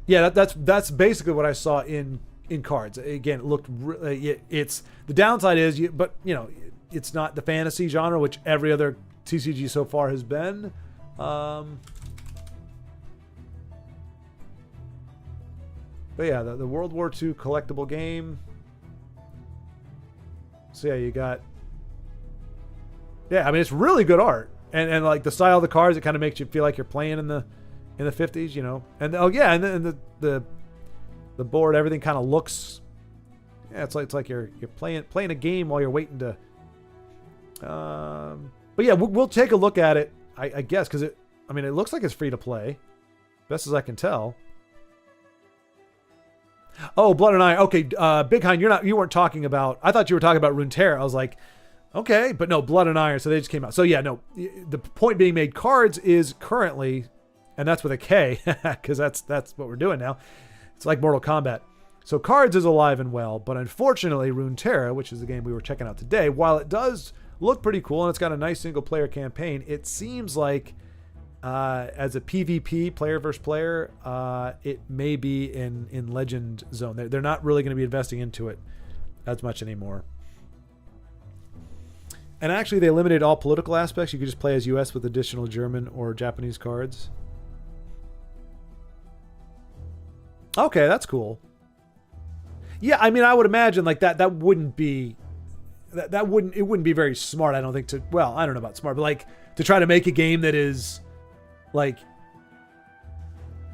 Yeah, that's basically what I saw in Cards. Again, it looked it's the downside is it's not the fantasy genre, which every other TCG so far has been. But yeah, the World War II collectible game. So yeah, you got. Yeah, I mean it's really good art, and like the style of the cards, it kind of makes you feel like you're playing in the 50s, And and then the board, everything kind of looks. Yeah, it's like you're playing a game while you're waiting to. But yeah, we'll take a look at it, I guess, because it looks like it's free to play, best as I can tell. Oh, Blood and Iron. Okay, Big Hein, you weren't talking about. I thought you were talking about Runeterra. I was like, okay, but no, Blood and Iron. So they just came out. So yeah, no. The point being made, Cards is currently, and that's with a K, because that's what we're doing now. It's like Mortal Kombat. So Cards is alive and well, but unfortunately, Runeterra, which is the game we were checking out today, while it does look pretty cool and it's got a nice single player campaign, it seems like. As a PvP, player versus player, it may be in Legend Zone. They're not really going to be investing into it as much anymore. And actually, they eliminated all political aspects. You could just play as US with additional German or Japanese cards. Okay, that's cool. Yeah, I mean, I would imagine like that wouldn't be it wouldn't be very smart. I don't think I don't know about smart, but like to try to make a game that is. Like,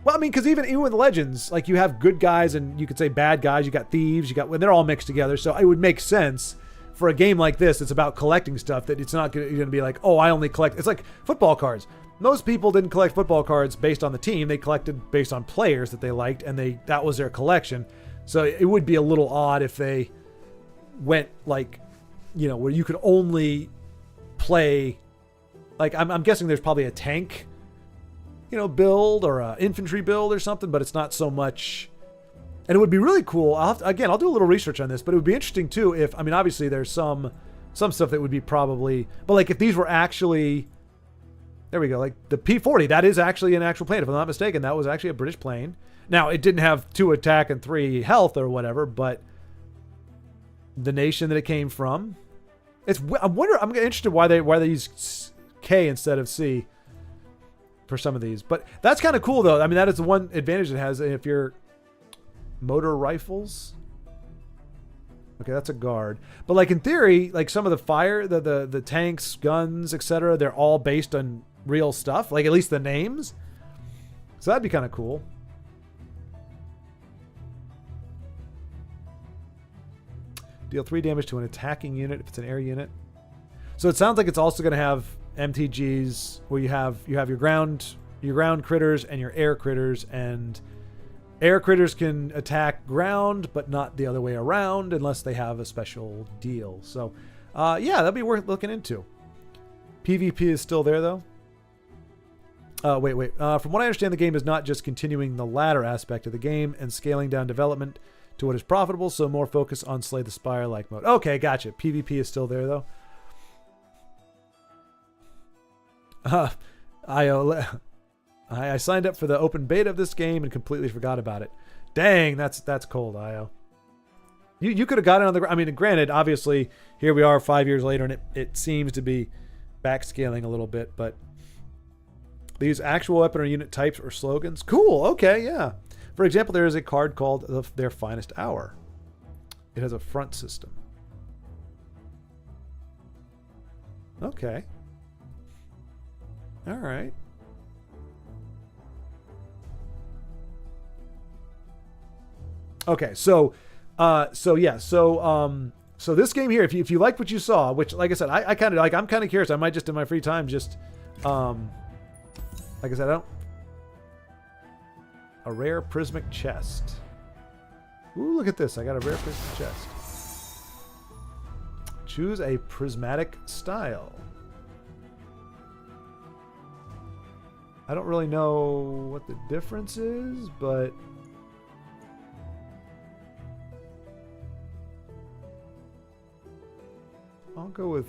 well, I mean, because even with Legends, like you have good guys and you could say bad guys. You got thieves. They're all mixed together. So it would make sense for a game like this. It's about collecting stuff. That it's not going to be like, oh, I only collect. It's like football cards. Most people didn't collect football cards based on the team. They collected based on players that they liked, and that was their collection. So it would be a little odd if they went like, where you could only play. Like I'm guessing there's probably a tank. Build or a infantry build or something, but it's not so much. And it would be really cool. I'll do a little research on this, but it would be interesting too if, obviously there's some stuff that would be probably, but like if these were actually, there we go, like the P-40, that is actually an actual plane. If I'm not mistaken, that was actually a British plane. Now, it didn't have 2 attack and 3 health or whatever, but the nation that it came from, I'm interested why they use K instead of C. For some of these, but that's kind of cool though. I mean, that is the one advantage it has. If you're motor rifles, okay, that's a guard. But like in theory, like some of the fire, the tanks, guns, etc., they're all based on real stuff. Like at least the names. So that'd be kind of cool. Deal 3 damage to an attacking unit if it's an air unit. So it sounds like it's also going to have MTGs where you have your ground critters and your air critters, and air critters can attack ground, but not the other way around unless they have a special deal. So, yeah, that'd be worth looking into. PvP is still there though. Wait. From what I understand, the game is not just continuing the ladder aspect of the game and scaling down development to what is profitable, so more focus on Slay the Spire like mode. Okay, gotcha. PvP is still there though. I signed up for the open beta of this game and completely forgot about it. Dang, that's cold, IO. You could have got it on the. I mean, granted, obviously, here we are 5 years later, and it seems to be backscaling a little bit, but these actual weapon or unit types or slogans, cool. Okay, yeah. For example, there is a card called Their Finest Hour. It has a front system. Okay. All right. Okay, so this game here, if you like what you saw, which, like I said, I kind of like, I'm kind of curious. I might just in my free time just, like I said, a rare prismatic chest. Ooh, look at this! I got a rare prismatic chest. Choose a prismatic style. I don't really know what the difference is, but I'll go with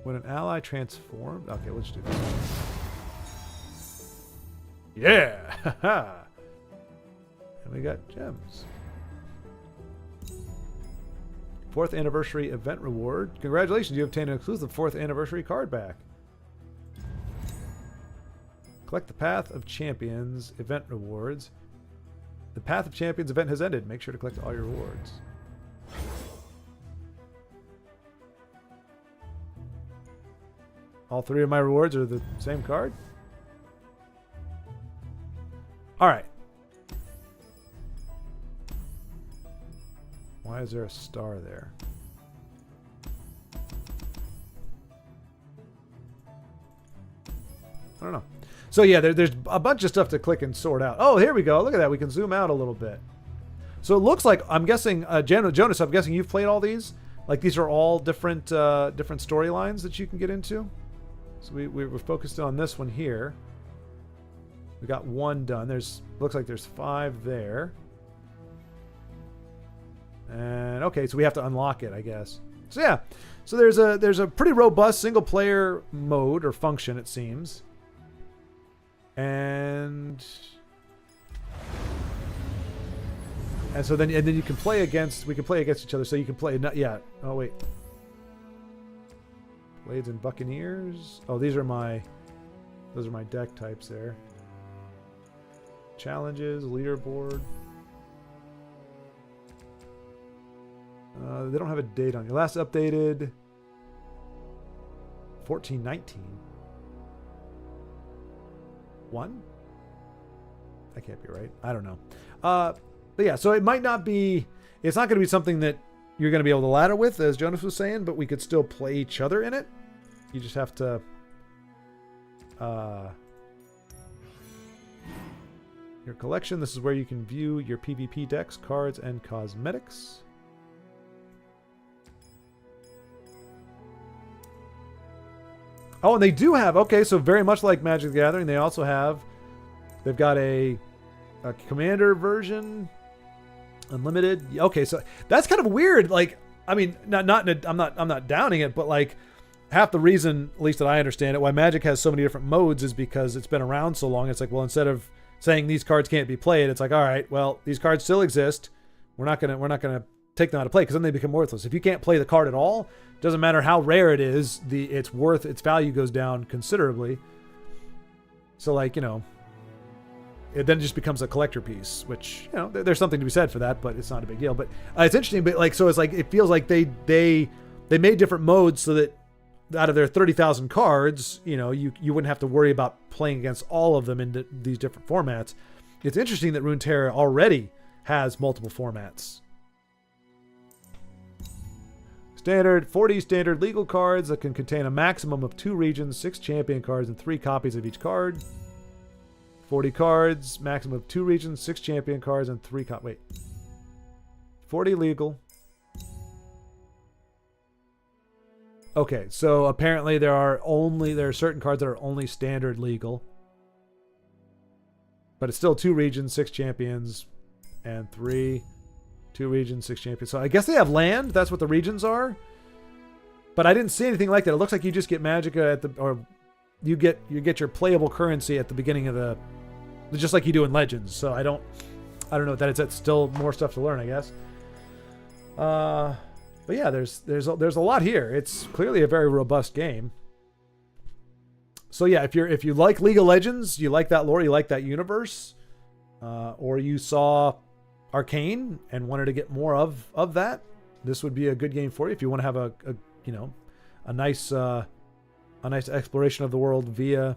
when an ally transformed. Okay, let's do this. Yeah! And we got gems. 4th anniversary event reward. Congratulations, you obtained an exclusive 4th anniversary card back. Collect the Path of Champions event rewards. The Path of Champions event has ended. Make sure to collect all your rewards. All 3 of my rewards are the same card? Alright. Why is there a star there? I don't know. So yeah, there's a bunch of stuff to click and sort out. Oh, here we go. Look at that. We can zoom out a little bit. So it looks like, I'm guessing, Jonas, I'm guessing you've played all these? Like these are all different different storylines that you can get into? So we're focused on this one here. We got 1 done. Looks like there's 5 there. And okay, so we have to unlock it, I guess. So yeah, so there's a pretty robust single player mode or function, it seems. And so then you can play against. We can play against each other. So you can play. Oh wait. Blades and Buccaneers. Oh, those are my deck types there. Challenges, leaderboard. They don't have a date on you. Last updated 1419. 1? That can't be right. I don't know. But yeah, so it might not be. It's not going to be something that you're going to be able to ladder with, as Jonas was saying, but we could still play each other in it. You just have to your collection. This is where you can view your PvP decks, cards, and cosmetics. Oh, and they do have, okay, so very much like Magic the Gathering, they've got a commander version, unlimited. Okay, so that's kind of weird. Like, I mean, I'm not downing it, but like half the reason, at least that I understand it, why Magic has so many different modes is because it's been around so long. It's like, well, instead of saying these cards can't be played, it's like, all right, well, these cards still exist. We're not gonna take them out of play because then they become worthless. If you can't play the card at all, doesn't matter how rare it is, its value goes down considerably. So like, you know, it then just becomes a collector piece, which, you know, there's something to be said for that, but it's not a big deal. But it's interesting, but like, so it's like, it feels like they made different modes so that out of their 30,000 cards, you know, you wouldn't have to worry about playing against all of them in these different formats. It's interesting that Runeterra already has multiple formats. Standard 40 standard legal cards that can contain a maximum of 2 regions, 6 champion cards, and 3 copies of each card. 40 cards, maximum of 2 regions, 6 champion cards, and 3 wait. 40 legal. Okay, so apparently there are certain cards that are only standard legal. But it's still 2 regions, 6 champions, and 2 regions, 6 champions. So I guess they have land. That's what the regions are. But I didn't see anything like that. It looks like you just get Magicka or you get your playable currency at the beginning of the, just like you do in Legends. So I don't know what that is. That's still more stuff to learn, I guess. But yeah, there's a lot here. It's clearly a very robust game. So yeah, if you like League of Legends, you like that lore, you like that universe, or you saw Arcane and wanted to get more of that, this would be a good game for you. If you want to have a nice exploration of the world via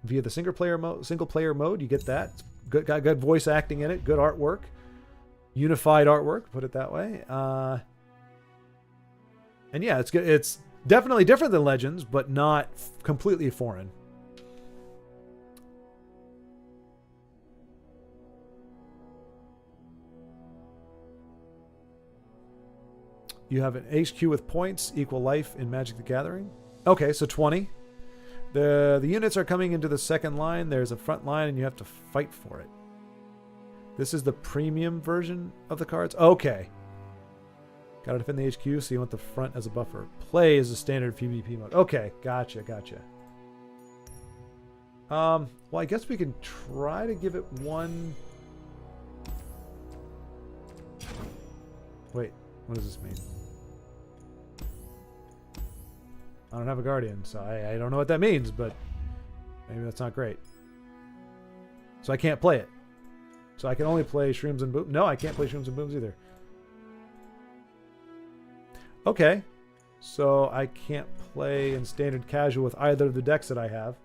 the single player mode, you get that. It's got good voice acting in it, good artwork, unified artwork, put it that way. And yeah, it's good. It's definitely different than Legends, but not completely foreign. You have an HQ with points, equal life in Magic the Gathering. Okay, so 20. The units are coming into the second line. There's a front line, and you have to fight for it. This is the premium version of the cards. Okay. Got to defend the HQ, so you want the front as a buffer. Play is a standard PvP mode. Okay, gotcha. Well, I guess we can try to give it one... Wait, what does this mean? I don't have a Guardian, so I don't know what that means, but maybe that's not great. So I can't play it. So I can only play Shrooms and Booms. No, I can't play Shrooms and Booms either. Okay. So I can't play in Standard Casual with either of the decks that I have.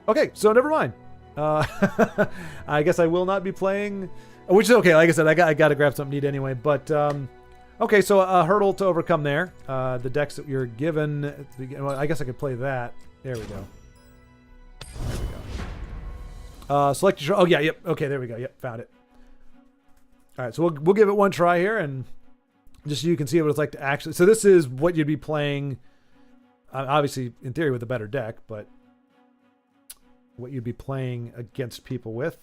Okay, so never mind. I guess I will not be playing... Which is okay. Like I said, I got to grab something neat anyway. But, okay, so a hurdle to overcome there. The decks that you're given... Well, I guess I could play that. There we go. There we go. Select your... Oh, yeah, yep. Okay, there we go. Yep, found it. All right, so we'll give it one try here, and just so you can see what it's like to actually... So this is what you'd be playing, obviously, in theory, with a better deck, but what you'd be playing against people with.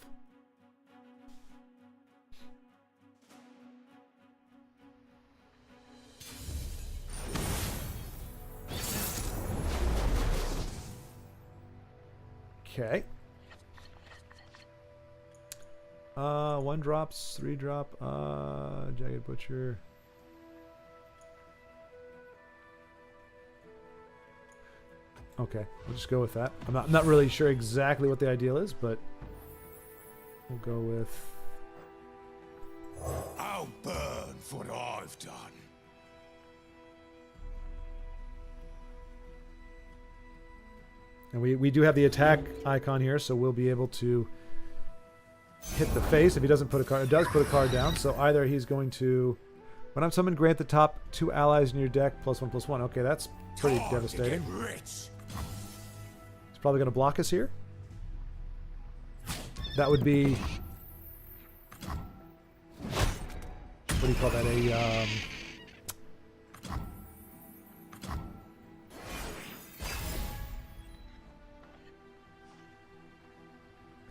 Okay. 1 drops, 3 drop, Jagged Butcher. Okay, we'll just go with that. I'm not really sure exactly what the ideal is, but we'll go with...
I'll burn for what I've done.
And we do have the attack icon here, so we'll be able to hit the face if he doesn't put a card. It does put a card down, so either he's going to... When I'm summoned, grant the top 2 allies in your deck +1/+1. Okay, that's pretty devastating. He's probably going to block us here. That would be... What do you call that? A...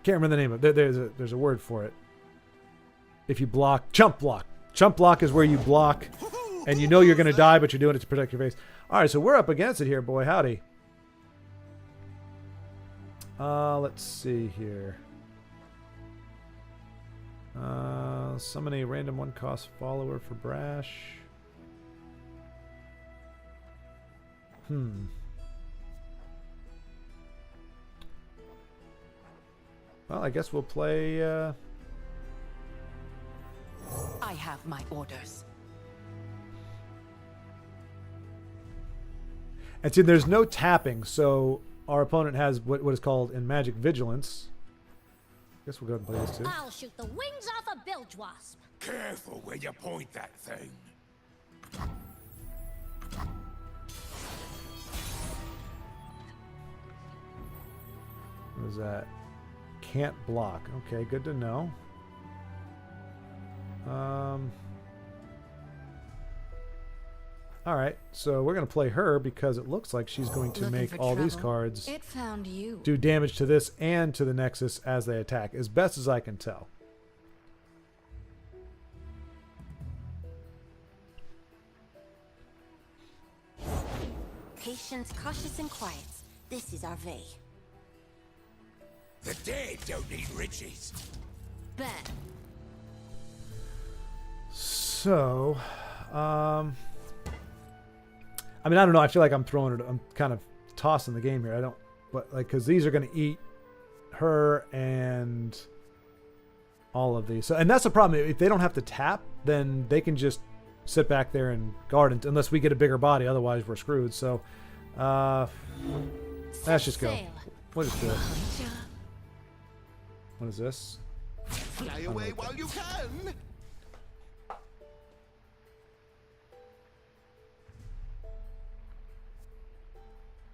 Can't remember the name of it. There's a word for it. If you block, chump block. Chump block is where you block, and you know you're going to die, but you're doing it to protect your face. All right, so we're up against it here, boy. Howdy. Let's see here. Summon a random 1-cost follower for Brash. Well, I guess we'll play...
I have my orders.
And see, there's no tapping, so our opponent has what is called in Magic Vigilance. Guess we'll go ahead and play this too.
I'll shoot the wings off a bilge wasp.
Careful where you point that thing.
What is that? Can't block. Okay, good to know. All right, so we're going to play her because it looks like she's going to make all these cards
It found you.
do damage to this and to the Nexus as they attack, as best as I can tell.
Patience, cautious, and quiet. This is our way.
The dead don't need riches.
Ben.
So, I mean, I don't know. I feel like I'm throwing it. I'm kind of tossing the game here. I don't, but like, because these are going to eat her and all of these. So, and that's the problem. If they don't have to tap, then they can just sit back there and guard unless we get a bigger body. Otherwise, we're screwed. So, let's just go. We'll just do it. What is this?
Fly away while you can.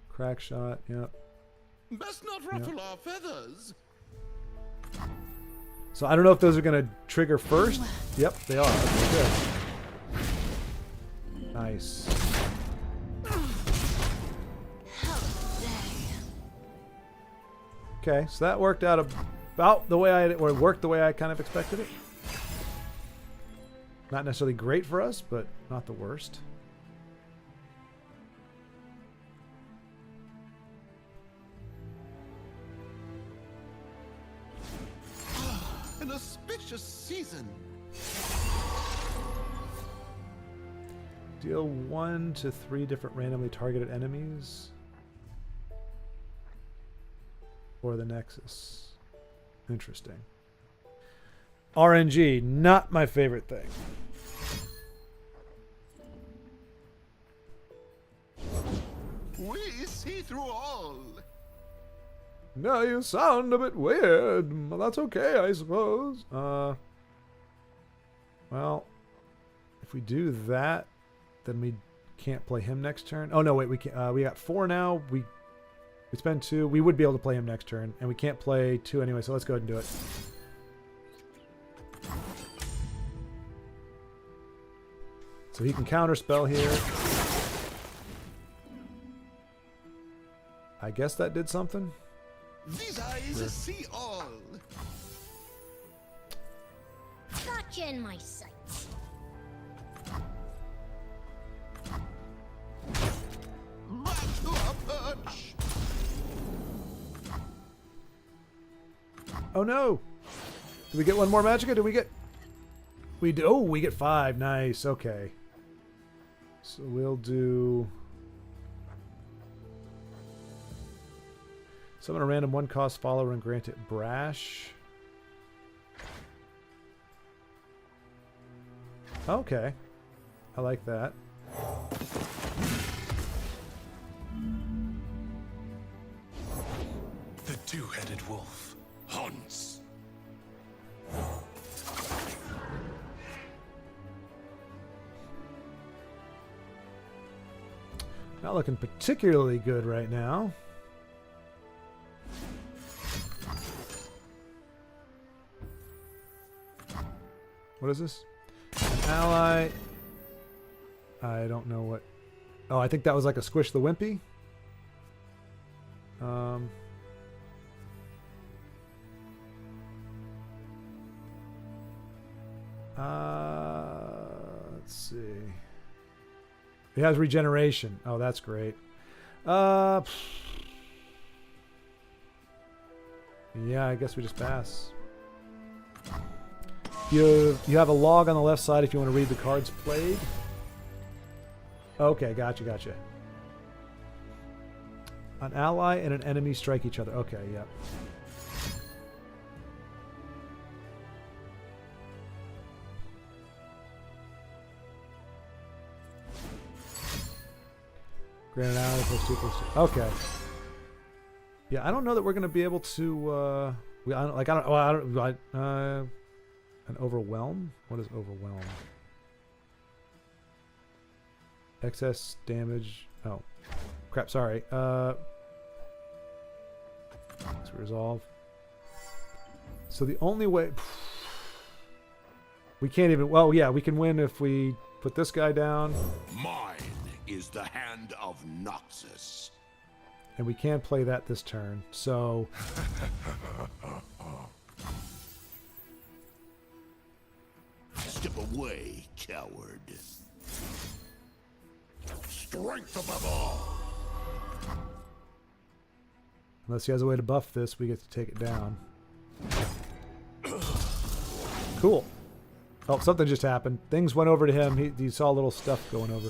Crack shot. Yep.
Best not ruffle our feathers.
So I don't know if those are going to trigger first. Yep, they are. Okay, good. Nice. Okay, so that worked out about the way or worked the way I kind of expected it. Not necessarily great for us, but not the worst.
An auspicious season.
Deal 1 to 3 different randomly targeted enemies. Or the Nexus. Interesting. RNG, not my favorite thing.
We see through all.
No, you sound a bit weird. But that's okay, I suppose. Well, if we do that, then we can't play him next turn. Oh no, wait, we can. We got 4 now. We spend 2. We would be able to play him next turn, and we can't play 2 anyway. So let's go ahead and do it. So he can counterspell here. I guess that did something.
These eyes see all.
Gotcha in my sights.
Back to our perch.
Oh no! Do we get one more Magicka? Do we get... We do. Oh, we get 5. Nice. Okay. So we'll do... Summon a random 1-cost follower and grant it Brash. Okay. I like that.
The two-headed wolf hunts.
Not looking particularly good right now. What is this? An ally. I don't know what. Oh, I think that was like a Squish the Wimpy. Let's see. It has regeneration. Oh, that's great. Yeah, I guess we just pass. You have a log on the left side if you want to read the cards played. Okay, gotcha. An ally and an enemy strike each other. Okay, yep. Grant an ally +2/+2. Okay. Yeah, I don't know that we're going to be able to... I don't like. I don't. Well, I don't. An overwhelm. What is overwhelm? Excess damage. Oh, crap. Sorry. Let's resolve. So the only way we can't even. Well, yeah, we can win if we put this guy down.
Mine is the hand of Noxus.
And we can't play that this turn. So
Step away, coward. Strength above all.
unless he has a way to buff this, we get to take it down. Cool. Oh, something just happened. Things went over to him. He saw a little stuff going over.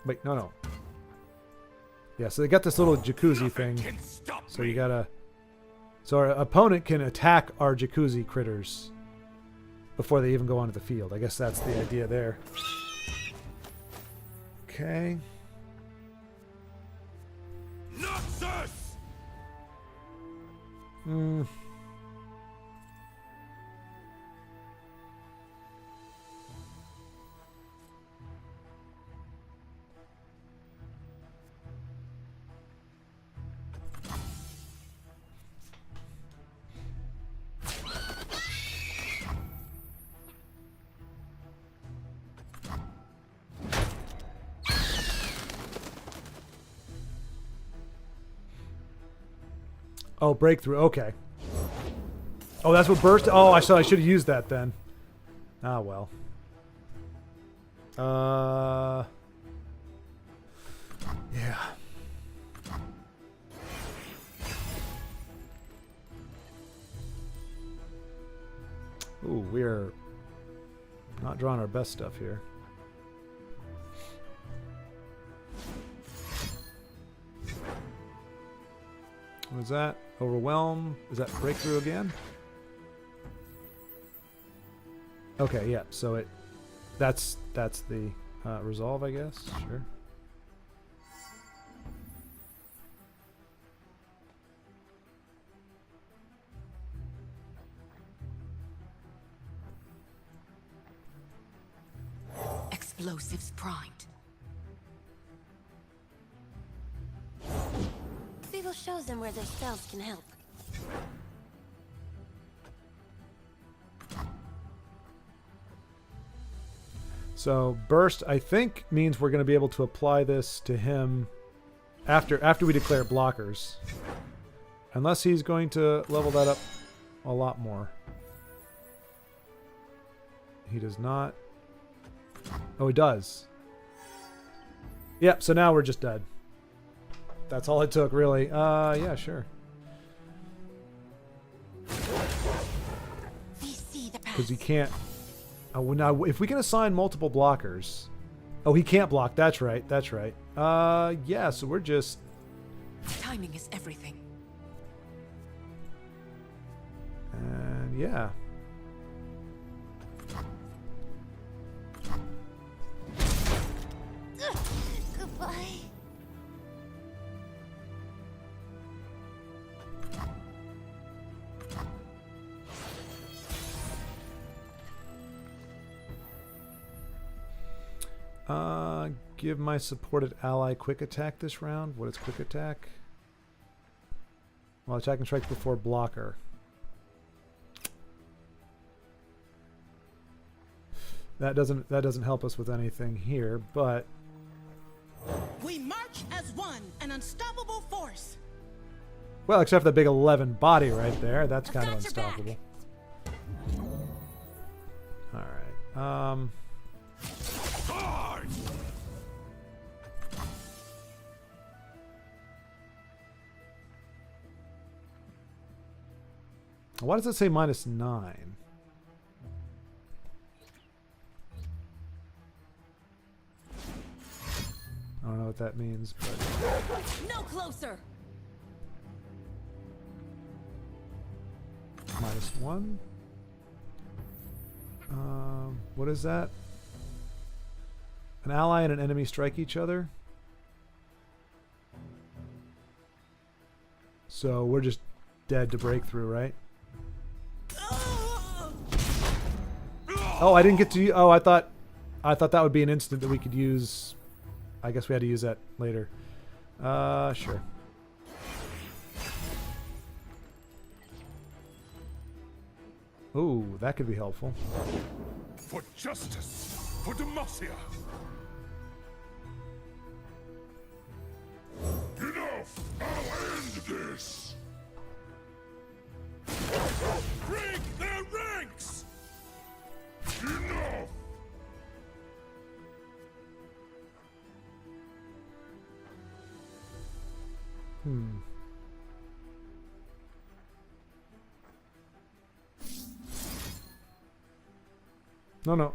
Wait, no. Yeah, so they got this little jacuzzi thing. So you gotta... So our opponent can attack our jacuzzi critters before they even go onto the field. I guess that's the idea there. Okay.
Noxus!
Oh, breakthrough. Okay. Oh, that's what burst. Oh, I should have used that then. Ah, well. Yeah. Ooh, we're not drawing our best stuff here. What is that? Overwhelm? Is that breakthrough again? Okay, yeah. So that's the resolve, I guess. Sure.
Explosives primed.
Beagle shows them where their spells can help.
So burst, I think, means we're going to be able to apply this to him after we declare blockers, unless he's going to level that up a lot more. He does not. Oh, he does. Yep. So now we're just dead. That's all it took, really. Yeah, sure. Because he can't... Oh, well, now, if we can assign multiple blockers... Oh, he can't block. That's right. That's right. Yeah, so we're just...
Timing is everything.
And, yeah.
Goodbye.
Give my supported ally quick attack this round. What is quick attack? While attacking strikes before blocker. That doesn't help us with anything here, but
We march as one, an unstoppable force.
well, except for the big 11 body right there. That's kind of
got your back.
unstoppable. All right. Why does it say -9? I don't know what that means, but
No closer.
-1. What is that? An ally and an enemy strike each other. So we're just dead to breakthrough, right? Oh, I didn't get to. Oh, I thought that would be an instant that we could use. I guess we had to use that later. Sure. Ooh, that could be helpful.
For justice, for Demacia. Enough! I'll end this! Break their ranks! Enough!
No.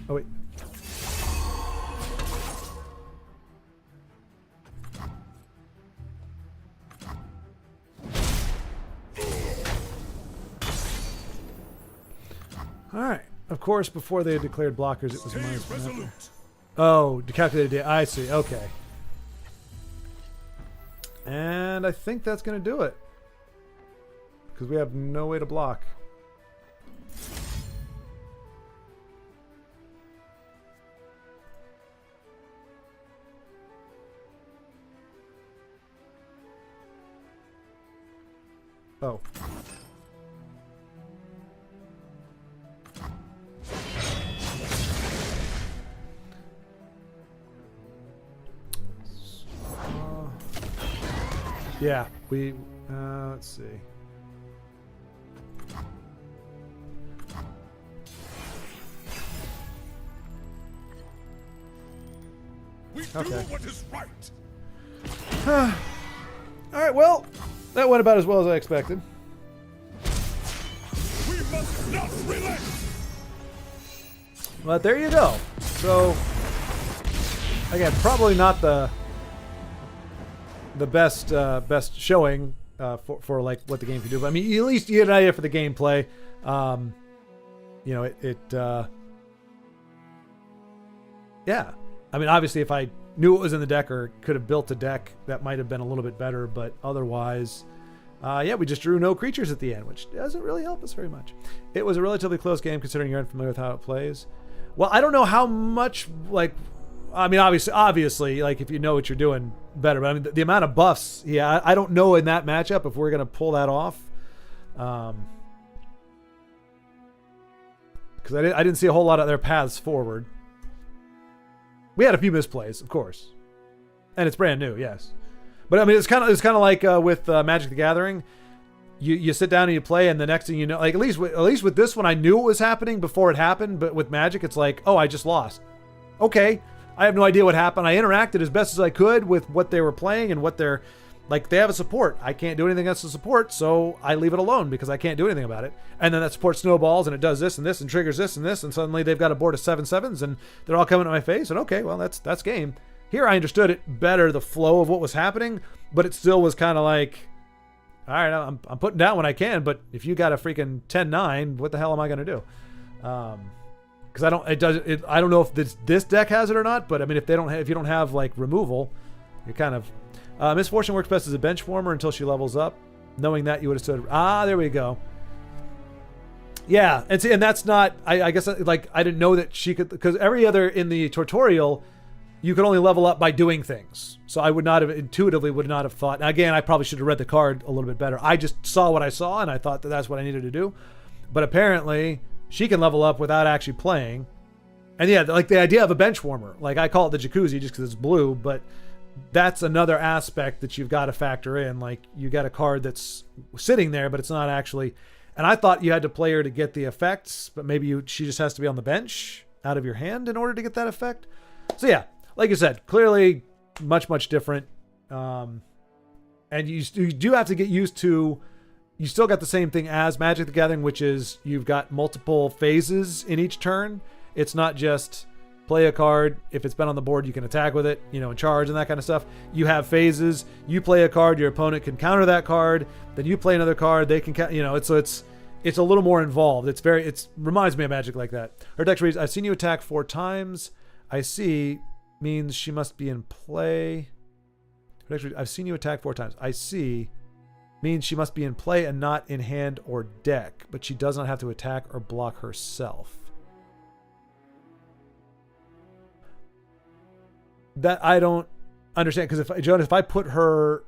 Oh, wait. Alright. Of course, before they had declared blockers, it was minus one. Oh, calculated it. I see. Okay. And I think that's going to do it. Because we have no way to block. Oh. Yeah, we, let's see.
We do what is right.
All right, well, that went about as well as I expected.
We must not relent.
But there you go. So, again, probably not the best showing for like what the game can do. But I mean, at least you get an idea for the gameplay. You know, yeah. I mean, obviously, if I knew it was in the deck or could have built a deck, that might have been a little bit better. But otherwise, yeah, we just drew no creatures at the end, which doesn't really help us very much. It was a relatively close game considering you're unfamiliar with how it plays. Well, I don't know how much, like, I mean, obviously, like, if you know what you're doing, better. But I mean, the amount of buffs, yeah, I don't know in that matchup if we're going to pull that off. Because I didn't see a whole lot of their paths forward. We had a few misplays, of course. And it's brand new, yes. But I mean, it's kind of like with Magic the Gathering. You sit down and you play, and the next thing you know, like at least with this one, I knew it was happening before it happened. But with Magic, it's like, oh, I just lost. Okay, I have no idea what happened. I interacted as best as I could with what they were playing and what they're like. They have a support. I can't do anything against the support, so I leave it alone because I can't do anything about it. And then that support snowballs and it does this and this and triggers this and this, and suddenly they've got a board of 7/7s and they're all coming at my face. And okay, well that's game. Here I understood it better, the flow of what was happening, but it still was kind of like, all right, I'm putting down when I can, but if you got a freaking 10-9, what the hell am I gonna do? Because I don't know if this deck has it or not, but I mean, if you don't have like removal, you're kind of Misfortune works best as a bench warmer until she levels up. Knowing that, you would have stood. There we go. Yeah, and see, and that's not. I guess like I didn't know that she could, because every other in the tutorial, you could only level up by doing things. So I would not have thought. Now again, I probably should have read the card a little bit better. I just saw what I saw, and I thought that that's what I needed to do. But apparently, she can level up without actually playing. And yeah, like the idea of a bench warmer, like I call it the jacuzzi just because it's blue, but that's another aspect that you've got to factor in. Like you got a card that's sitting there, but it's not actually. And I thought you had to play her to get the effects, but maybe she just has to be on the bench out of your hand in order to get that effect. So yeah, like you said, clearly much different. And you do have to get used to. You still got the same thing as Magic the Gathering, which is you've got multiple phases in each turn. It's not just play a card. If it's been on the board, you can attack with it, and charge and that kind of stuff. You have phases. You play a card, your opponent can counter that card. Then you play another card. They can, it's a little more involved. It reminds me of Magic like that. Her text reads, I've seen you attack 4 times. I see means she must be in play. Her text reads, I've seen you attack 4 times. I see means she must be in play and not in hand or deck, but she does not have to attack or block herself. That I don't understand, because if I put her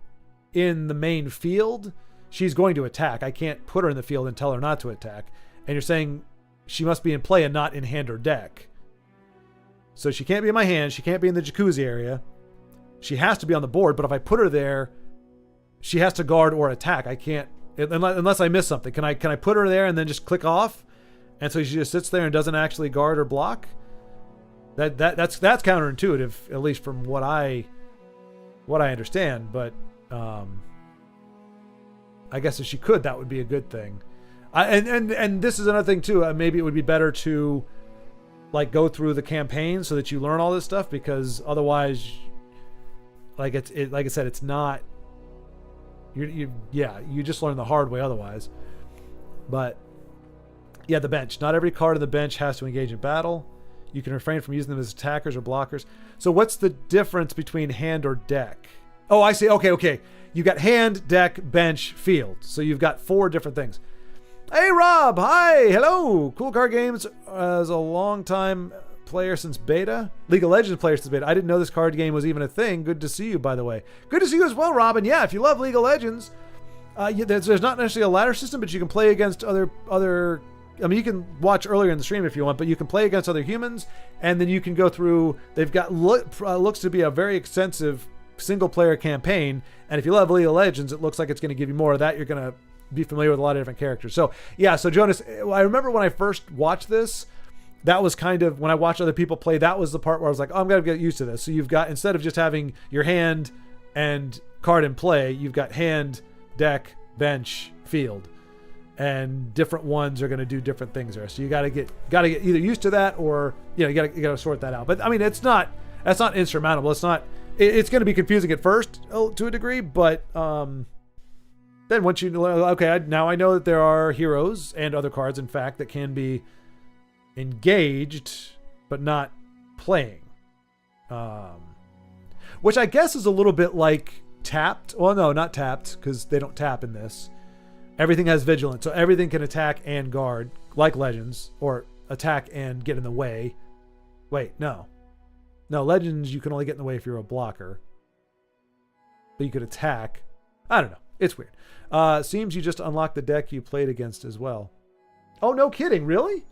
in the main field, she's going to attack. I can't put her in the field and tell her not to attack. And you're saying she must be in play and not in hand or deck. So she can't be in my hand. She can't be in the jacuzzi area. She has to be on the board, but if I put her there, she has to guard or attack. I can't, unless I miss something. Can I put her there and then just click off? And so she just sits there and doesn't actually guard or block? That's counterintuitive, at least from what I understand. But I guess if she could, that would be a good thing. And this is another thing too. Maybe it would be better to like go through the campaign so that you learn all this stuff, because otherwise, like I said, it's not. You just learn the hard way otherwise. But yeah, the bench. Not every card on the bench has to engage in battle. You can refrain from using them as attackers or blockers. So what's the difference between hand or deck? Oh, I see. Okay. You got hand, deck, bench, field. So you've got 4 different things. Hey, Rob. Hi. Hello. Cool Card Games. As a long-time player since beta. League of Legends player since beta. I didn't know this card game was even a thing. Good to see you, by the way. Good to see you as well, Robin. Yeah, if you love League of Legends, there's not necessarily a ladder system, but you can play against other. I mean, you can watch earlier in the stream if you want, but you can play against other humans, and then you can go through. They've got looks to be a very extensive single-player campaign, and if you love League of Legends, it looks like it's going to give you more of that. You're going to be familiar with a lot of different characters. So yeah, so Jonas, I remember when I first watched this, that was kind of when I watched other people play. That was the part where I was like, oh, I'm going to get used to this. So you've got, instead of just having your hand and card in play, you've got hand, deck, bench, field. And different ones are going to do different things there. So you got to get either used to that, or you got to sort that out. But I mean, that's not insurmountable. It's going to be confusing at first to a degree, but then once you learn, okay, now I know that there are heroes and other cards, in fact, that can be engaged but not playing, which I guess is a little bit like tapped. Well, no, not tapped, because they don't tap in this. Everything has vigilance, so everything can attack and guard, like Legends, or attack and get in the way. Wait, no. Legends, you can only get in the way if you're a blocker. But you could attack. I don't know. It's weird. Seems you just unlocked the deck you played against as well. Oh, no kidding. Really?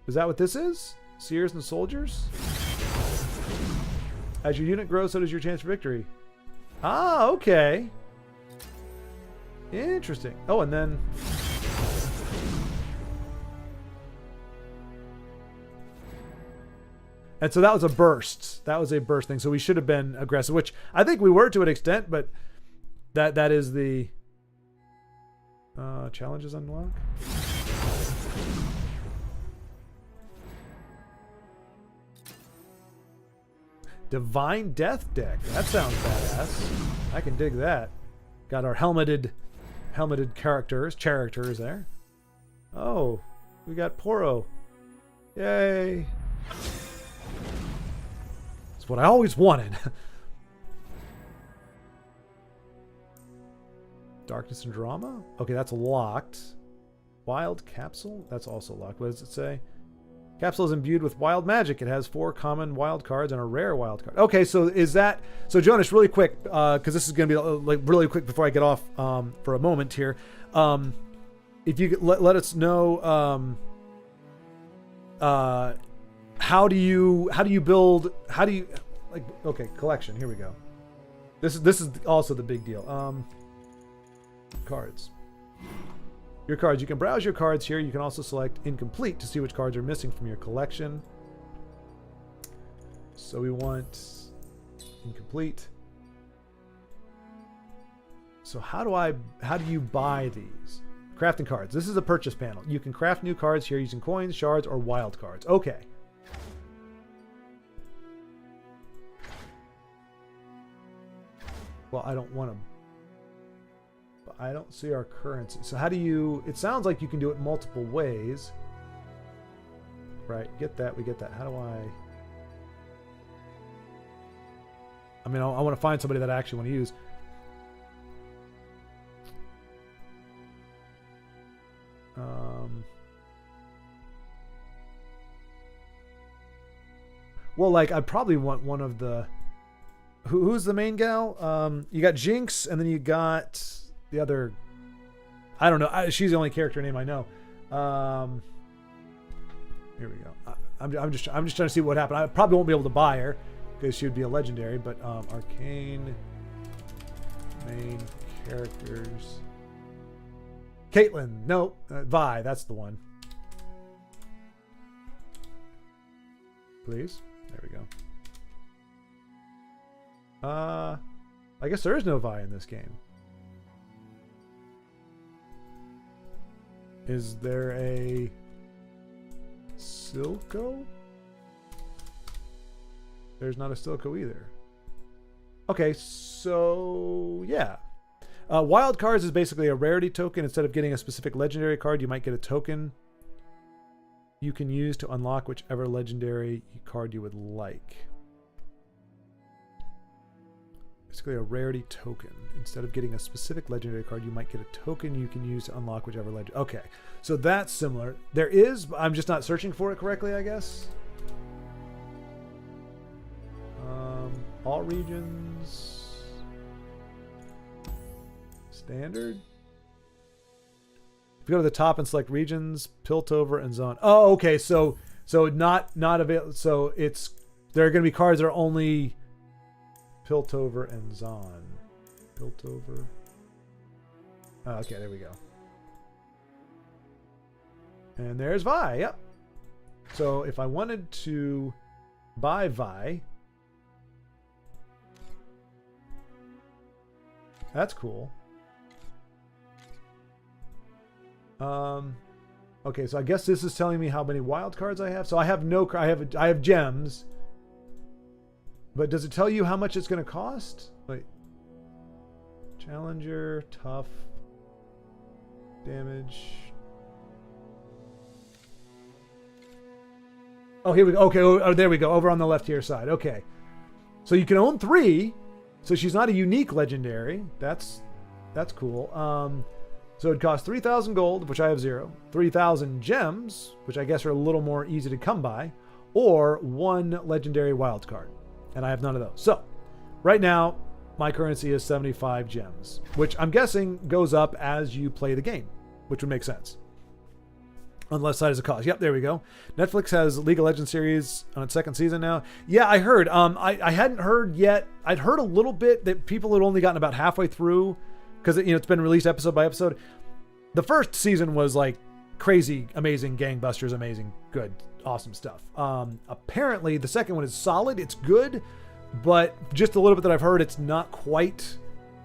Is that what this is? Seers and Soldiers? As your unit grows, so does your chance for victory. Ah, okay. Interesting. Oh, and then... And so that was a burst. That was a burst thing. So we should have been aggressive, which I think we were to an extent, but that is the... challenges unlock. Divine Death deck. That sounds badass. I can dig that. Got our helmeted characters there. Oh, we got Poro. Yay. That's what I always wanted. Darkness and Drama? Okay, that's locked. Wild Capsule? That's also locked. What does it say? Capsule is imbued with wild magic. It has 4 common wild cards and a rare wild card. Okay, so is that... So Jonas, really quick, because this is going to be like really quick before I get off for a moment here. If you could let us know... how do you build... How do you... Like, okay, collection. Here we go. This is also the big deal. Cards. Your cards. You can browse your cards here. You can also select incomplete to see which cards are missing from your collection. So we want incomplete. So how do you buy these? Crafting cards. This is a purchase panel. You can craft new cards here using coins, shards, or wild cards. Okay. Well, I don't want to... I don't see our currency. So how do you... It sounds like you can do it multiple ways. Right, get that, we get that. How do I mean, I want to find somebody that I actually want to use. Well, like, I probably want one of the... Who's the main gal? You got Jinx, and then you got the other... I don't know. She's the only character name I know. Here we go. I'm just trying to see what happened. I probably won't be able to buy her because she would be a legendary. But arcane main characters. Caitlyn. No, Vi. That's the one. Please. There we go. I guess there is no Vi in this game. Is there a Silco? There's not a Silco either. Okay, so yeah. Wild cards is basically a rarity token. Instead of getting a specific legendary card, you might get a token you can use to unlock whichever legendary card you would like. Basically a rarity token. Instead of getting a specific legendary card, you might get a token you can use to unlock whichever legend. Okay, so that's similar. There is, I'm just not searching for it correctly, I guess. All regions. Standard. If you go to the top and select regions, Piltover and Zone. Oh, okay. So not available. So it's there are going to be cards that are only Piltover and Zon. Piltover. Oh, okay, there we go. And there's Vi. Yep. So if I wanted to buy Vi, that's cool. Okay, so I guess this is telling me how many wild cards I have. So I have I have gems. But does it tell you how much it's going to cost? Wait. Challenger, tough, damage. Oh, here we go. Okay, oh, there we go. Over on the left here side. Okay. So you can own 3. So she's not a unique legendary. That's cool. So it costs 3,000 gold, which I have 0. 3,000 gems, which I guess are a little more easy to come by, or 1 legendary wild card. And I have none of those. So right now, my currency is 75 gems, which I'm guessing goes up as you play the game, which would make sense. On the left side is the cost. Yep, there we go. Netflix has League of Legends series on its 2nd season now. Yeah, I heard. I hadn't heard yet. I'd heard a little bit that people had only gotten about halfway through because it's been released episode by episode. The first season was like crazy, amazing, gangbusters, amazing, good, awesome stuff. Apparently, the second one is solid. It's good, but just a little bit that I've heard, it's not quite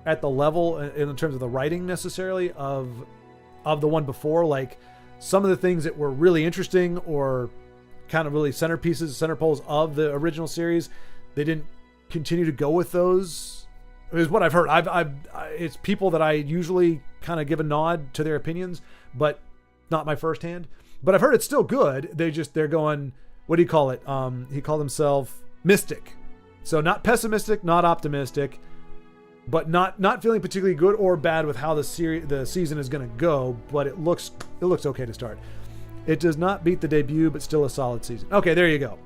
at the level in terms of the writing necessarily of the one before. Like some of the things that were really interesting or kind of really centerpieces, center poles of the original series, they didn't continue to go with those. Is what I've heard. It's people that I usually kind of give a nod to their opinions, but not my firsthand. But I've heard it's still good. They're going, what do you call it? He called himself mystic. So not pessimistic, not optimistic, but not feeling particularly good or bad with how the season is going to go. But it looks okay to start. It does not beat the debut, but still a solid season. Okay, there you go.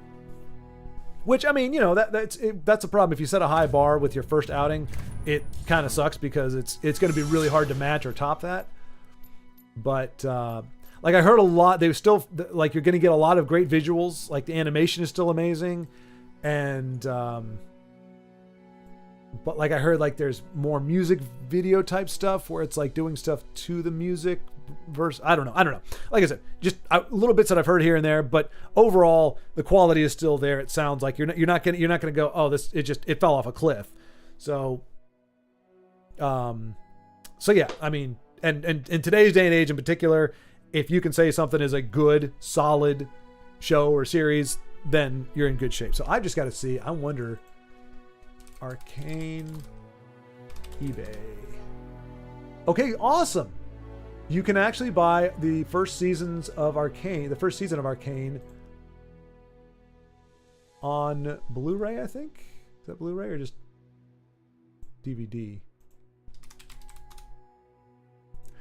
Which, I mean, that's a problem. If you set a high bar with your first outing, it kind of sucks because it's going to be really hard to match or top that. But like I heard a lot, they were still like you're going to get a lot of great visuals. Like the animation is still amazing, and but like I heard like there's more music video type stuff where it's like doing stuff to the music. I don't know. Like I said, just little bits that I've heard here and there, but overall the quality is still there. It sounds like you're not gonna go, oh, it fell off a cliff. So yeah, I mean, and in today's day and age in particular, if you can say something is a good, solid show or series, then you're in good shape. So I've just got to see. I wonder, Arcane eBay. Okay, awesome. You can actually buy the first season of Arcane on Blu-ray, I think. Is that Blu-ray or just DVD?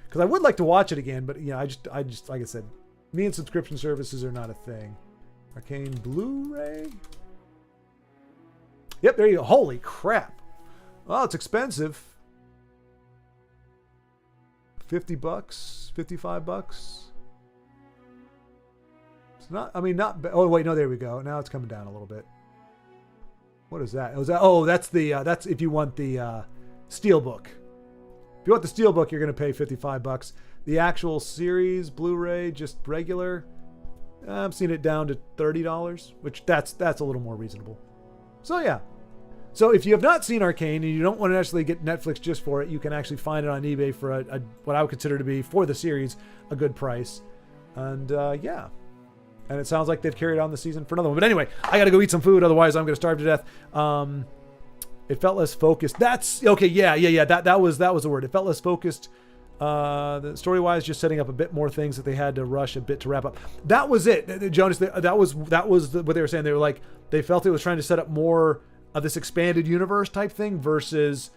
Because I would like to watch it again, but I just like I said, me and subscription services are not a thing. Arcane Blu-ray. Yep, there you go. Holy crap. Oh, it's expensive. $50, $55. It's not, I mean, not, oh wait, no, there we go. Now it's coming down a little bit. What is that? That's that's if you want the Steelbook. If you want the Steelbook, you're going to pay $55. The actual series, Blu-ray, just regular, I'm seeing it down to $30, which that's a little more reasonable. So yeah. So if you have not seen Arcane and you don't want to necessarily get Netflix just for it, you can actually find it on eBay for a what I would consider to be, for the series, a good price. And yeah. And it sounds like they've carried on the season for another one. But anyway, I got to go eat some food. Otherwise, I'm going to starve to death. It felt less focused. That's okay. Yeah. That was the word. It felt less focused. The story-wise, just setting up a bit more things that they had to rush a bit to wrap up. That was it, Jonas. That was what they were saying. They were like, they felt it was trying to set up more of this expanded universe type thing versus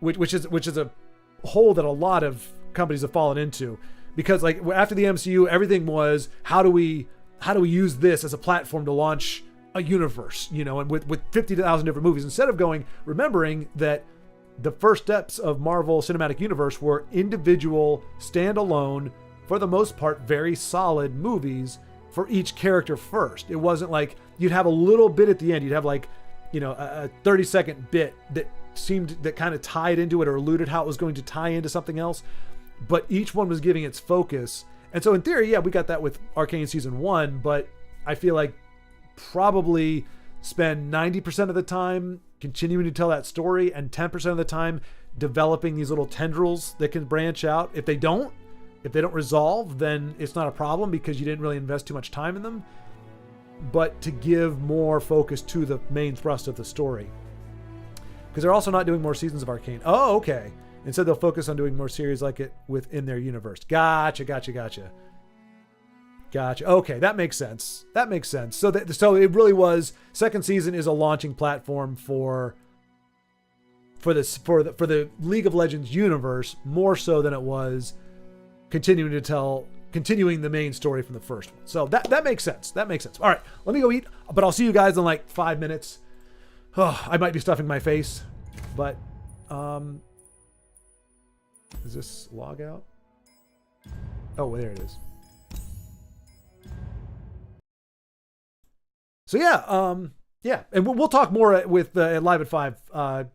which is a hole that a lot of companies have fallen into, because like after the MCU, everything was how do we use this as a platform to launch a universe, and with 50,000 different movies, instead of remembering that the first steps of Marvel Cinematic Universe were individual, standalone, for the most part, very solid movies for each character first. It wasn't like you'd have a little bit at the end. You'd have like, a 30-second bit that kind of tied into it or alluded how it was going to tie into something else. But each one was giving its focus. And so in theory, yeah, we got that with Arcane Season 1, but I feel like probably spend 90% of the time continuing to tell that story and 10% of the time developing these little tendrils that can branch out. If they don't resolve, then it's not a problem because you didn't really invest too much time in them. But to give more focus to the main thrust of the story. Because they're also not doing more seasons of Arcane. Oh, okay. Instead, they'll focus on doing more series like it within their universe. Gotcha. Okay, that makes sense. So it really was, second season is a launching platform for the League of Legends universe, more so than it was continuing the main story from the first one. So that makes sense. All right, let me go eat, but I'll see you guys in like 5 minutes. Oh, I might be stuffing my face, but is this log out? Oh, there it is. So yeah, and we'll talk more with Live at 5. I'm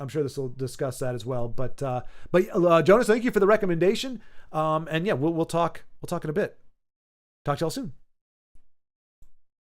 sure this will discuss that as well. But Jonas, thank you for the recommendation. And yeah, we'll talk in a bit. Talk to y'all soon.